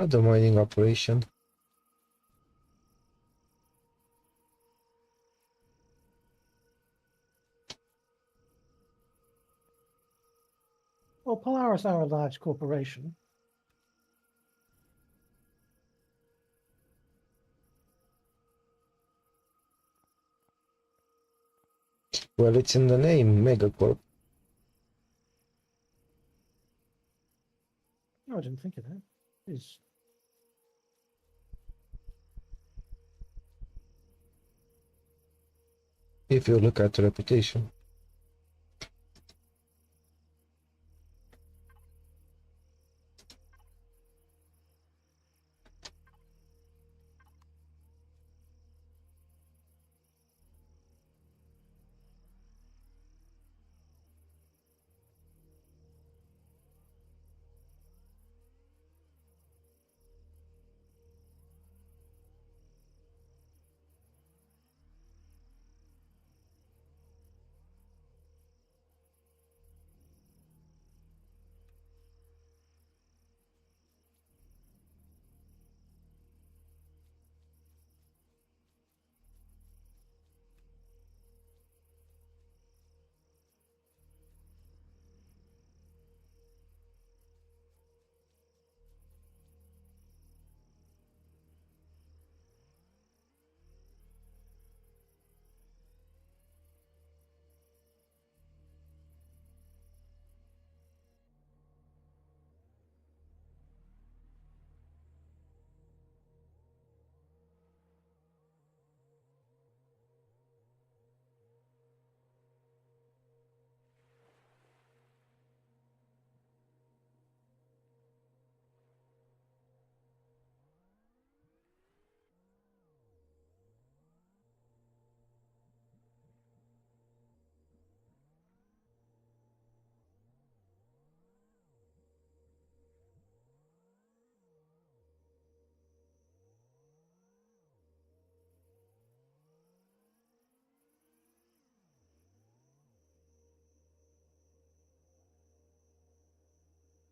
S1: Another mining operation.
S2: Well, Polaris are a large corporation.
S1: Well, it's in the name, Megacorp.
S2: Oh, I didn't think of that. Is
S1: If you look at the reputation.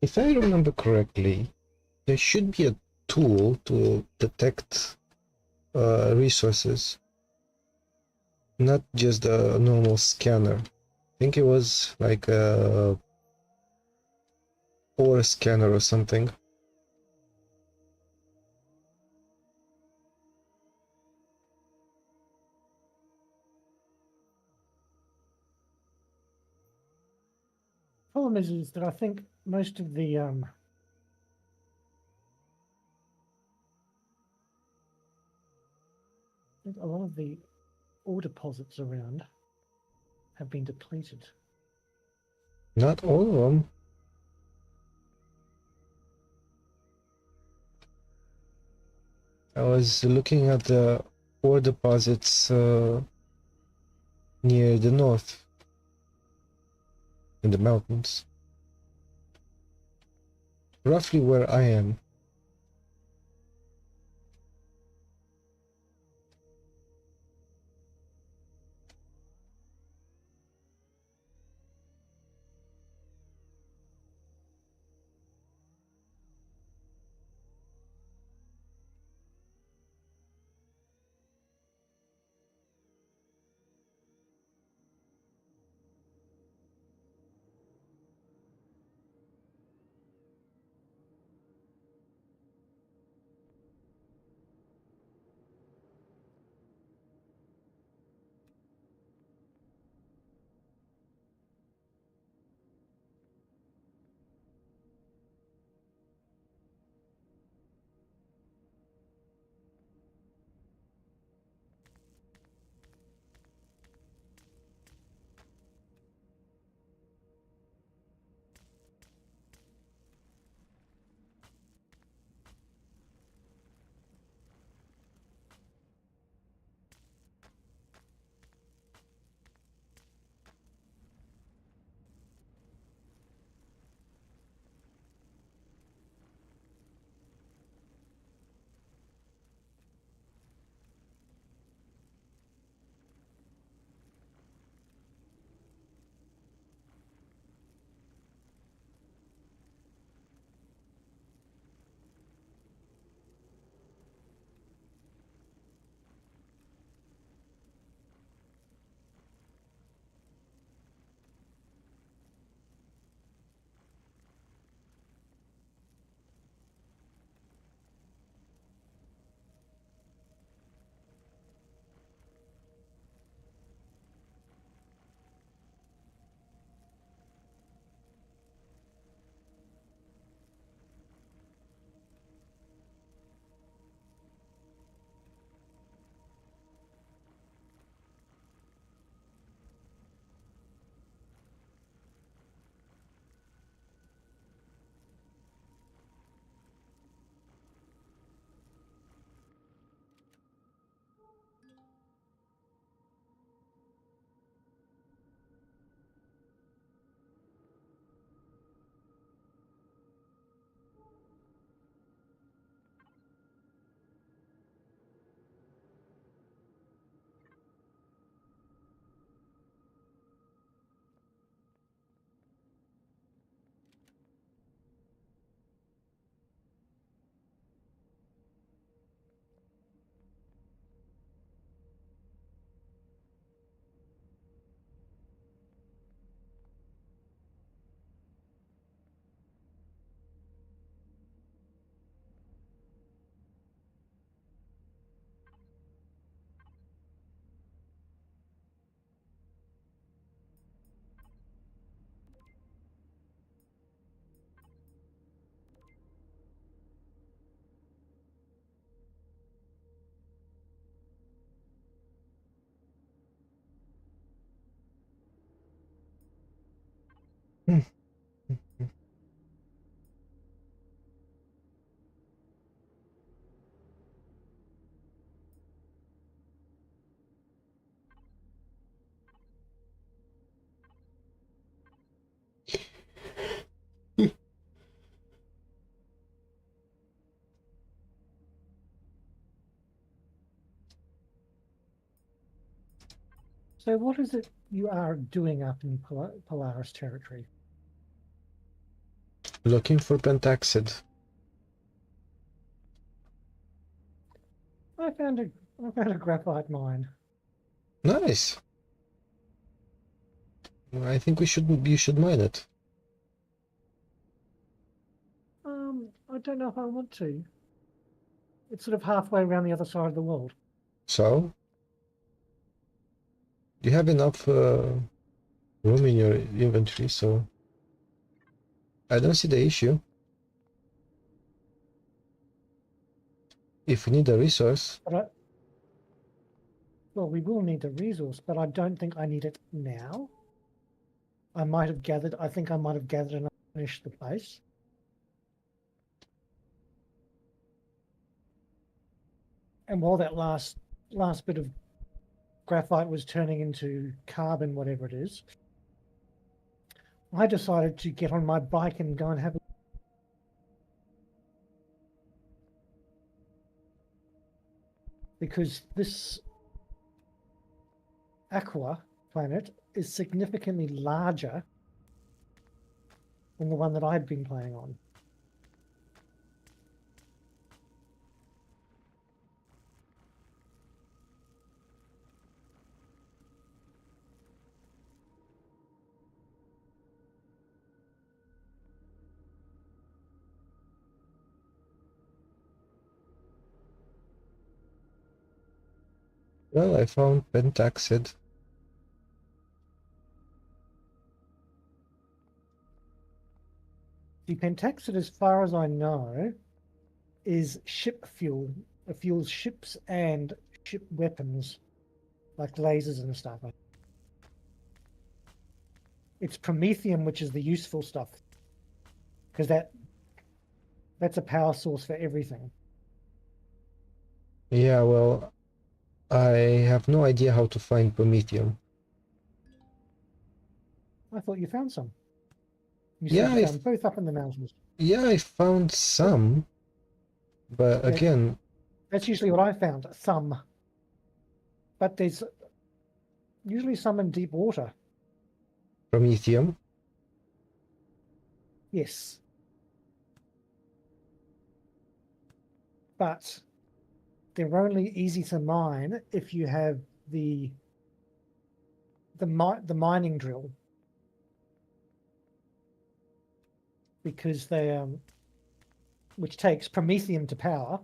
S1: If I remember correctly, there should be a tool to detect resources, not just a normal scanner. I think it was like a ore scanner or something.
S2: Problem is that I think most of the a lot of the ore deposits around have been depleted.
S1: Not all of them. I was looking at the ore deposits near the north, in the mountains. Roughly where I am. Hmm.
S2: So what is it you are doing up in Polaris territory?
S1: Looking for pentaxid.
S2: I found a graphite mine.
S1: Nice. I think you should mine it.
S2: I don't know if I want to. It's sort of halfway around the other side of the world.
S1: So, you have enough room in your inventory, so I don't see the issue. If you need a resource,
S2: well, we will need the resource, but I don't think I need it now. I think I might have gathered enough to finish the place. And while that last bit of graphite was turning into carbon, whatever it is, I decided to get on my bike and go and have a because this Aqua planet is significantly larger than the one that I'd been playing on.
S1: well, I found pentaxid.
S2: The pentaxid, as far as I know, is ship fuel. It fuels ships and ship weapons, like lasers and stuff. It's promethium, which is the useful stuff, because that's a power source for everything.
S1: Yeah, well, I have no idea how to find promethium.
S2: I thought you found some. You
S1: Yeah,
S2: said you found both up in the mountains.
S1: yeah, I found some, but
S2: Yeah.
S1: again,
S2: That's usually what I found, some. But there's usually some in deep water.
S1: promethium.
S2: Yes. But they're only easy to mine if you have the mining drill, because they which takes promethium to power.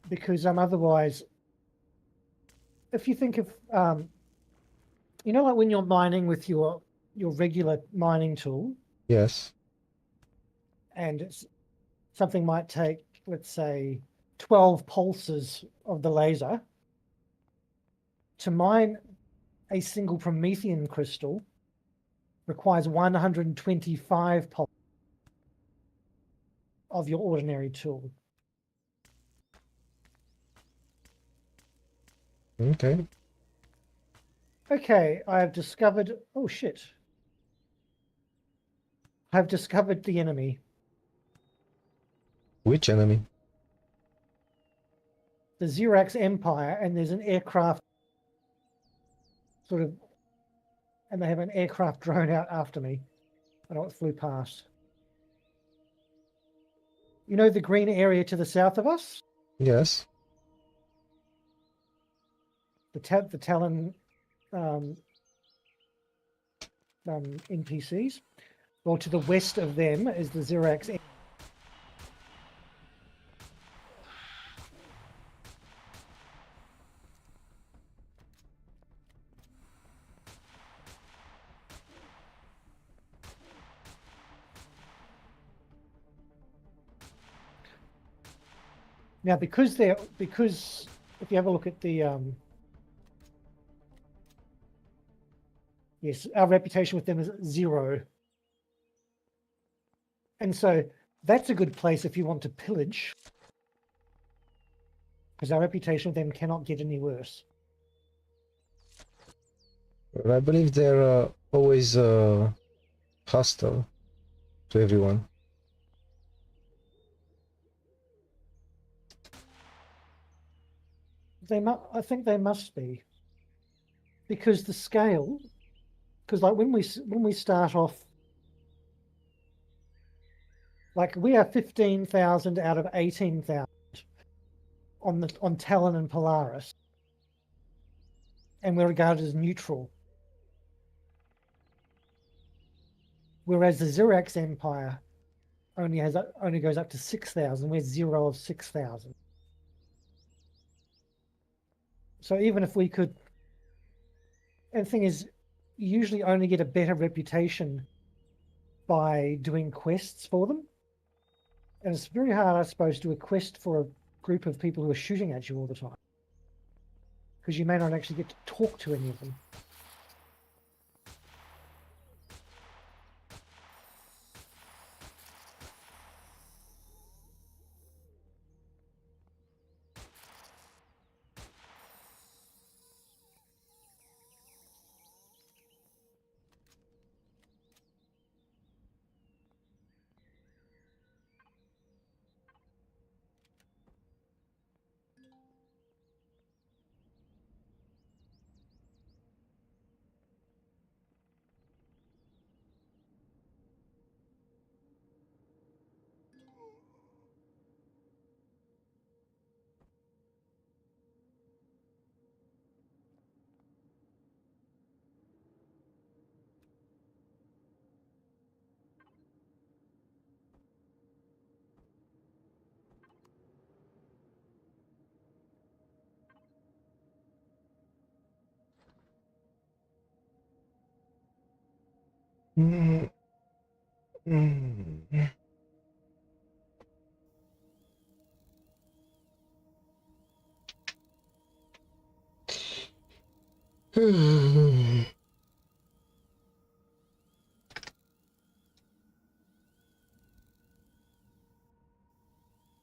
S2: Because otherwise, if you think of like when you're mining with your regular mining tool,
S1: Yes.
S2: and something might take, let's say, 12 pulses of the laser to mine a single promethium crystal requires 125 pulses of your ordinary tool.
S1: Okay.
S2: Okay, I have discovered... Oh, shit. I've discovered the enemy.
S1: Which enemy?
S2: The Xerax Empire, and there's an aircraft sort of... And they have an aircraft drone out after me. I know it flew past. You know the green area to the south of us?
S1: Yes.
S2: The Talon NPCs? Well, to the west of them is the Xerax. Now, because if you have a look at the yes, our reputation with them is 0. And so that's a good place if you want to pillage, because our reputation with them cannot get any worse.
S1: I believe they're always hostile to everyone.
S2: I think they must be, because the scale because like when we start off, like we are 15,000 out of 18,000 on Talon and Polaris, and we're regarded as neutral. Whereas the Xerax Empire only goes up to 6,000. We're 0 of 6,000. So even if we could, and the thing is, you usually only get a better reputation by doing quests for them. And it's very hard, I suppose, to do a quest for a group of people who are shooting at you all the time, because you may not actually get to talk to any of them.
S1: Mm. Mm.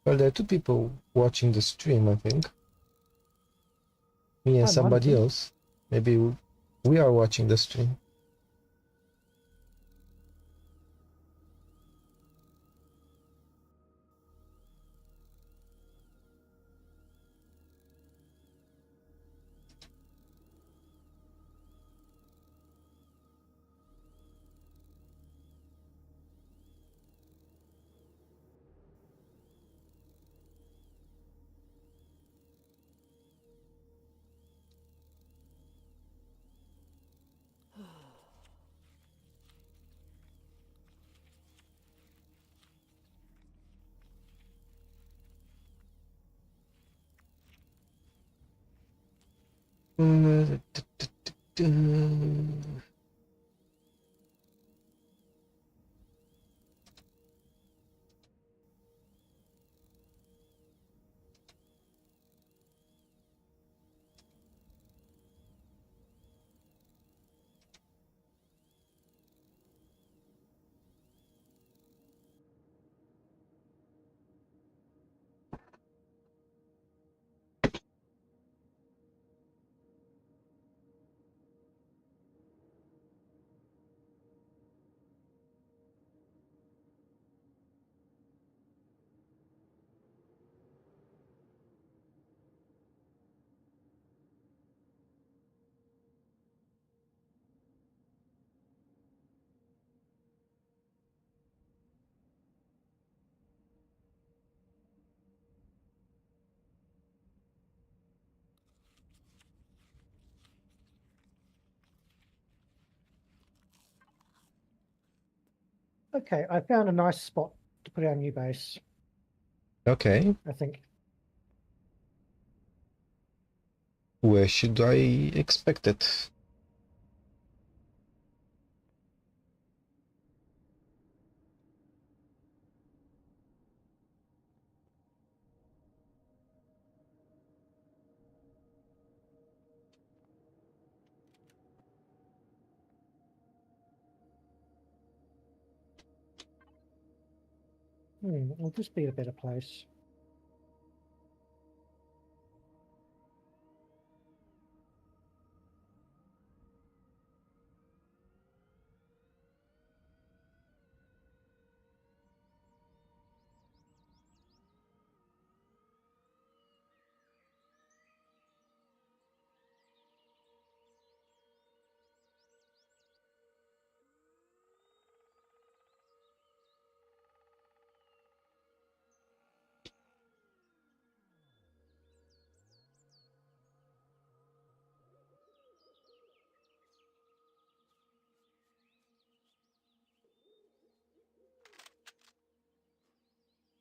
S1: Well, there are two people watching the stream, I think. Me and somebody else. Maybe we are watching the stream.
S2: Okay, I found a nice spot to put our new base.
S1: Okay.
S2: I think.
S1: Where should I expect it?
S2: Will this be a better place?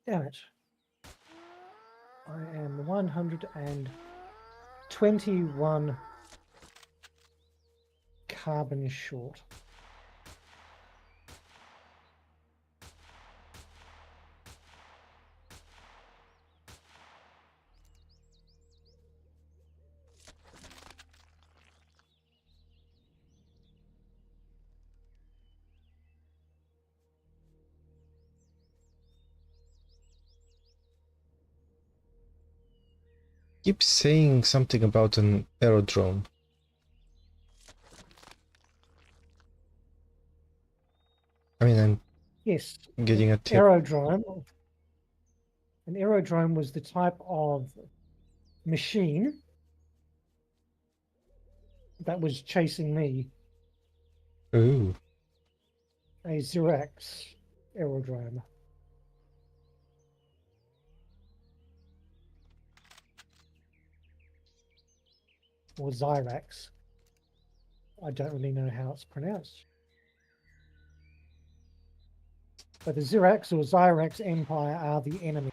S2: Damn it. I am 121 carbon short.
S1: Keep saying something about an aerodrome. I mean, I'm
S2: Yes.
S1: getting a tip.
S2: Aerodrome. An aerodrome was the type of machine that was chasing me.
S1: Ooh.
S2: A Xerax aerodrome. Or Xyrax. I don't really know how it's pronounced. But the Xerax or Xyrax Empire are the enemy.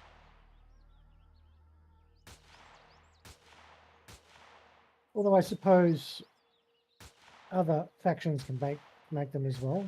S2: Although I suppose other factions can make them as well.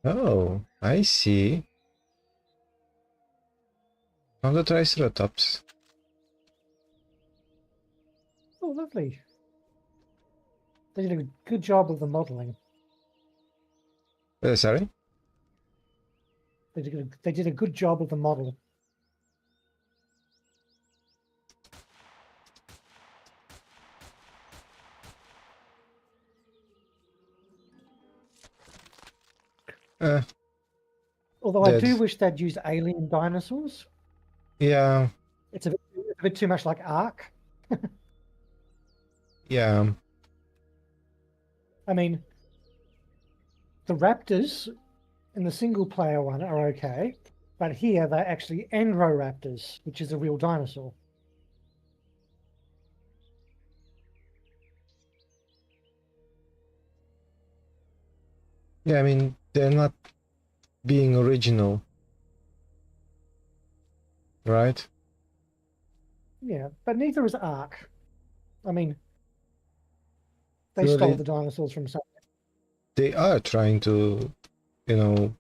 S1: Oh, I see. Found the Triceratops.
S2: Oh, lovely. They did a good job of the modeling.
S1: Sorry?
S2: They did a good job of the model. Although I do
S1: Dead.
S2: wish they'd used alien dinosaurs.
S1: Yeah,
S2: It's a bit too much like Ark.
S1: yeah.
S2: I mean, the raptors in the single player one are okay, but here they're actually Androraptors, which is a real dinosaur.
S1: Yeah, I mean, they're not being original. Right?
S2: Yeah, but neither is Ark. I mean, they stole
S1: Surely
S2: the dinosaurs from somewhere.
S1: they are trying to, you know,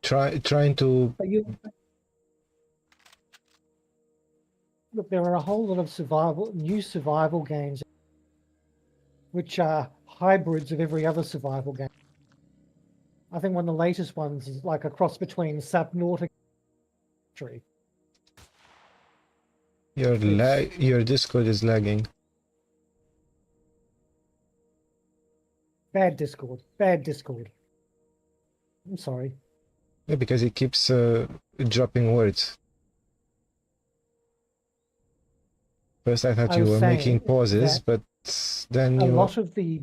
S1: trying to.
S2: But look, there are a whole lot of new survival games, which are hybrids of every other survival game. I think one of the latest ones is like a cross between Subnautica.
S1: Your Discord is lagging.
S2: Bad Discord. Bad Discord. I'm sorry.
S1: Yeah, because it keeps dropping words. First I thought
S2: I
S1: you
S2: was
S1: were making
S2: saying
S1: pauses,
S2: that
S1: but then
S2: a
S1: you.
S2: lot of the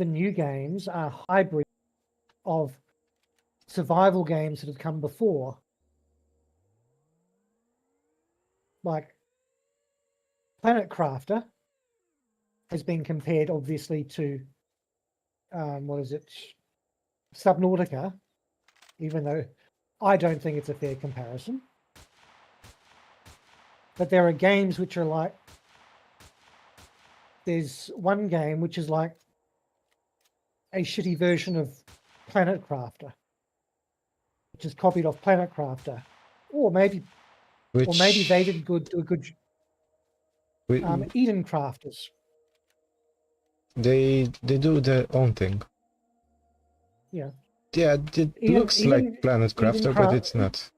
S2: new games are hybrids of survival games that have come before. Like Planet Crafter has been compared obviously to what is it? Subnautica, even though I don't think it's a fair comparison. But there are games which are like, there's one game which is like a shitty version of Planet Crafter, which is copied off Planet Crafter, or maybe they did do a good Eden Crafters.
S1: They do their own thing.
S2: Yeah,
S1: Yeah, it looks like Planet Crafter, but it's not.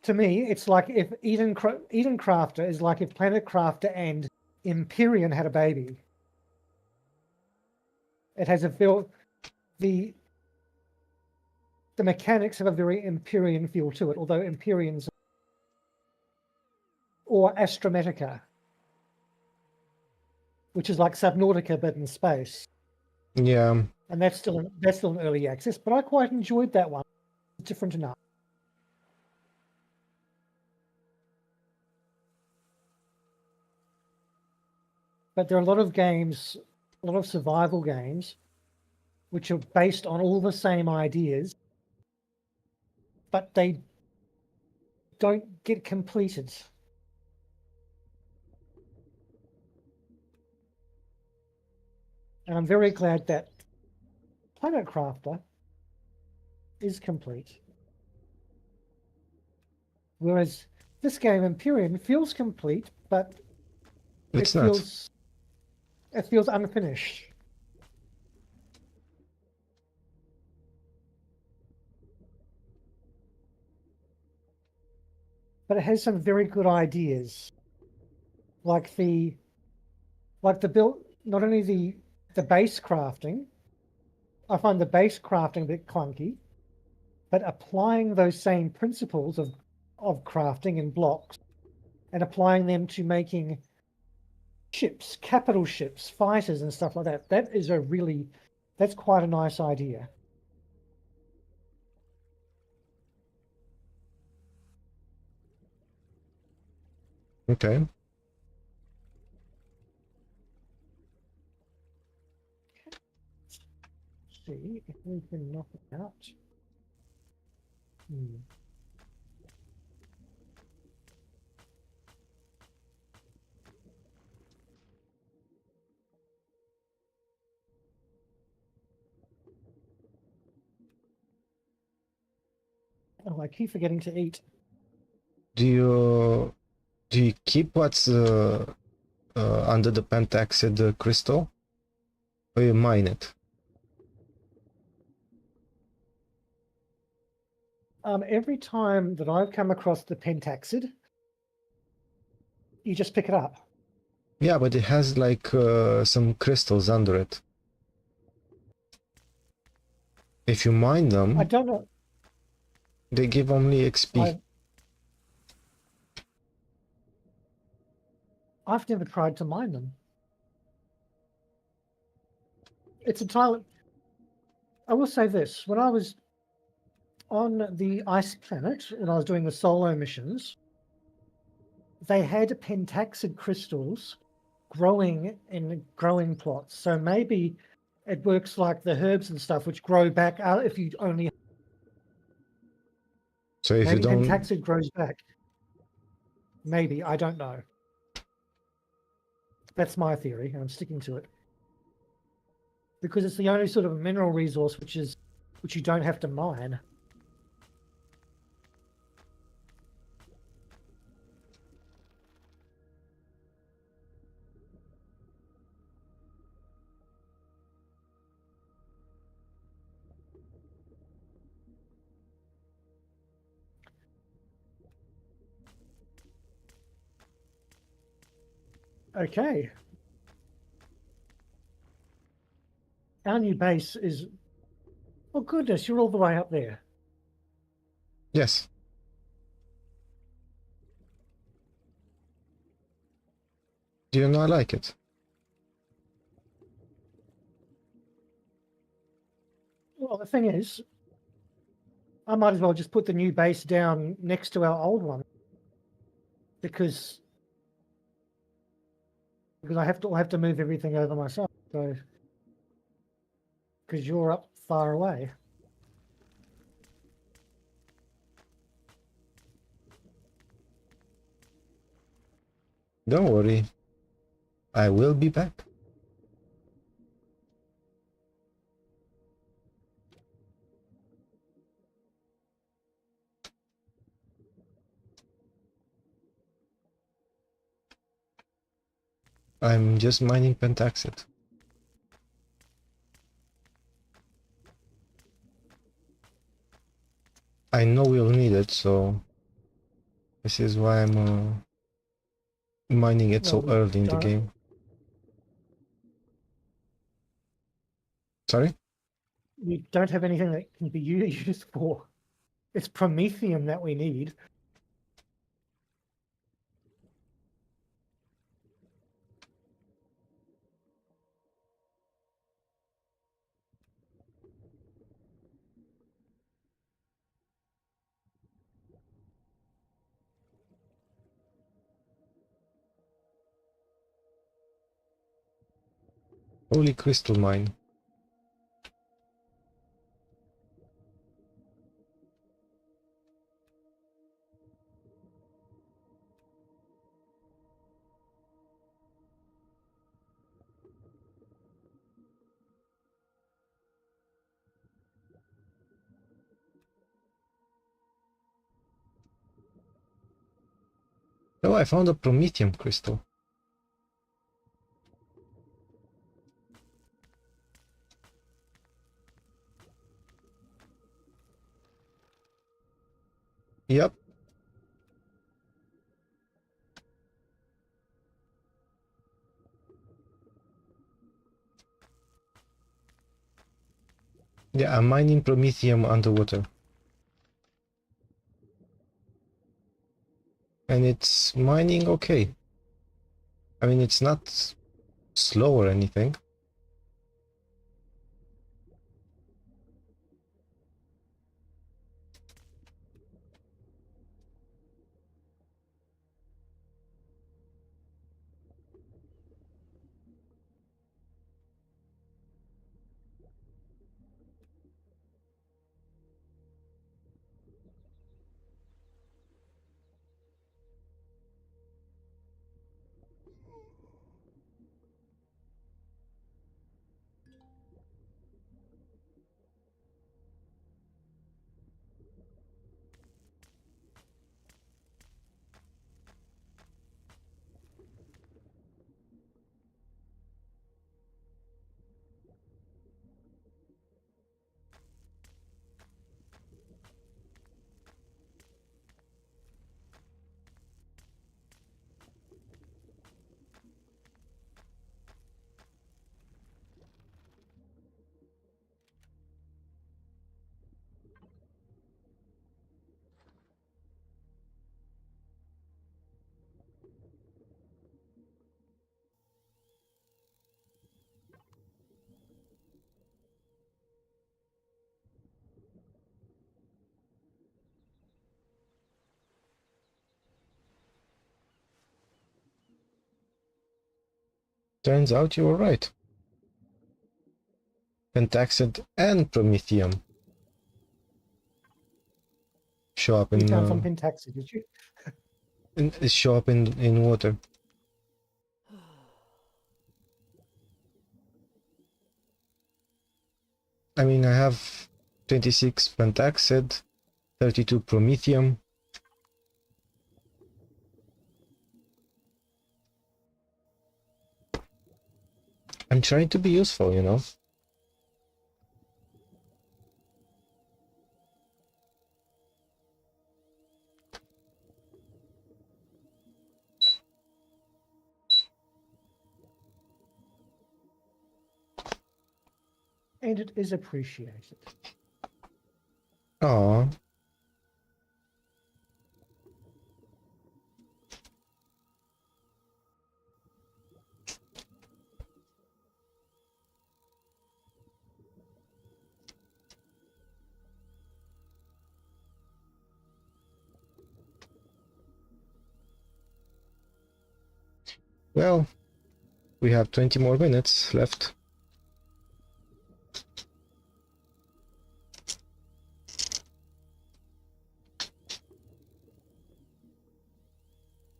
S2: To me, it's like if Eden Crafter is like if Planet Crafter and Empyrion had a baby. It has a feel. The mechanics have a very Empyrean feel to it, although Empyreans or Astrometica, which is like Subnautica but in space.
S1: Yeah.
S2: And that's still in early access, but I quite enjoyed that one. It's different enough. But there are a lot of games, a lot of survival games, which are based on all the same ideas, but they don't get completed. And I'm very glad that Planet Crafter is complete. Whereas this game, Empyrean, feels complete, but it feels unfinished. But it has some very good ideas. Like the build, not only the base crafting, I find the base crafting a bit clunky, but applying those same principles of crafting in blocks and applying them to making ships, capital ships, fighters and stuff like that, that's quite a nice idea.
S1: Okay.
S2: Let's see if we can knock it out. Oh, I keep forgetting to eat.
S1: Do you keep what's under the pentaxid crystal, or you mine it?
S2: Every time that I've come across the pentaxid, you just pick it up.
S1: Yeah, but it has like some crystals under it. If you mine them,
S2: I don't know.
S1: They give only XP.
S2: I've never tried to mine them. It's entirely. I will say this: when I was on the ice planet, when I was doing the solo missions, they had pentaxid crystals growing in growing plots. So maybe it works like the herbs and stuff, which grow back out if you only.
S1: So if
S2: maybe
S1: you don't,
S2: pentaxid grows back. Maybe, I don't know. That's my theory, and I'm sticking to it. Because it's the only sort of mineral resource which you don't have to mine. Okay. Our new base is... Oh, goodness, you're all the way up there.
S1: yes. Do you not like it?
S2: Well, the thing is, I might as well just put the new base down next to our old one. Because I have to move everything over myself. So, because you're up far away.
S1: Don't worry. I will be back. I'm just mining pentaxid. I know we'll need it, so this is why I'm mining it so
S2: Well,
S1: early in the game. Sorry?
S2: we don't have anything that can be used for. It's promethium that we need.
S1: Holy crystal mine. Oh, I found a promethium crystal. Yep. Yeah, I'm mining promethium underwater. And it's mining okay. I mean, it's not slow or anything. Turns out you were right. Pentaxid and promethium show up
S2: You found some pentaxid, did you?
S1: show up in water. I mean, I have 26 pentaxid, 32 promethium. I'm trying to be useful, you know.
S2: And it is appreciated.
S1: Aww. Well, we have 20 more minutes left.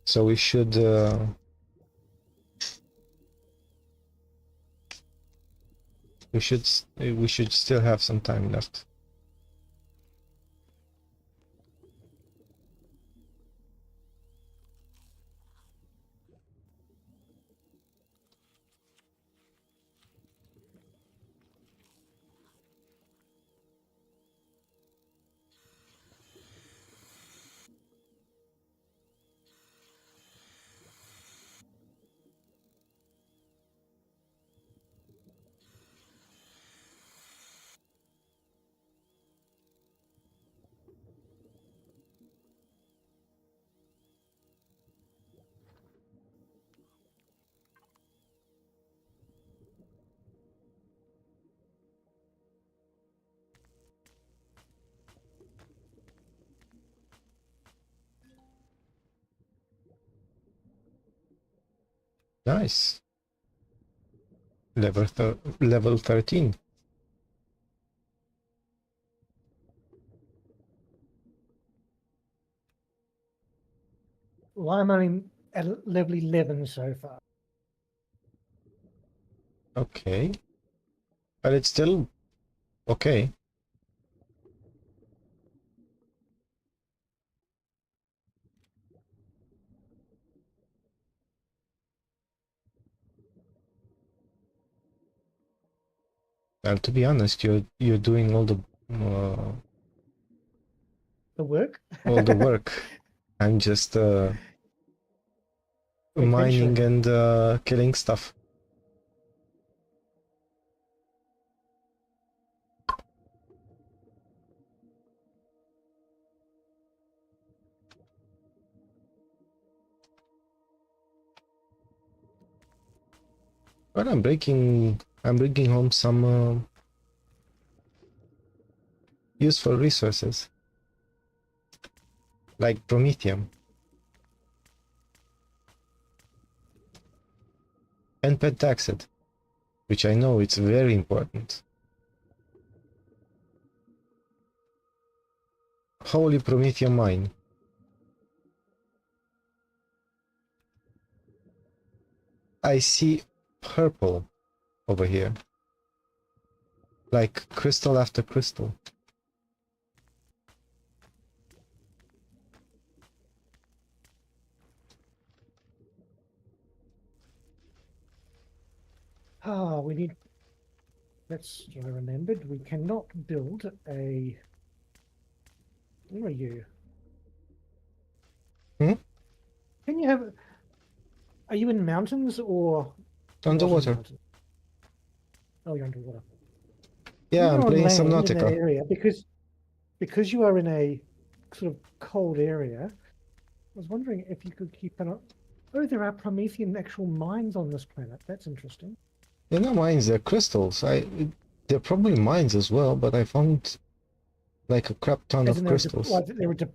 S1: So we should we should still have some time left. Nice. Level 13.
S2: Well, I'm only at level 11 so far.
S1: Okay. But it's still okay. Well, to be honest, you're doing all
S2: The work?
S1: the work. I'm just mining
S2: Adventuring.
S1: and killing stuff. But I'm bringing home some useful resources, like promethium and pentaxid, which I know it's very important. Holy promethium mine. I see purple over here, like crystal after crystal.
S2: Ah, we need. That's what I remembered. We cannot build a. Where are you?
S1: Hmm?
S2: Can you have? Are you in mountains or
S1: Underwater.
S2: mountains? Oh, you're underwater.
S1: Yeah,
S2: When
S1: I'm
S2: you're on
S1: playing
S2: land in that
S1: Subnautica.
S2: area, because you are in a sort of cold area, I was wondering if you could keep an. Oh, there are Promethean actual mines on this planet. That's interesting.
S1: They're not mines, they're crystals. They're probably mines as well, but I found like a crap ton
S2: As
S1: of
S2: in
S1: crystals.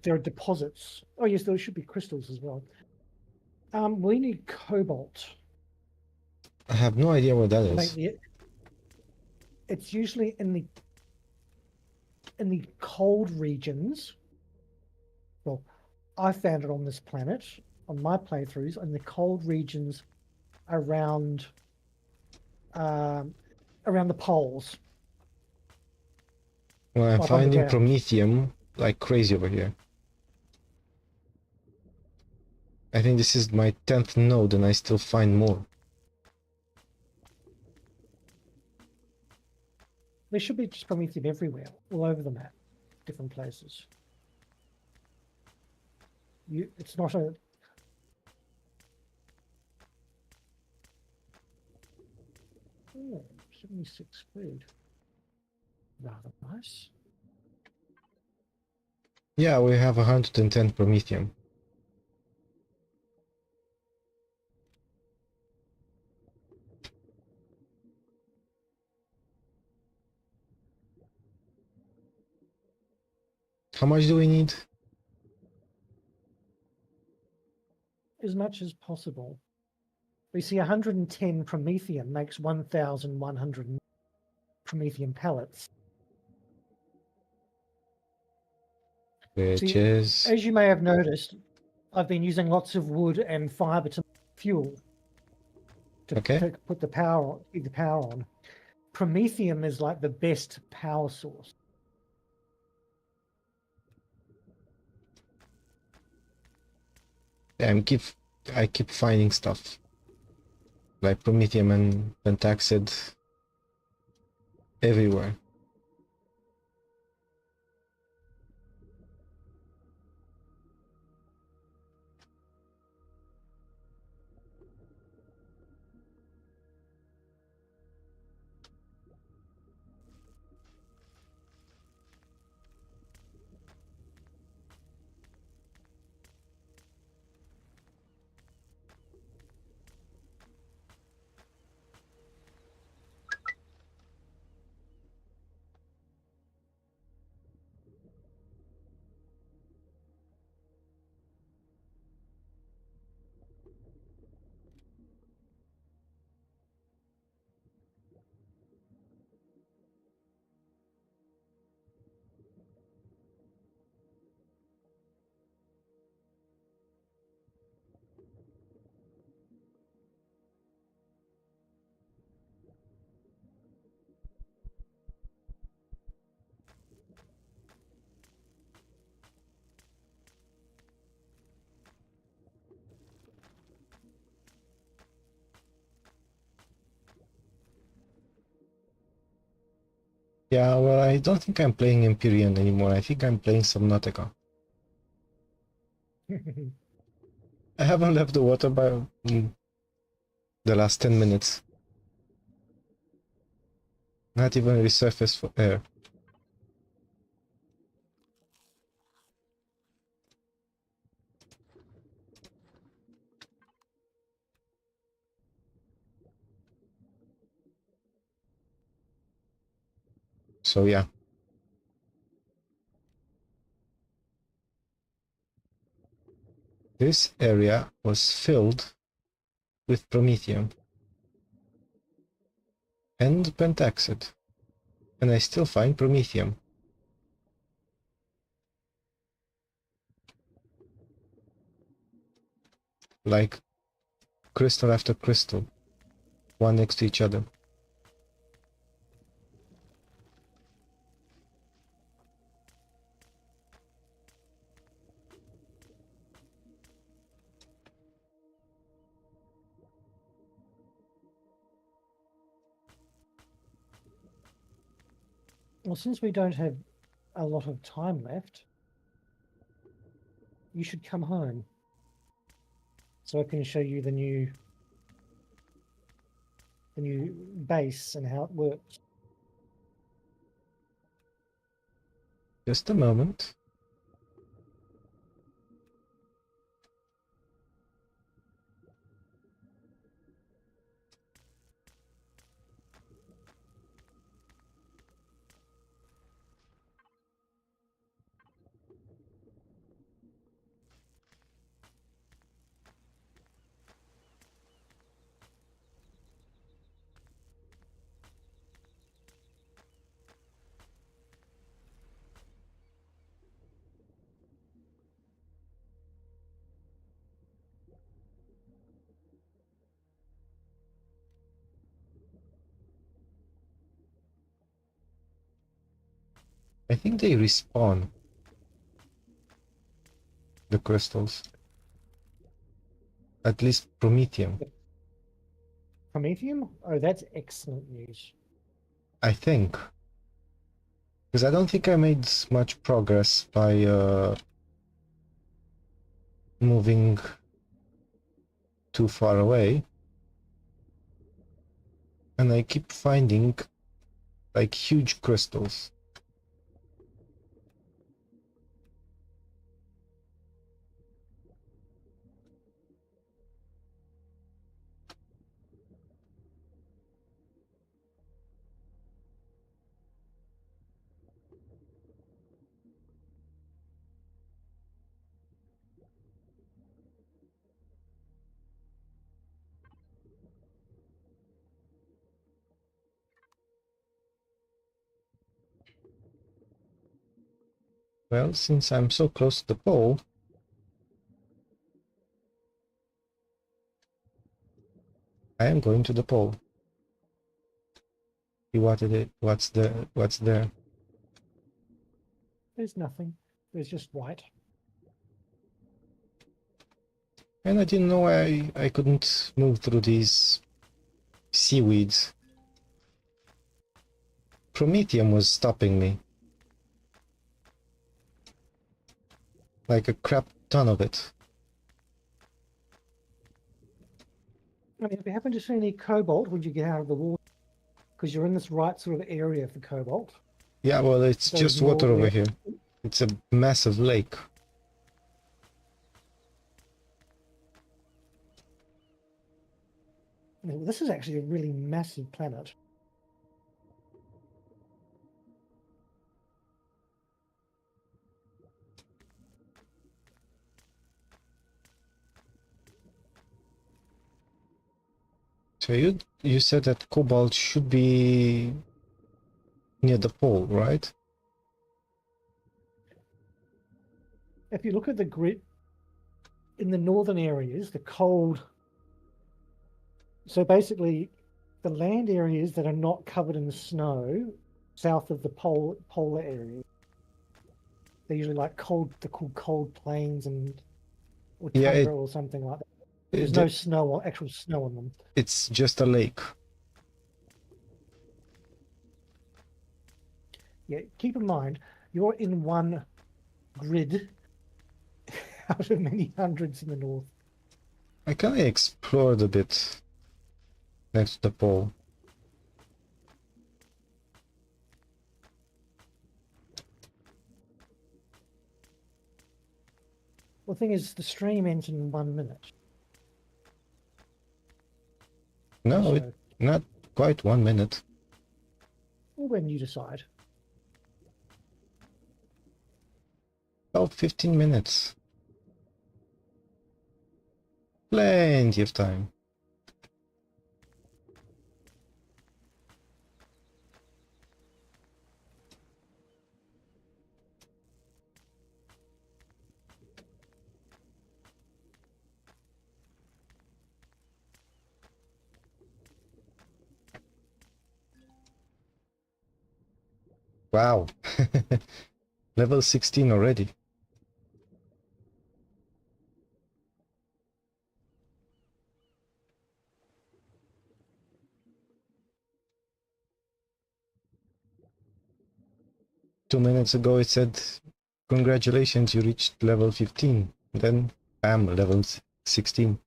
S2: there are deposits. Oh yes, there should be crystals as well. We need cobalt
S1: I have no idea what that
S2: to make
S1: is.
S2: the. It's usually in the cold regions. Well, I found it on this planet on my playthroughs in the cold regions around around the poles.
S1: Well, I'm
S2: Like
S1: finding
S2: underground.
S1: promethium like crazy over here. I think this is my 10th node and I still find more.
S2: There should be just Promethean everywhere, all over the map, different places. It's not a. Oh, 76 food. Rather nice.
S1: Yeah, we have 110 promethium. How much do we need?
S2: As much as possible. We see 110 Promethean makes 1,100 Promethean pellets.
S1: Which
S2: See,
S1: is...
S2: as you may have noticed, I've been using lots of wood and fiber to fuel to
S1: Okay.
S2: put the power on, keep the power on. Prometheum is like the best power source.
S1: I keep finding stuff. Like promethium and pentaxid everywhere. Yeah, well, I don't think I'm playing Empyrion anymore. I think I'm playing Subnautica. I haven't left the water by the last 10 minutes. Not even resurfaced for air. So yeah. This area was filled with promethium and pentaxid, and I still find promethium. Like crystal after crystal, one next to each other.
S2: Well, since we don't have a lot of time left, you should come home so I can show you the new base and how it works.
S1: Just a moment. I think they respawn the crystals. At least promethium.
S2: Promethium? Oh, that's excellent news.
S1: I think. Because I don't think I made much progress by moving too far away. And I keep finding like huge crystals. Well, since I'm so close to the pole, I am going to the pole. See what it is, what's there.
S2: There's nothing. There's just white.
S1: And I didn't know I couldn't move through these seaweeds. Promethium was stopping me. Like a crap ton of it.
S2: I mean, if you happen to see any cobalt when you get out of the water, because you're in this right sort of area for cobalt.
S1: Yeah, well, it's
S2: So
S1: just
S2: more
S1: water over
S2: where-
S1: here. It's a massive lake.
S2: This is actually a really massive planet.
S1: So you said that cobalt should be near the pole, right?
S2: If you look at the grid in the northern areas, the cold. So basically, the land areas that are not covered in snow, south of the polar area, they're usually like cold. They're called cold plains or
S1: Yeah,
S2: tundra or something like that. There's no snow or actual snow on them.
S1: it's just a lake.
S2: Yeah, keep in mind, you're in one grid out of many hundreds in the north.
S1: I kind of explored a bit next to the pole.
S2: Well, the thing is, the stream ends in 1 minute.
S1: No,
S2: So,
S1: not quite 1 minute.
S2: when you decide.
S1: About 15 minutes. Plenty of time. Wow. Level 16 already. Two minutes ago it said, congratulations, you reached level 15. Then, bam, level 16.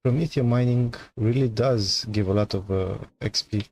S1: Promethium mining really does give a lot of XP.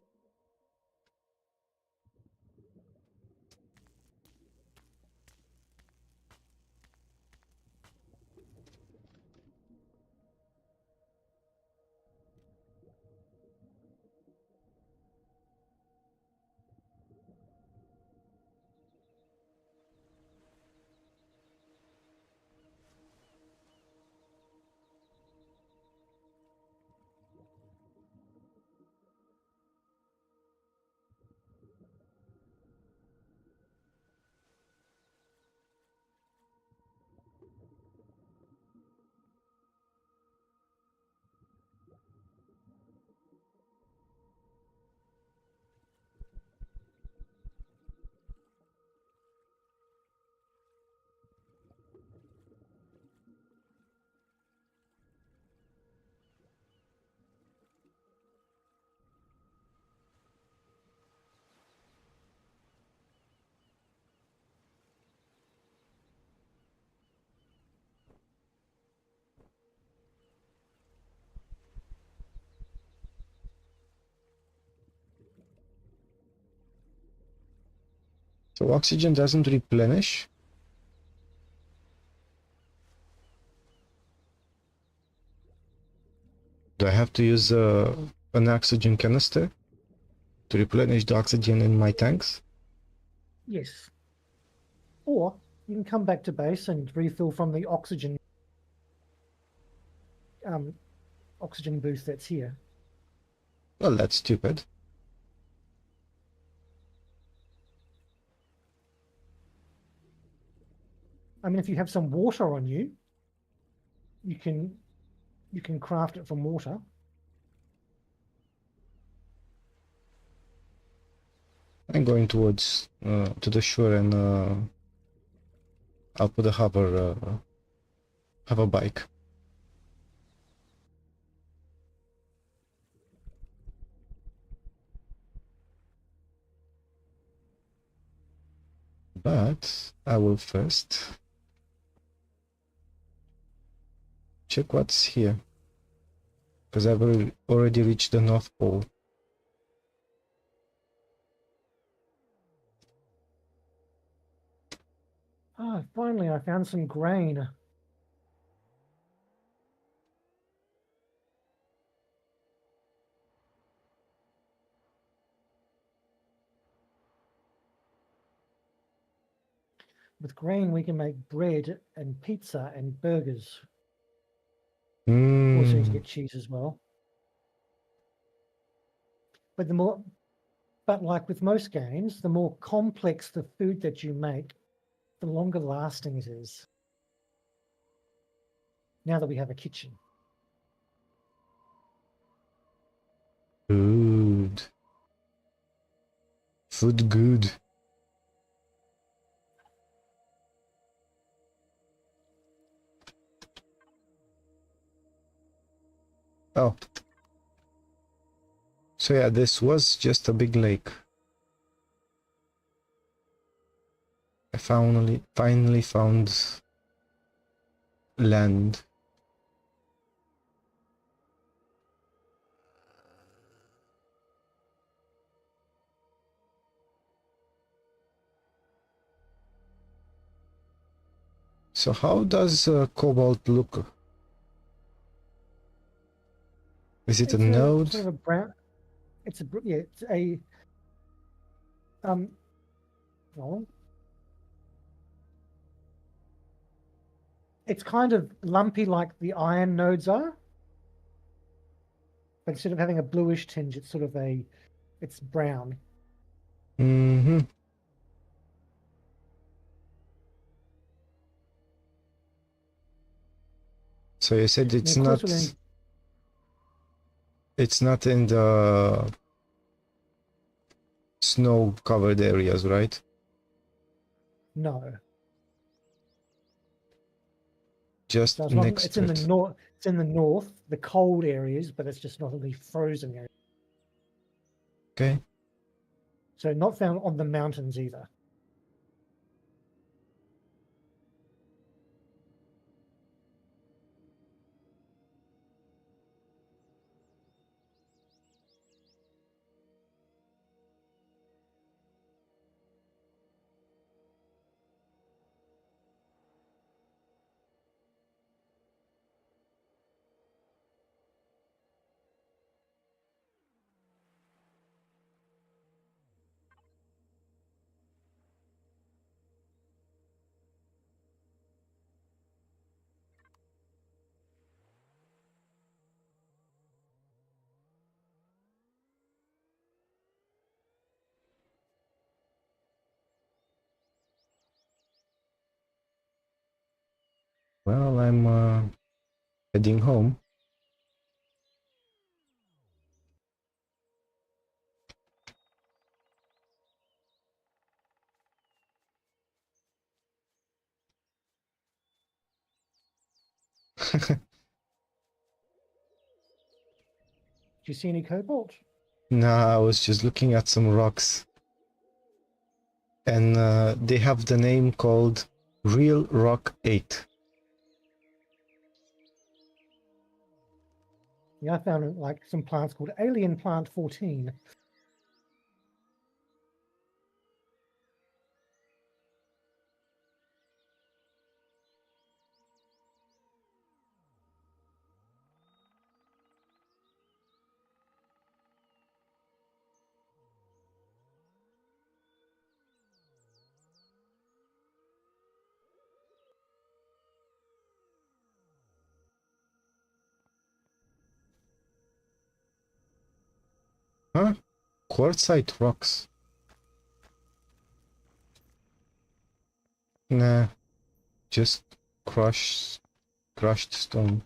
S1: So oxygen doesn't replenish. Do I have to use an oxygen canister to replenish the oxygen in my tanks?
S2: Yes. Or you can come back to base and refill from the oxygen boost that's here.
S1: Well, that's stupid.
S2: I mean, if you have some water on you, you can craft it from water.
S1: I'm going towards to the shore and I'll put a hover bike. But I will first check what's here, because I've already reached the North Pole.
S2: Ah, finally, I found some grain. With grain, we can make bread and pizza and burgers. Also, need to get cheese as well. But like with most games, the more complex the food that you make, the longer lasting it is. Now that we have a kitchen.
S1: Food. Food good. Oh. So yeah, this was just a big lake. I finally found land. So how does cobalt look? Is it a
S2: It's a
S1: node?
S2: sort of a brown. It's a yeah. It's a well, it's kind of lumpy like the iron nodes are, but instead of having a bluish tinge, it's sort of it's brown.
S1: Mm-hmm. So you said
S2: And of course,
S1: it's not in the snow-covered areas, right?
S2: no.
S1: Just
S2: So it's not.
S1: next
S2: It's
S1: to
S2: in the
S1: it.
S2: north. It's in the north, the cold areas, but it's just not in the frozen areas.
S1: Okay.
S2: So not found on the mountains either.
S1: Well, I'm heading home.
S2: Do you see any cobalt?
S1: Nah, I was just looking at some rocks. And they have the name called Real Rock 8.
S2: Yeah, I found like some plants called Alien Plant 14.
S1: Huh? Quartzite rocks. Nah, just crushed stone.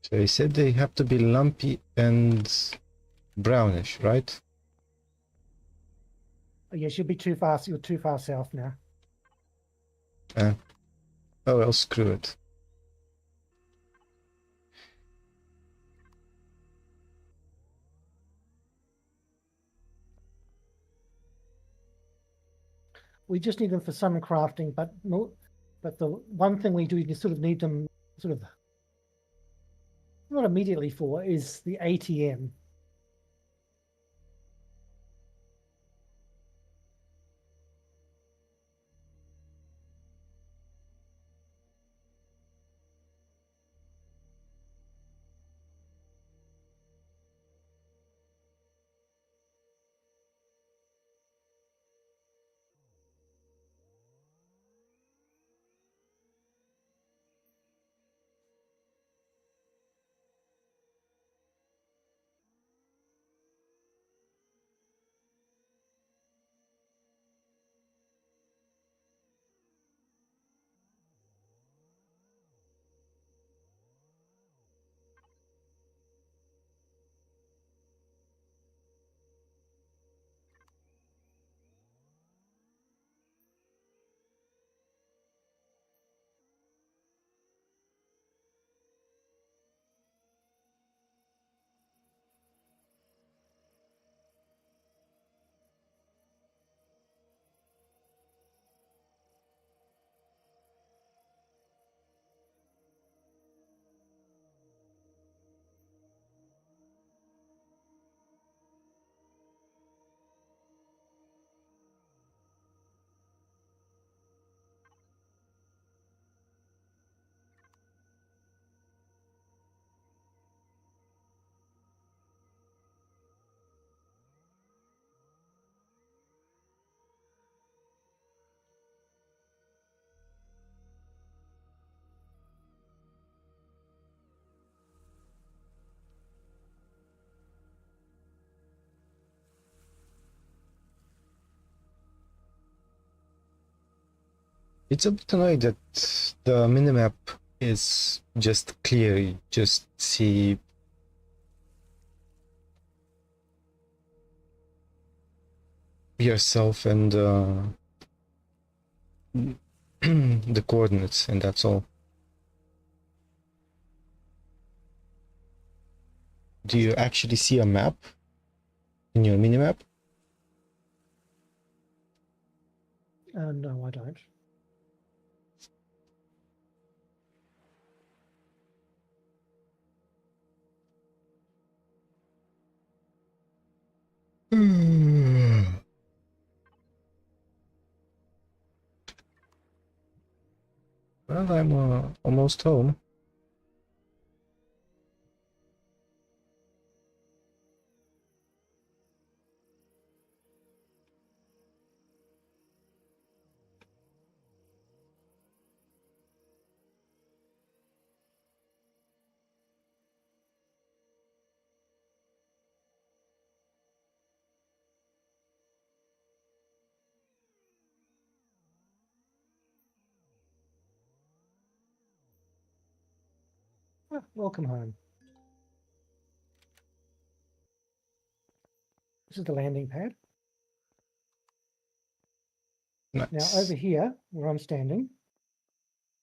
S1: So he said they have to be lumpy and brownish, right?
S2: Oh, yes, you'll be too fast. You're too far south now.
S1: Oh well, screw it.
S2: We just need them for some crafting, but the one thing we do, you sort of need them sort of not immediately for is the ATM.
S1: It's a bit annoying that the minimap is just clear. You just see yourself and the coordinates, and that's all. Do you actually see a map in your minimap?
S2: No, I don't.
S1: Well, I'm almost home.
S2: Ah, welcome home. This is the landing pad.
S1: Nice.
S2: Now over here, where I'm standing,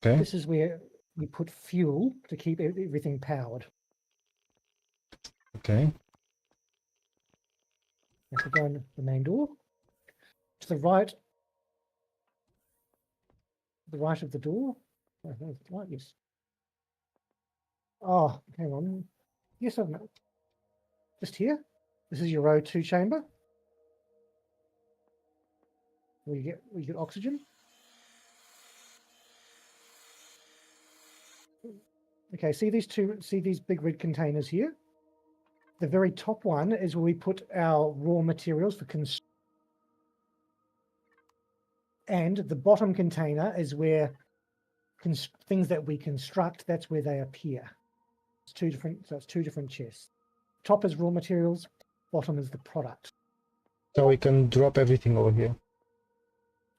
S1: Okay.
S2: this is where we put fuel to keep everything powered.
S1: Okay.
S2: If we go in the main door, to the right of the door. Oh, no, right, yes. Oh, hang on. Yes, I've not. Just here. This is your O2 chamber. We get oxygen. Okay, see these big red containers here? The very top one is where we put our raw materials for and the bottom container is where things that we construct, that's where they appear. It's two different chests. Top is raw materials, bottom is the product.
S1: So we can drop everything over here.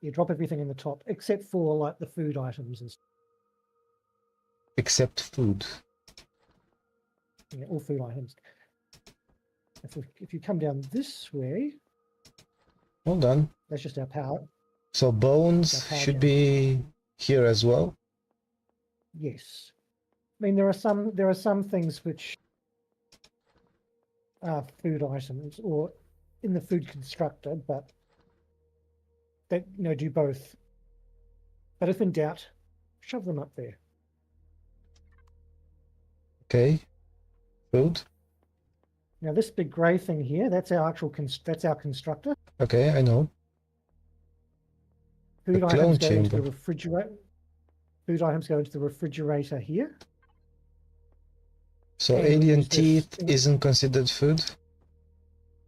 S2: You drop everything in the top, except for like the food items and stuff.
S1: Except food.
S2: Yeah, all food items. If you come down this way,
S1: Well done.
S2: that's just our power.
S1: So bones should be here as well.
S2: Yes. I mean, there are some things which are food items or in the food constructor, but that do both. But if in doubt, shove them up there.
S1: Okay. Food.
S2: Now this big grey thing here, that's our actual that's our constructor.
S1: Okay, I know.
S2: Food
S1: The
S2: items
S1: clone
S2: go into the
S1: chamber.
S2: refrigerator. Food items go into the refrigerator here.
S1: So
S2: And we
S1: alien
S2: use this
S1: teeth
S2: in-
S1: isn't considered food?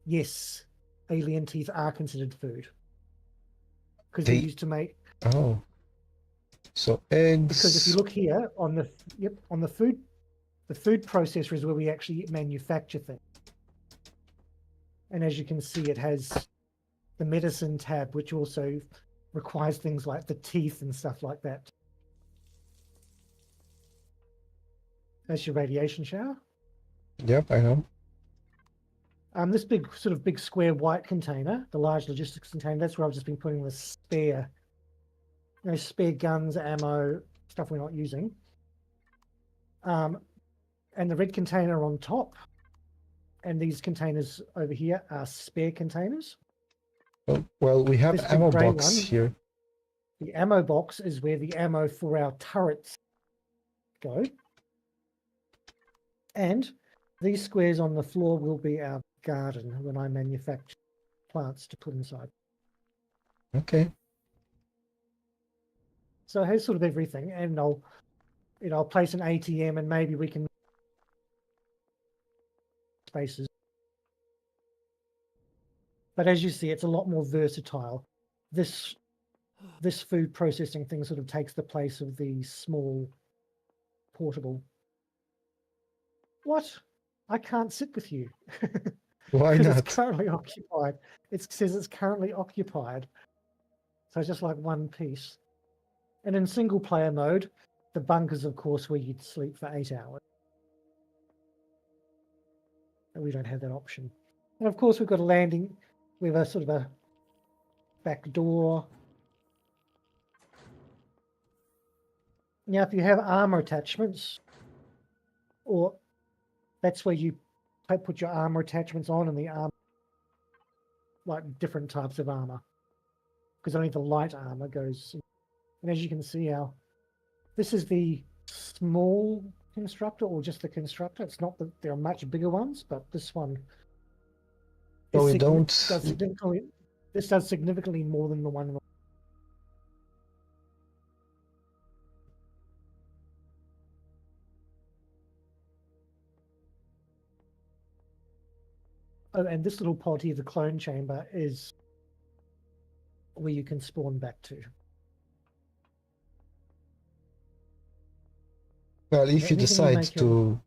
S2: Yes, alien teeth are considered food because
S1: They-
S2: they're used to make.
S1: Oh. So eggs.
S2: Because if you look here on the food processor is where we actually manufacture things. And as you can see, it has the medicine tab, which also requires things like the teeth and stuff like that. That's your radiation shower.
S1: Yep, I know.
S2: This big square white container, the large logistics container, that's where I've just been putting the spare guns, ammo, stuff we're not using. And the red container on top, and these containers over here are spare containers.
S1: Oh, well, we have
S2: This big
S1: ammo
S2: grey
S1: box
S2: one.
S1: here.
S2: The ammo box is where the ammo for our turrets go. And these squares on the floor will be our garden when I manufacture plants to put inside.
S1: Okay.
S2: So it has sort of everything, and I'll place an ATM, and maybe we can spaces. But as you see, it's a lot more versatile. This food processing thing sort of takes the place of the small portable. What? I can't sit with you.
S1: Why
S2: Because
S1: not?
S2: it's currently occupied. It says it's currently occupied. So it's just like one piece. And in single player mode, the bunker's of course where you'd sleep for 8 hours. And we don't have that option. And of course we've got a landing, we have a sort of a back door. Now if you have armor attachments, or that's where you put your armor attachments on, and the armor, like different types of armor, because only the light armor goes. And as you can see, this is the small constructor, or just the constructor. It's not that there are much bigger ones, but this one.
S1: So we don't.
S2: This does significantly more than the one. Oh, and this little pod here, the clone chamber, is where you can spawn back to.
S1: Well, if you decide to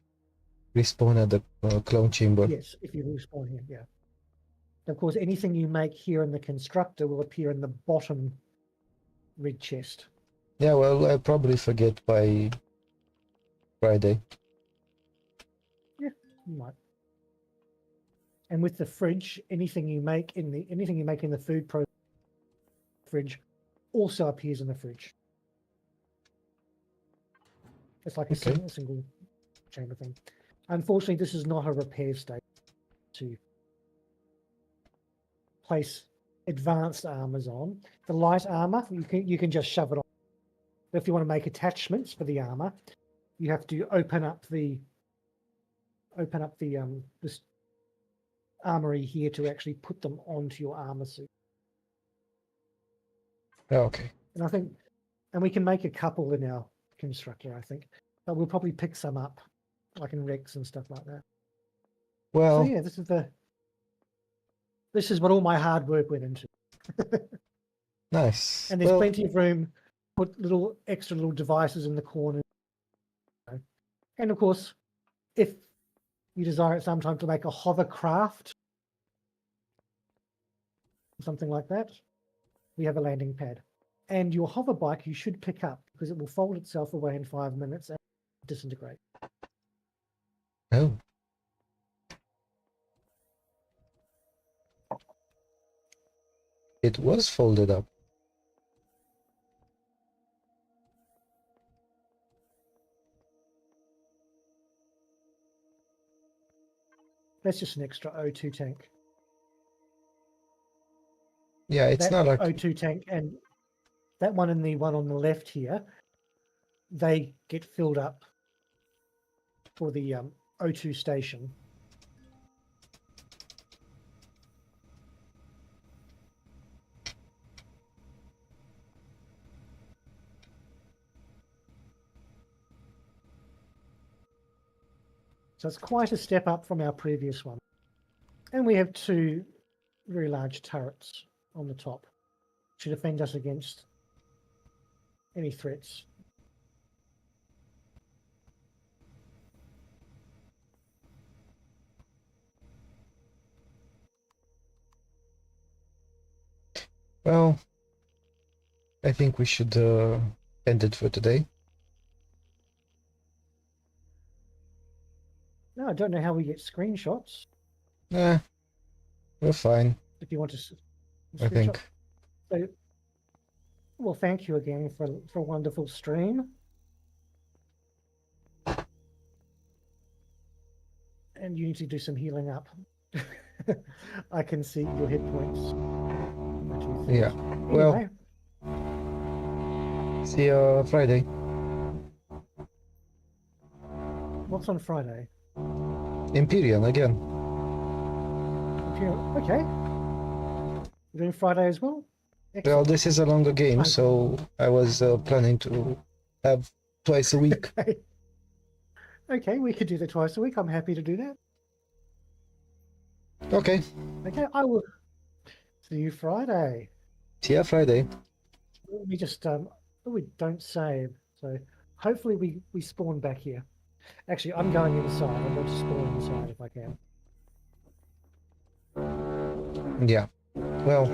S1: respawn at the clone chamber.
S2: Yes, if you respawn here, yeah. Of course, anything you make here in the constructor will appear in the bottom red chest.
S1: Yeah, well, I'll probably forget by Friday.
S2: Yeah, you might. And with the fridge, anything you make in the food fridge also appears in the fridge. It's like a single chamber thing. Unfortunately, this is not a repair station to place advanced armors on. The light armor, you can just shove it on. But if you want to make attachments for the armor, you have to open up this armory here to actually put them onto your armor suit.
S1: Oh, okay.
S2: And we can make a couple in our constructor, I think. But we'll probably pick some up, like in Rex and stuff like that.
S1: Well,
S2: so yeah, this is what all my hard work went into.
S1: Nice.
S2: And there's plenty of room, put extra little devices in the corner. And of course, if you desire at some time to make a hovercraft, something like that, we have a landing pad. And your hover bike you should pick up, because it will fold itself away in 5 minutes and disintegrate.
S1: Oh. It was folded up.
S2: That's just an extra O2 tank.
S1: Yeah, it's
S2: that
S1: not like
S2: O2 tank, and that one and the one on the left here, they get filled up for the O2 station. So it's quite a step up from our previous one. And we have 2 very large turrets on the top to defend us against any threats.
S1: Well, I think we should end it for today.
S2: No, I don't know how we get screenshots.
S1: Nah, we're fine.
S2: If you want to,
S1: I think.
S2: So, well, thank you again for a wonderful stream. And you need to do some healing up. I can see your hit points.
S1: Yeah.
S2: Anyway.
S1: Well, see you Friday.
S2: What's on Friday?
S1: Empyrion again.
S2: Okay. You're doing Friday as well? Excellent.
S1: Well, this is a longer game, so I was planning to have twice a week.
S2: Okay. Okay, we could do that twice a week. I'm happy to do that.
S1: Okay.
S2: Okay, I will see you Friday.
S1: See you Friday.
S2: Let me just we don't save, so hopefully we spawn back here. Actually, I'm going inside. I'm going to spawn inside if I can.
S1: Yeah. Well,